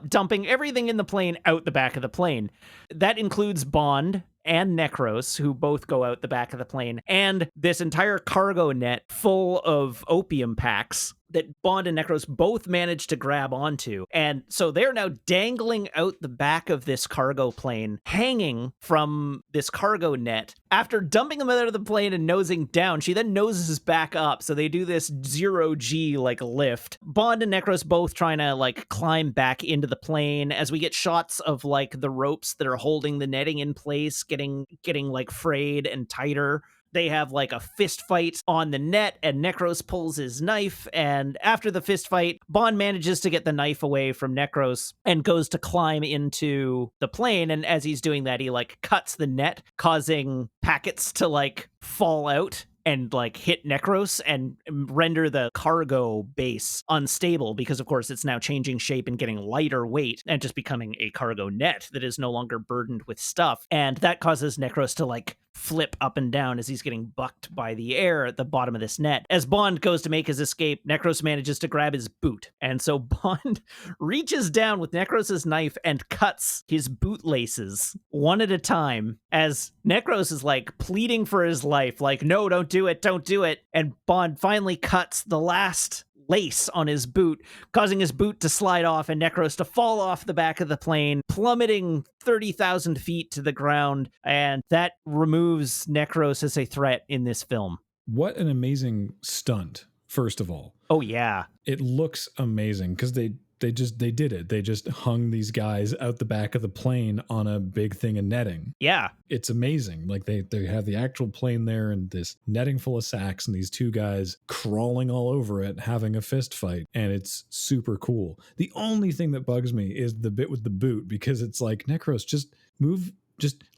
dumping everything in the plane out the back of the plane. That includes Bond and Necros, who both go out the back of the plane, and this entire cargo net full of opium packs that Bond and Necros both managed to grab onto. And so they're now dangling out the back of this cargo plane, hanging from this cargo net. After dumping them out of the plane and nosing down, she then noses back up. So they do this 0G like lift. Bond and Necros both trying to like climb back into the plane as we get shots of like the ropes that are holding the netting in place getting like frayed and tighter. They have like a fist fight on the net, and Necros pulls his knife. And after the fist fight, Bond manages to get the knife away from Necros and goes to climb into the plane. And as he's doing that, he like cuts the net, causing packets to like fall out and like hit Necros and render the cargo base unstable because, of course, it's now changing shape and getting lighter weight and just becoming a cargo net that is no longer burdened with stuff. And that causes Necros to like flip up and down as he's getting bucked by the air at the bottom of this net. As Bond goes to make his escape, Necros manages to grab his boot. And so Bond reaches down with Necros' knife and cuts his bootlaces one at a time as Necros is like pleading for his life, like, no, don't do it, don't do it. And Bond finally cuts the last lace on his boot, causing his boot to slide off and Necros to fall off the back of the plane, plummeting 30,000 feet to the ground. And that removes Necros as a threat in this film. What an amazing stunt, first of all. Oh, yeah. It looks amazing because they did it. They just hung these guys out the back of the plane on a big thing of netting. Yeah. It's amazing. Like they have the actual plane there and this netting full of sacks and these two guys crawling all over it, having a fist fight. And it's super cool. The only thing that bugs me is the bit with the boot, because it's like, Necros, just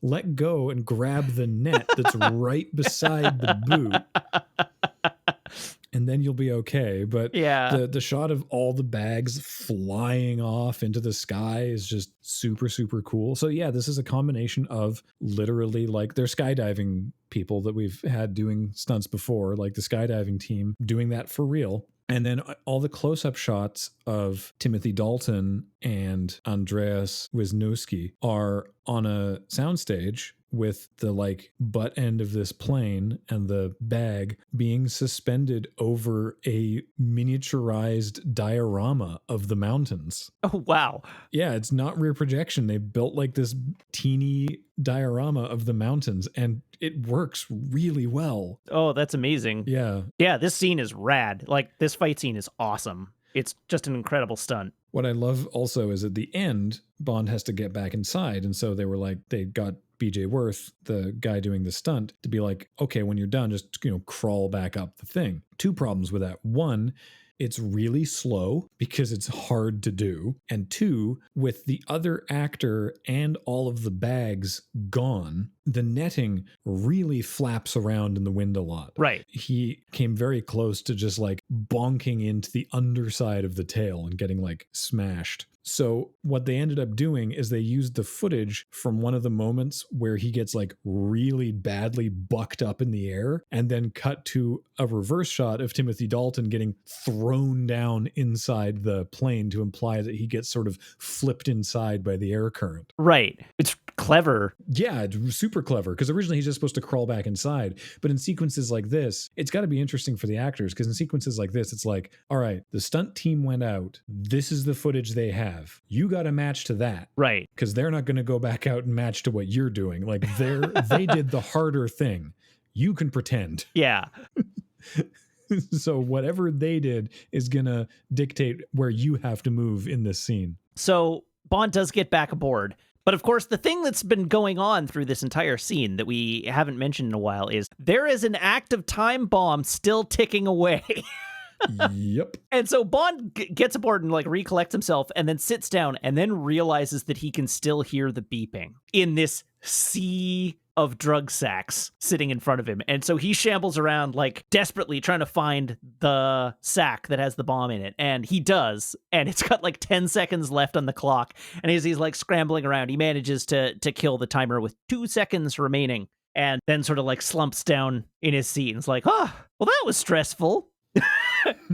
let go and grab the net that's right beside the boot. And then you'll be okay. But yeah, the shot of all the bags flying off into the sky is just super, super cool. So yeah, this is a combination of literally like they're skydiving people that we've had doing stunts before, like the skydiving team doing that for real. And then all the close-up shots of Timothy Dalton and Andreas Wisniewski are on a soundstage with the like butt end of this plane and the bag being suspended over a miniaturized diorama of the mountains. Oh, wow. Yeah, it's not rear projection. They built like this teeny diorama of the mountains and it works really well. Oh, that's amazing. Yeah. Yeah, this scene is rad. Like, this fight scene is awesome. It's just an incredible stunt. What I love also is at the end, Bond has to get back inside. And so they got BJ Worth, the guy doing the stunt, to be like, okay, when you're done, just, crawl back up the thing. Two problems with that. One, it's really slow because it's hard to do. And two, with the other actor and all of the bags gone, the netting really flaps around in the wind a lot. Right. He came very close to just like bonking into the underside of the tail and getting like smashed. So what they ended up doing is they used the footage from one of the moments where he gets like really badly bucked up in the air and then cut to a reverse shot of Timothy Dalton getting thrown down inside the plane to imply that he gets sort of flipped inside by the air current. Right. It's clever. Yeah, it's super clever because originally he's just supposed to crawl back inside. But in sequences like this, it's got to be interesting for the actors because in sequences like this, it's like, all right, the stunt team went out. This is the footage they have. You got to match to that. Right. Because they're not going to go back out and match to what you're doing. Like they did the harder thing. You can pretend. Yeah. So whatever they did is going to dictate where you have to move in this scene. So Bond does get back aboard. But of course, the thing that's been going on through this entire scene that we haven't mentioned in a while is there is an active time bomb still ticking away. Yep. And so Bond gets aboard and like recollects himself and then sits down and then realizes that he can still hear the beeping in this sea of drug sacks sitting in front of him. And so he shambles around like desperately trying to find the sack that has the bomb in it. And he does. And it's got like 10 seconds left on the clock. And as he's like scrambling around, he manages to kill the timer with 2 seconds remaining and then sort of like slumps down in his seat and is like, well, that was stressful.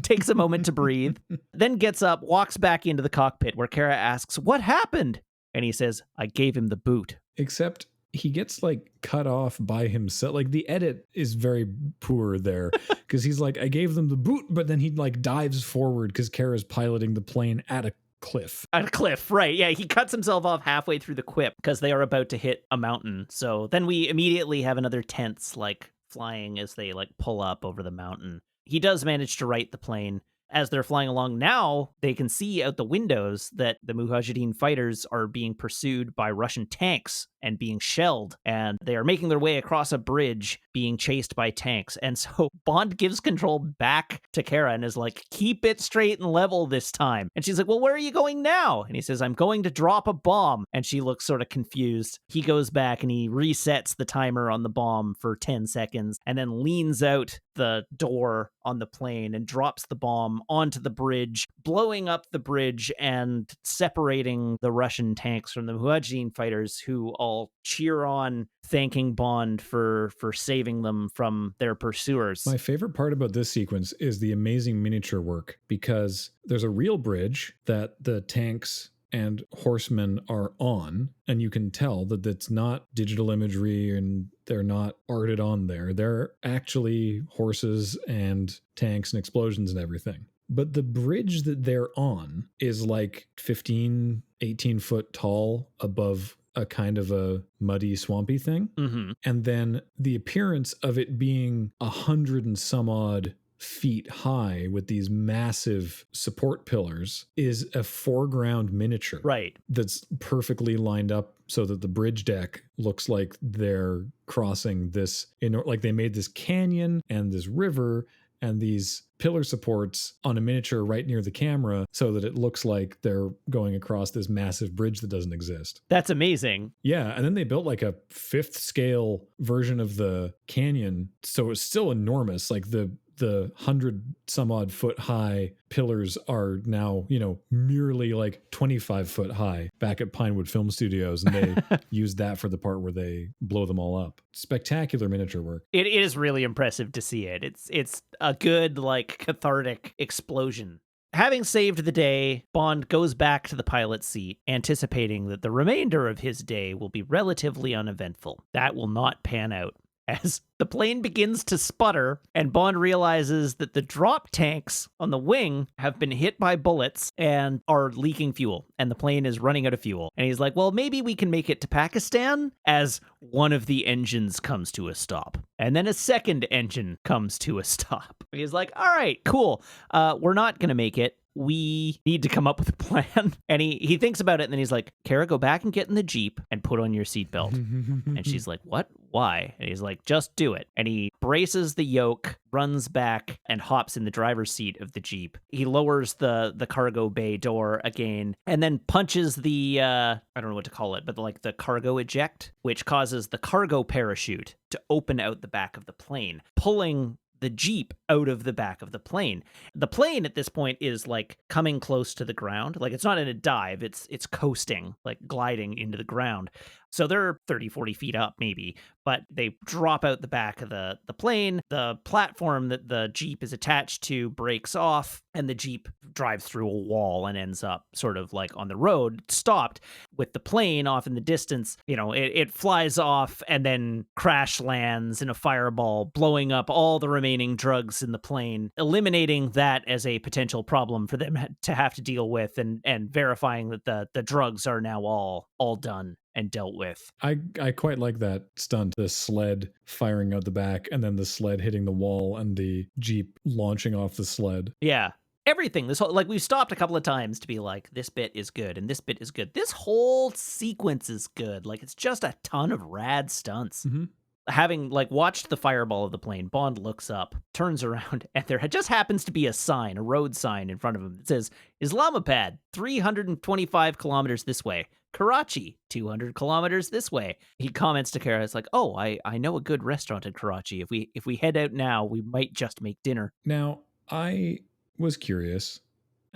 Takes a moment to breathe, then gets up, walks back into the cockpit where Kara asks, what happened? And he says, I gave him the boot. Except he gets like cut off by himself. Like the edit is very poor there because he's like, I gave them the boot, but then he like dives forward because Kara's piloting the plane at a cliff. At a cliff, right. Yeah, he cuts himself off halfway through the quip because they are about to hit a mountain. So then we immediately have another tense like flying as they like pull up over the mountain. He does manage to right the plane. As they're flying along now, they can see out the windows that the Mujahideen fighters are being pursued by Russian tanks and being shelled, and they are making their way across a bridge being chased by tanks. And so Bond gives control back to Kara and is like, keep it straight and level this time. And she's like, well, where are you going now? And he says, I'm going to drop a bomb. And she looks sort of confused. He goes back and he resets the timer on the bomb for 10 seconds and then leans out the door on the plane and drops the bomb onto the bridge, blowing up the bridge and separating the Russian tanks from the Mujahideen fighters, who all cheer on, thanking Bond for saving them from their pursuers. My favorite part about this sequence is the amazing miniature work, because there's a real bridge that the tanks and horsemen are on, and you can tell that it's not digital imagery and they're not arted on there. They're actually horses and tanks and explosions and everything. But the bridge that they're on is like 15, 18 foot tall above a kind of a muddy, swampy thing. Mm-hmm. And then the appearance of it being 100 and some odd feet high with these massive support pillars is a foreground miniature. Right. That's perfectly lined up so that the bridge deck looks like they're crossing this, like they made this canyon and this river and these pillar supports on a miniature right near the camera so that it looks like they're going across this massive bridge that doesn't exist. That's amazing. Yeah, and then they built like a 5th scale version of the canyon, so it's still enormous. Like the 100 some odd foot high pillars are now, merely like 25 foot high back at Pinewood Film Studios, and they used that for the part where they blow them all up. Spectacular miniature work. It is really impressive to see it. It's a good, like, cathartic explosion. Having saved the day, Bond goes back to the pilot's seat, anticipating that the remainder of his day will be relatively uneventful. That will not pan out, as the plane begins to sputter and Bond realizes that the drop tanks on the wing have been hit by bullets and are leaking fuel, and the plane is running out of fuel. And he's like, well, maybe we can make it to Pakistan, as one of the engines comes to a stop. And then a second engine comes to a stop. He's like, all right, cool. We're not going to make it. We need to come up with a plan. And he thinks about it, and then he's like, Kara, go back and get in the Jeep and put on your seatbelt. And she's like, what? Why? And he's like, just do it. And he braces the yoke, runs back, and hops in the driver's seat of the Jeep. He lowers the cargo bay door again, and then punches the, I don't know what to call it, but like the cargo eject, which causes the cargo parachute to open out the back of the plane, pulling the Jeep out of the back of the plane. The plane at this point is like coming close to the ground. Like, it's not in a dive, it's coasting, like gliding into the ground. So they're 30, 40 feet up maybe, but they drop out the back of the plane. The platform that the Jeep is attached to breaks off, and the Jeep drives through a wall and ends up sort of like on the road, stopped, with the plane off in the distance. It flies off and then crash lands in a fireball, blowing up all the remaining drugs in the plane, eliminating that as a potential problem for them to have to deal with, and verifying that the drugs are now all done and dealt with. I quite like that stunt, the sled firing out the back and then the sled hitting the wall and the Jeep launching off the sled. Yeah. Everything, this whole, like, we've stopped a couple of times to be like, this bit is good and this bit is good. This whole sequence is good. Like, it's just a ton of rad stunts. Mm-hmm. Having like watched the fireball of the plane, Bond looks up, turns around, and there just happens to be a sign, a road sign in front of him that says, Islamabad, 325 kilometers this way. Karachi, 200 kilometers this way. He comments to Kara, it's like, oh, I know a good restaurant in Karachi. If we head out now, we might just make dinner. Now, I was curious,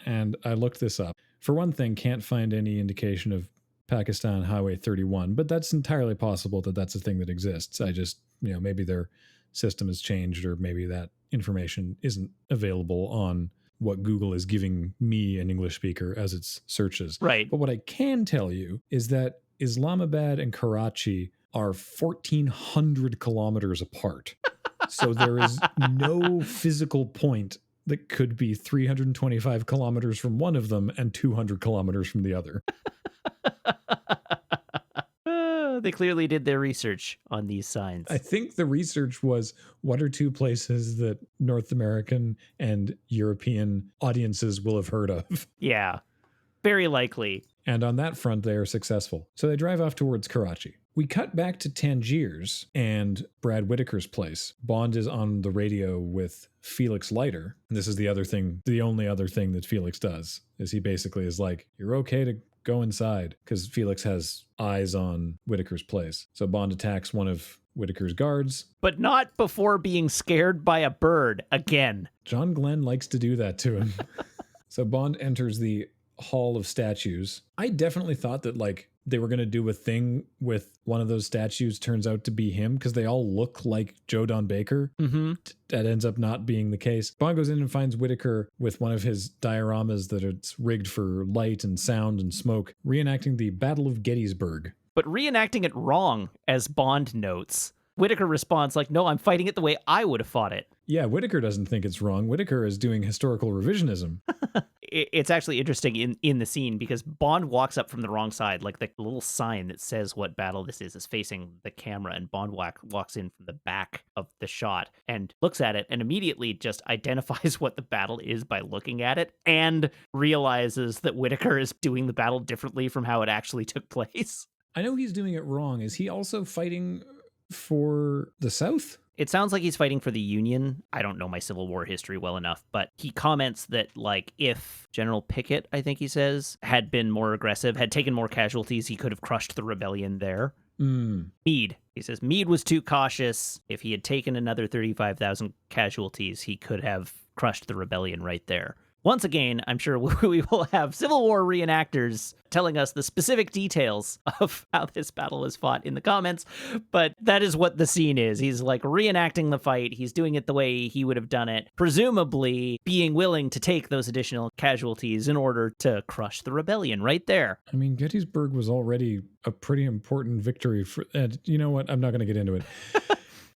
and I looked this up. For one thing, can't find any indication of Pakistan Highway 31, but that's entirely possible that that's a thing that exists. I just, maybe their system has changed, or maybe that information isn't available on what Google is giving me, an English speaker, as its searches. Right. But what I can tell you is that Islamabad and Karachi are 1,400 kilometers apart. So there is no physical point that could be 325 kilometers from one of them and 200 kilometers from the other. They clearly did their research on these signs. I think the research was, what are two places that North American and European audiences will have heard of? Yeah, very likely. And on that front, they are successful. So they drive off towards Karachi. We cut back to Tangiers and Brad Whitaker's place. Bond is on the radio with Felix Leiter. And this is the only other thing that Felix does, is he basically is like, you're okay to go inside, because Felix has eyes on Whitaker's place. So Bond attacks one of Whitaker's guards. But not before being scared by a bird again. John Glenn likes to do that to him. So Bond enters the hall of statues. I definitely thought that like they were going to do a thing with one of those statues turns out to be him because they all look like Joe Don Baker. Mm-hmm. That ends up not being the case. Bond goes in and finds Whitaker with one of his dioramas that it's rigged for light and sound and smoke, reenacting the Battle of Gettysburg. But reenacting it wrong, as Bond notes. Whitaker responds like, no, I'm fighting it the way I would have fought it. Yeah, Whitaker doesn't think it's wrong. Whitaker is doing historical revisionism. It's actually interesting in the scene because Bond walks up from the wrong side, like the little sign that says what battle this is facing the camera, and Bond walks in from the back of the shot and looks at it and immediately just identifies what the battle is by looking at it and realizes that Whitaker is doing the battle differently from how it actually took place. I know he's doing it wrong. Is he also fighting for the South? It sounds like he's fighting for the Union. I don't know my Civil War history well enough, but he comments that, like, if General Pickett, I think he says, had been more aggressive, had taken more casualties, he could have crushed the rebellion there. Meade. He says Meade was too cautious. If he had taken another 35,000 casualties, he could have crushed the rebellion right there. Once again, I'm sure we will have Civil War reenactors telling us the specific details of how this battle was fought in the comments, but that is what the scene is. He's like reenacting the fight. He's doing it the way he would have done it, presumably being willing to take those additional casualties in order to crush the rebellion right there. I mean, Gettysburg was already a pretty important victory for, you know what? I'm not going to get into it.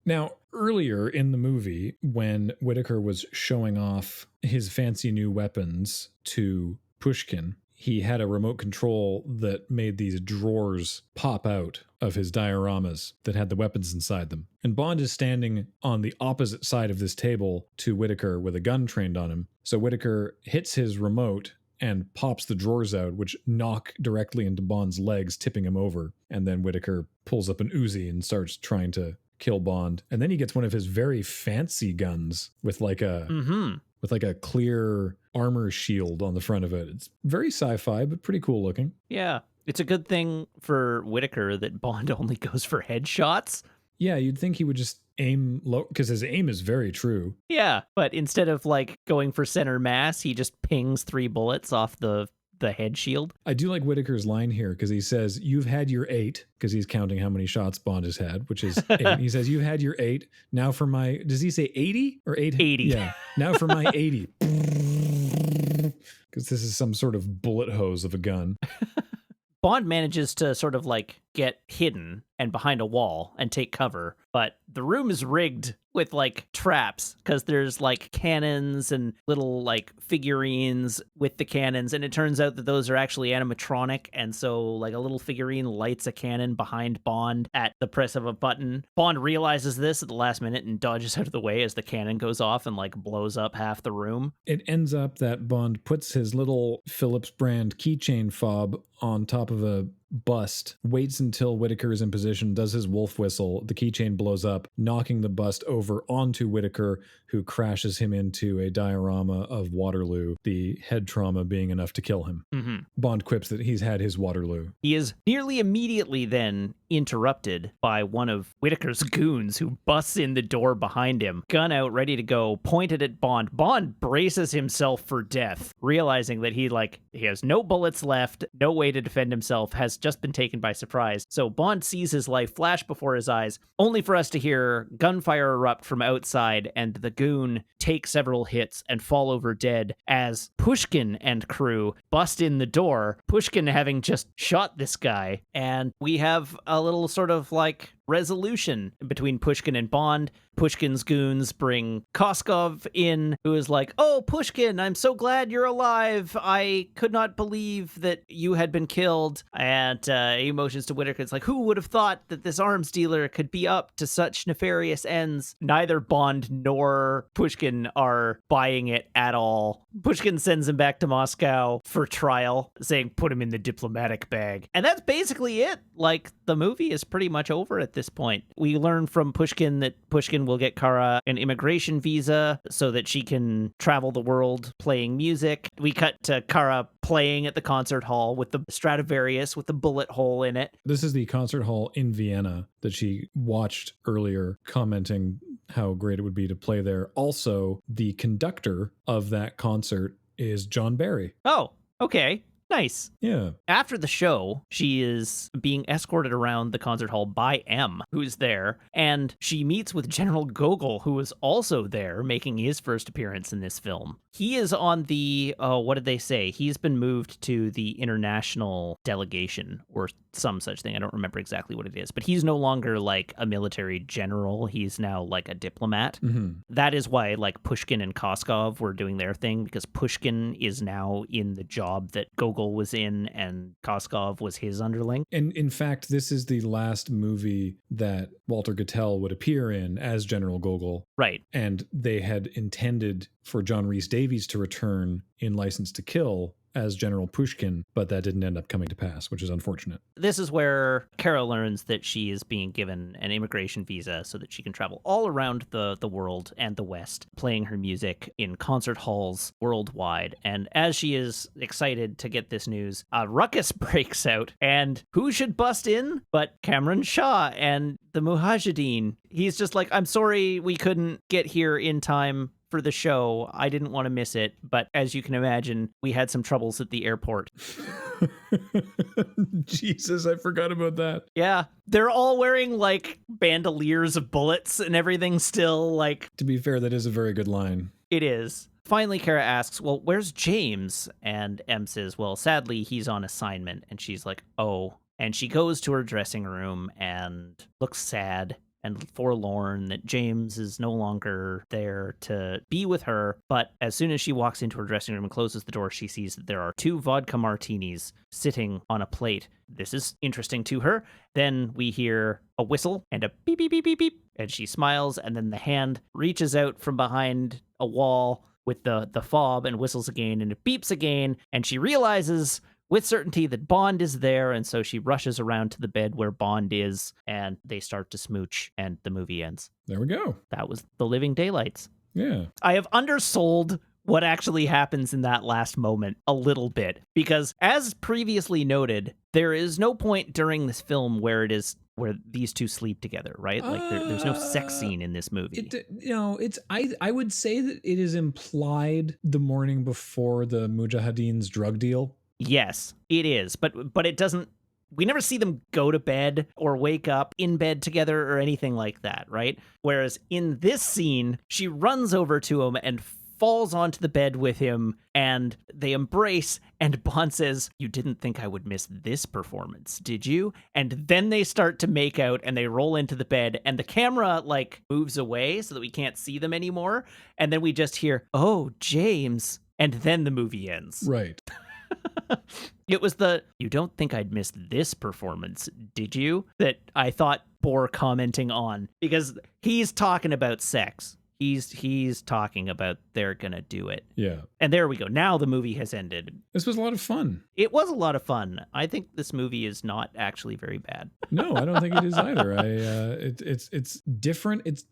Now, earlier in the movie, when Whitaker was showing off his fancy new weapons to Pushkin, he had a remote control that made these drawers pop out of his dioramas that had the weapons inside them. And Bond is standing on the opposite side of this table to Whitaker with a gun trained on him. So Whitaker hits his remote and pops the drawers out, which knock directly into Bond's legs, tipping him over. And then Whitaker pulls up an Uzi and starts trying to kill Bond. And then he gets one of his very fancy guns with like a clear armor shield on the front of it. It's very sci-fi, but pretty cool looking. Yeah. It's a good thing for Whitaker that Bond only goes for headshots. Yeah, you'd think he would just aim low, because his aim is very true. Yeah, but instead of like going for center mass, he just pings 3 bullets off the head shield. I do like Whitaker's line here because he says, "You've had your 8," because he's counting how many shots Bond has had, which is 8. He says, "You've had your 8. Now for my," does he say 80 or 8? 80. Yeah. Now for my 80. Because this is some sort of bullet hose of a gun. Bond manages to sort of like get hidden and behind a wall and take cover, but the room is rigged with like traps because there's like cannons and little like figurines with the cannons, and it turns out that those are actually animatronic, and so like a little figurine lights a cannon behind Bond at the press of a button. Bond realizes this at the last minute and dodges out of the way as the cannon goes off and like blows up half the room. It ends up that Bond puts his little Phillips brand keychain fob on top of a bust, waits until Whitaker is in position, does his wolf whistle, the keychain blows up, knocking the bust over onto Whitaker, who crashes him into a diorama of Waterloo, the head trauma being enough to kill him. Mm-hmm. Bond quips that he's had his Waterloo. He is nearly immediately then interrupted by one of Whitaker's goons who busts in the door behind him, gun out, ready to go, pointed at Bond. Bond braces himself for death, realizing that he has no bullets left, no way to defend himself, has just been taken by surprise. So Bond sees his life flash before his eyes, only for us to hear gunfire erupt from outside and the goon take several hits and fall over dead as Pushkin and crew bust in the door, Pushkin having just shot this guy. And we have a little sort of like resolution between Pushkin and Bond. Pushkin's goons bring Koskov in, who is like, "Oh, Pushkin, I'm so glad you're alive. I could not believe that you had been killed." And he motions to Whitaker. It's like, who would have thought that this arms dealer could be up to such nefarious ends? Neither Bond nor Pushkin are buying it at all. Pushkin sends him back to Moscow for trial, saying, "Put him in the diplomatic bag." And that's basically it. Like, the movie is pretty much over at this point. We learn from Pushkin that Pushkin will get Kara an immigration visa so that she can travel the world playing music. We cut to Kara playing at the concert hall with the Stradivarius with the bullet hole in it. This is the concert hall in Vienna that she watched earlier, commenting how great it would be to play there. Also, the conductor of that concert is John Barry. Oh, okay. Nice. Yeah. After the show, she is being escorted around the concert hall by M, who's there, and she meets with General Gogol, who is also there, making his first appearance in this film. He is on the, what did they say? He's been moved to the international delegation or some such thing. I don't remember exactly what it is, but he's no longer like a military general. He's now like a diplomat. Mm-hmm. That is why like Pushkin and Koskov were doing their thing, because Pushkin is now in the job that Gogol was in and Koskov was his underling. And in fact, this is the last movie that Walter Gattel would appear in as General Gogol. Right. And they had intended for John Rhys Davies to return in License to Kill as General Pushkin, but that didn't end up coming to pass, which is unfortunate. This is where Kara learns that she is being given an immigration visa so that she can travel all around the world and the West, playing her music in concert halls worldwide. And as she is excited to get this news, a ruckus breaks out. And who should bust in but Cameron Shaw and the Mujahideen? He's just like, I'm sorry we couldn't get here in time for the show. I didn't want to miss it, but as you can imagine, we had some troubles at the airport. Jesus, I forgot about that. Yeah, they're all wearing like bandoliers of bullets and everything still. Like, to be fair, that is a very good line. It is. Finally, Kara asks, well, where's James? And Em says, well, sadly, he's on assignment. And she's like, oh. And she goes to her dressing room and looks sad and forlorn that James is no longer there to be with her. But as soon as she walks into her dressing room and closes the door, she sees that there are 2 vodka martinis sitting on a plate. This is interesting to her. Then we hear a whistle and a beep, beep, beep, beep, beep. And she smiles, and then the hand reaches out from behind a wall with the fob and whistles again, and it beeps again. And she realizes with certainty that Bond is there, and so she rushes around to the bed where Bond is, and they start to smooch, and the movie ends. There we go. That was The Living Daylights. Yeah. I have undersold what actually happens in that last moment a little bit, because as previously noted, there is no point during this film where these two sleep together, right? Like there's no sex scene in this movie. I would say that it is implied the morning before the Mujahideen's drug deal. Yes, it is, but it doesn't. We never see them go to bed or wake up in bed together or anything like that, right? Whereas in this scene, she runs over to him and falls onto the bed with him, and they embrace, and Bond says, "You didn't think I would miss this performance, did you?" And then they start to make out, and they roll into the bed, and the camera, like, moves away so that we can't see them anymore, and then we just hear, "Oh, James," and then the movie ends. Right. It was you don't think I'd miss this performance, did you? That I thought bore commenting on, because he's talking about sex. He's talking about they're gonna do it. Yeah. And there we go. Now the movie has ended. This was a lot of fun. It was a lot of fun. I think this movie is not actually very bad. No, I don't think it is either. It's different.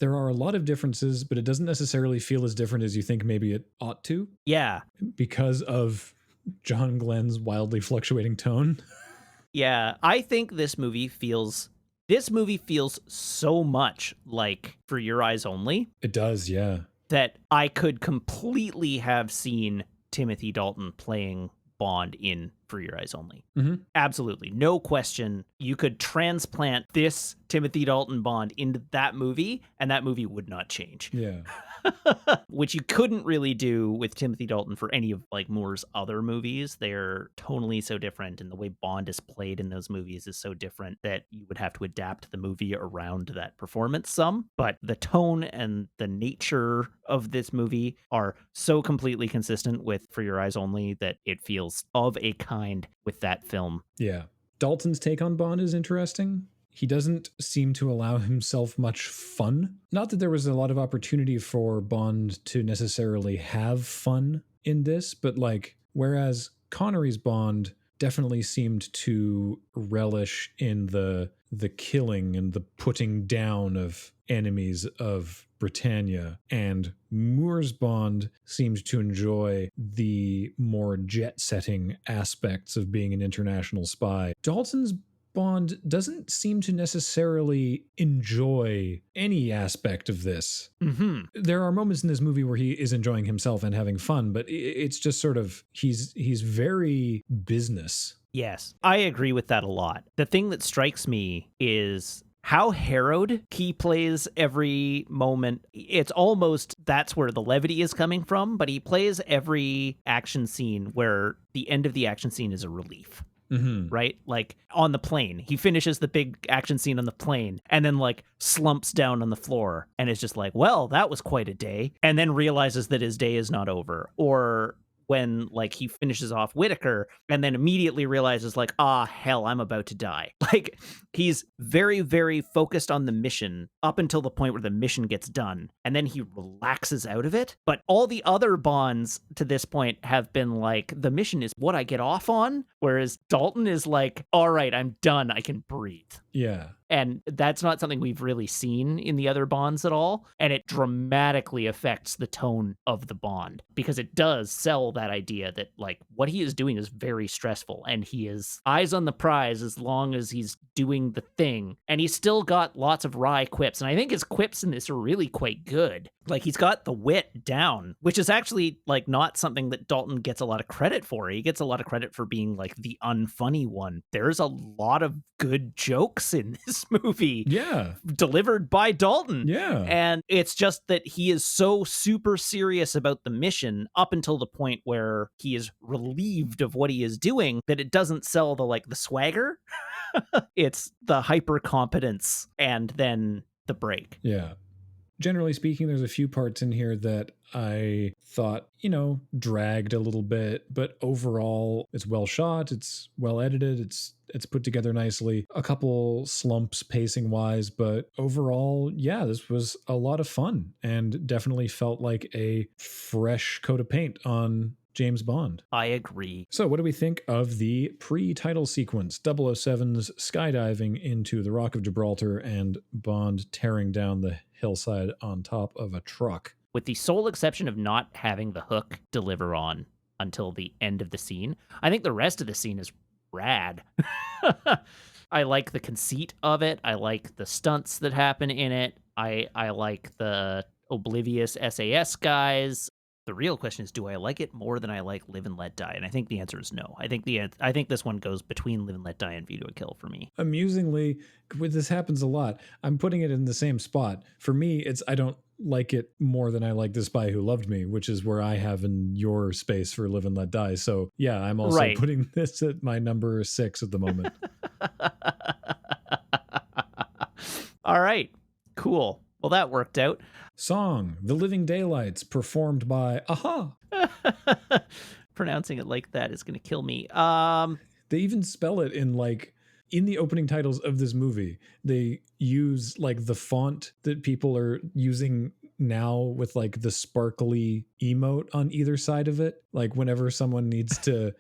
There are a lot of differences, but it doesn't necessarily feel as different as you think maybe it ought to. Yeah. Because of John Glenn's wildly fluctuating tone. Yeah, I think this movie feels so much like For Your Eyes Only. It does, yeah. That I could completely have seen Timothy Dalton playing Bond in For Your Eyes Only. Mm-hmm. Absolutely. No question. You could transplant this Timothy Dalton Bond into that movie, and that movie would not change. Yeah. Which you couldn't really do with Timothy Dalton for any of like Moore's other movies. They're tonally so different, and the way Bond is played in those movies is so different that you would have to adapt the movie around that performance some. But the tone and the nature of this movie are so completely consistent with For Your Eyes Only that it feels of a kind with that film. Yeah. Dalton's take on Bond is interesting. He doesn't seem to allow himself much fun. Not that there was a lot of opportunity for Bond to necessarily have fun in this, but like, whereas Connery's Bond definitely seemed to relish in the killing and the putting down of enemies of Britannia, and Moore's Bond seemed to enjoy the more jet-setting aspects of being an international spy. Dalton's Bond doesn't seem to necessarily enjoy any aspect of this. Mm-hmm. There are moments in this movie where he is enjoying himself and having fun, but it's just sort of, he's very business. Yes, I agree with that a lot. The thing that strikes me is how harrowed he plays every moment. It's almost, that's where the levity is coming from, but he plays every action scene where the end of the action scene is a relief. Mm-hmm. Right? Like on the plane, he finishes the big action scene on the plane and then like slumps down on the floor and is just like, well, that was quite a day. And then realizes that his day is not over. Or when like he finishes off Whitaker and then immediately realizes like, hell, I'm about to die. Like he's very, very focused on the mission up until the point where the mission gets done. And then he relaxes out of it. But all the other Bonds to this point have been like, the mission is what I get off on. Whereas Dalton is like, all right, I'm done. I can breathe. Yeah. And that's not something we've really seen in the other Bonds at all. And it dramatically affects the tone of the Bond because it does sell that idea that like what he is doing is very stressful and he is eyes on the prize as long as he's doing the thing. And he's still got lots of wry quips. And I think his quips in this are really quite good. Like he's got the wit down, which is actually like not something that Dalton gets a lot of credit for. He gets a lot of credit for being like the unfunny one. There's a lot of good jokes in this movie. Yeah. Delivered by Dalton. Yeah. And it's just that he is so super serious about the mission up until the point where he is relieved of what he is doing that it doesn't sell the swagger. It's the hyper competence and then the break. Yeah. Generally speaking, there's a few parts in here that I thought, dragged a little bit, but overall it's well shot, it's well edited, it's put together nicely. A couple slumps pacing wise, but overall, yeah, this was a lot of fun and definitely felt like a fresh coat of paint on James Bond. I agree. So what do we think of the pre-title sequence? 007's skydiving into the Rock of Gibraltar and Bond tearing down the hillside on top of a truck. With the sole exception of not having the hook deliver on until the end of the scene, I think the rest of the scene is rad. I like the conceit of it. I like the stunts that happen in it. I like the oblivious SAS guys. The real question is, do I like it more than I like Live and Let Die? And I think the answer is no. I think this one goes between Live and Let Die and View to a Kill for me. Amusingly, this happens a lot. I'm putting it in the same spot. For me, it's I don't like it more than I like The Spy Who Loved Me, which is where I have in your space for Live and Let Die. So yeah, I'm also putting this at my number 6 at the moment. All right, cool. Well, that worked out. Song, The Living Daylights, performed by Aha. Pronouncing it like that is going to kill me. They even spell it in the opening titles of this movie. They use the font that people are using now with the sparkly emote on either side of it. Like whenever someone needs to,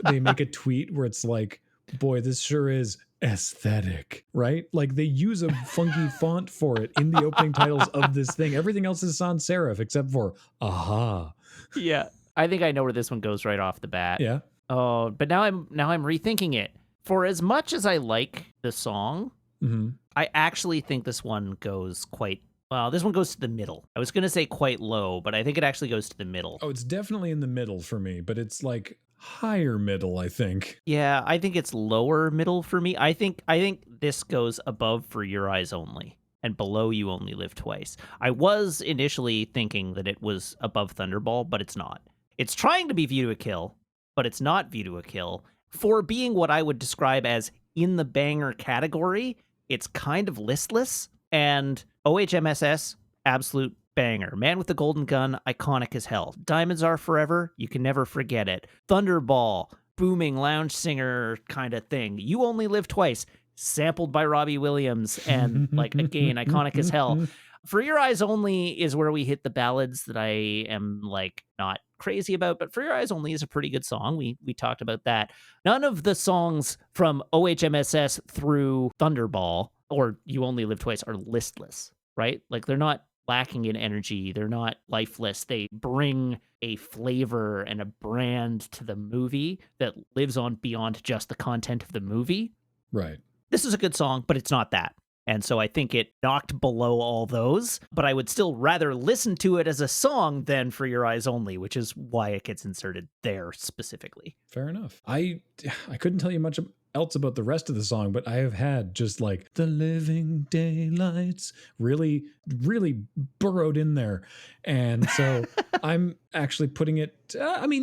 they make a tweet where it's like, boy, this sure is aesthetic, right? Like they use a funky font for it in the opening titles of this thing. Everything else is sans serif except for Aha. Yeah, I think I know where this one goes right off the bat. Yeah. Oh, but now I'm rethinking it. For as much as I like the song, I actually think this one goes this one goes to the middle. I was going to say quite low, but I think it actually goes to the middle. Oh, it's definitely in the middle for me, but it's higher middle, I think. Yeah, I think it's lower middle for me. I think this goes above For Your Eyes Only and below You Only Live Twice. I was initially thinking that it was above Thunderball, but it's not. It's trying to be View to a Kill, but it's not View to a Kill. For being what I would describe as in the banger category, it's kind of listless. And OHMSS, absolute banger. Man with the Golden Gun, iconic as hell. Diamonds Are Forever, you can never forget it. Thunderball, booming lounge singer kind of thing. You Only Live Twice, sampled by Robbie Williams, and again, iconic as hell. For Your Eyes Only is where we hit the ballads that I am not crazy about, but For Your Eyes Only is a pretty good song. We talked about that. None of the songs from OHMSS through Thunderball or You Only Live Twice are listless, right? They're not lacking in energy. They're not lifeless. They bring a flavor and a brand to the movie that lives on beyond just the content of the movie. Right. this is a good song, but it's not that. And so I think it knocked below all those, but I would still rather listen to it as a song than For Your Eyes Only, which is why it gets inserted there specifically. Fair enough. I couldn't tell you much else about the rest of the song, but I have had just like the living daylights really, really burrowed in there. And so I'm actually putting it,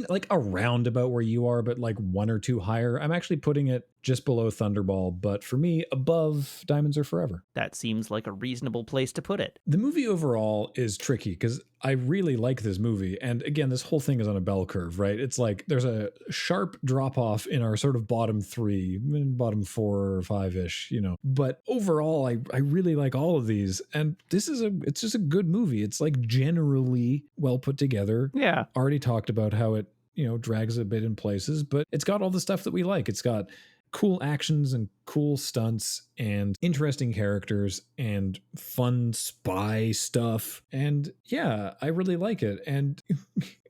like around about where you are, but like one or two higher. I'm actually putting it just below Thunderball, but for me, above Diamonds Are Forever. That seems like a reasonable place to put it. The movie overall is tricky because I really like this movie. And again, this whole thing is on a bell curve, right? It's like there's a sharp drop off in our sort of bottom three, bottom 4 or 5-ish, But overall, I really like all of these. And it's just a good movie. It's like generally well put together. Yeah. Already talked about how it, drags a bit in places, but it's got all the stuff that we like. It's got cool actions and cool stunts and interesting characters and fun spy stuff. And yeah, I really like it. And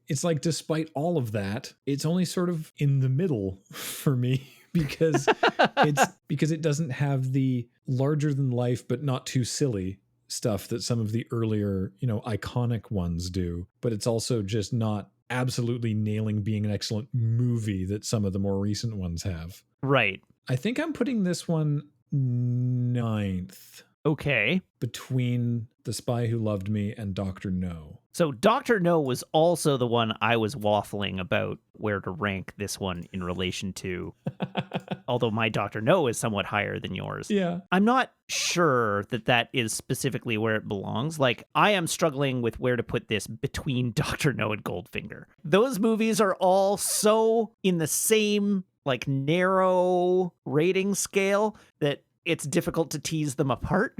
it's like, despite all of that, it's only sort of in the middle for me because it doesn't have the larger than life, but not too silly stuff that some of the earlier, iconic ones do. But it's also just not absolutely nailing being an excellent movie that some of the more recent ones have. Right. I think I'm putting this one 9th. Okay. Between The Spy Who Loved Me and Dr. No. So Dr. No was also the one I was waffling about where to rank this one in relation to, although my Dr. No is somewhat higher than yours. Yeah. I'm not sure that is specifically where it belongs. Like, I am struggling with where to put this between Dr. No and Goldfinger. Those movies are all so in the same, like, narrow rating scale that it's difficult to tease them apart.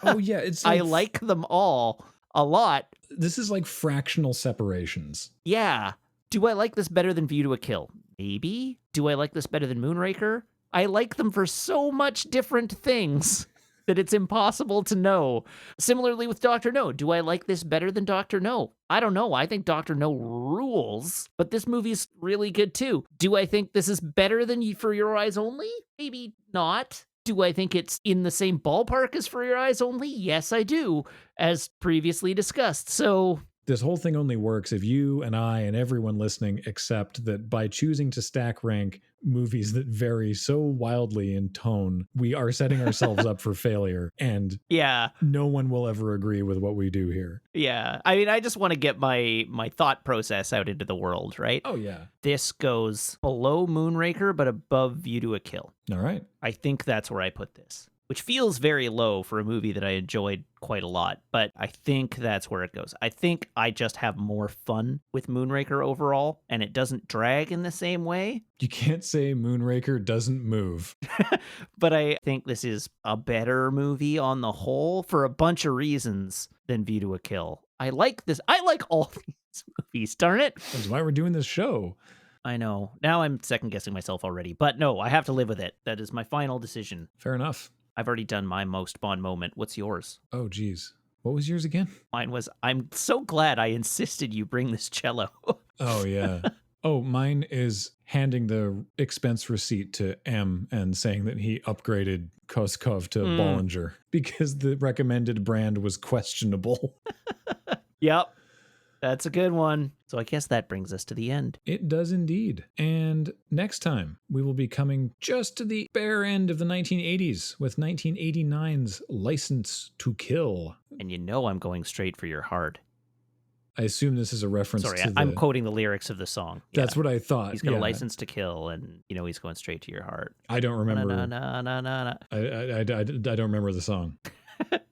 Oh, yeah. I like them all a lot. This is like fractional separations. Yeah. Do I like this better than View to a Kill? Maybe. Do I like this better than Moonraker? I like them for so much different things that it's impossible to know. Similarly with Dr. No. Do I like this better than Dr. No? I don't know. I think Dr. No rules, but this movie's really good too. Do I think this is better than For Your Eyes Only? Maybe not. Do I think it's in the same ballpark as For Your Eyes Only? Yes, I do, as previously discussed. So this whole thing only works if you and I and everyone listening accept that by choosing to stack rank movies that vary so wildly in tone, we are setting ourselves up for failure. And yeah, no one will ever agree with what we do here. Yeah. I mean, I just want to get my thought process out into the world, right? Oh, yeah. This goes below Moonraker, but above View to a Kill. All right. I think that's where I put this, which feels very low for a movie that I enjoyed quite a lot, but I think that's where it goes. I think I just have more fun with Moonraker overall, and it doesn't drag in the same way. You can't say Moonraker doesn't move. But I think this is a better movie on the whole for a bunch of reasons than View to a Kill. I like this. I like all these movies, darn it. That's why we're doing this show. I know. Now I'm second-guessing myself already, but no, I have to live with it. That is my final decision. Fair enough. I've already done my most Bond moment. What's yours? Oh, geez. What was yours again? Mine was, I'm so glad I insisted you bring this cello. Oh, yeah. Oh, mine is handing the expense receipt to M and saying that he upgraded Koskov to Bollinger because the recommended brand was questionable. Yep. That's a good one. So I guess that brings us to the end. It does indeed. And next time, we will be coming just to the bare end of the 1980s with 1989's License to Kill. And you know I'm going straight for your heart. I assume this is a reference to I'm quoting the lyrics of the song. That's what I thought. He's got a license to kill, and you know he's going straight to your heart. I don't remember. I don't remember the song.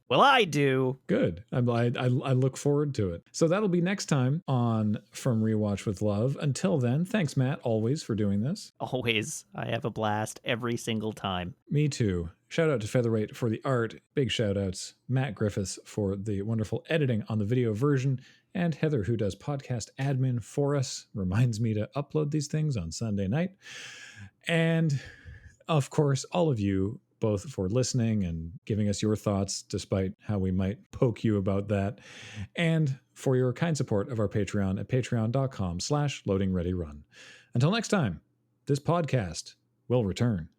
Well, I do. Good. I look forward to it. So that'll be next time on From Rewatch with Love. Until then, thanks, Matt, always for doing this. Always. I have a blast every single time. Me too. Shout out to Featherweight for the art. Big shout outs. Matt Griffiths for the wonderful editing on the video version. And Heather, who does podcast admin for us, reminds me to upload these things on Sunday night. And of course, all of you, both for listening and giving us your thoughts, despite how we might poke you about that, and for your kind support of our Patreon at patreon.com/loadingreadyrun. Until next time, this podcast will return.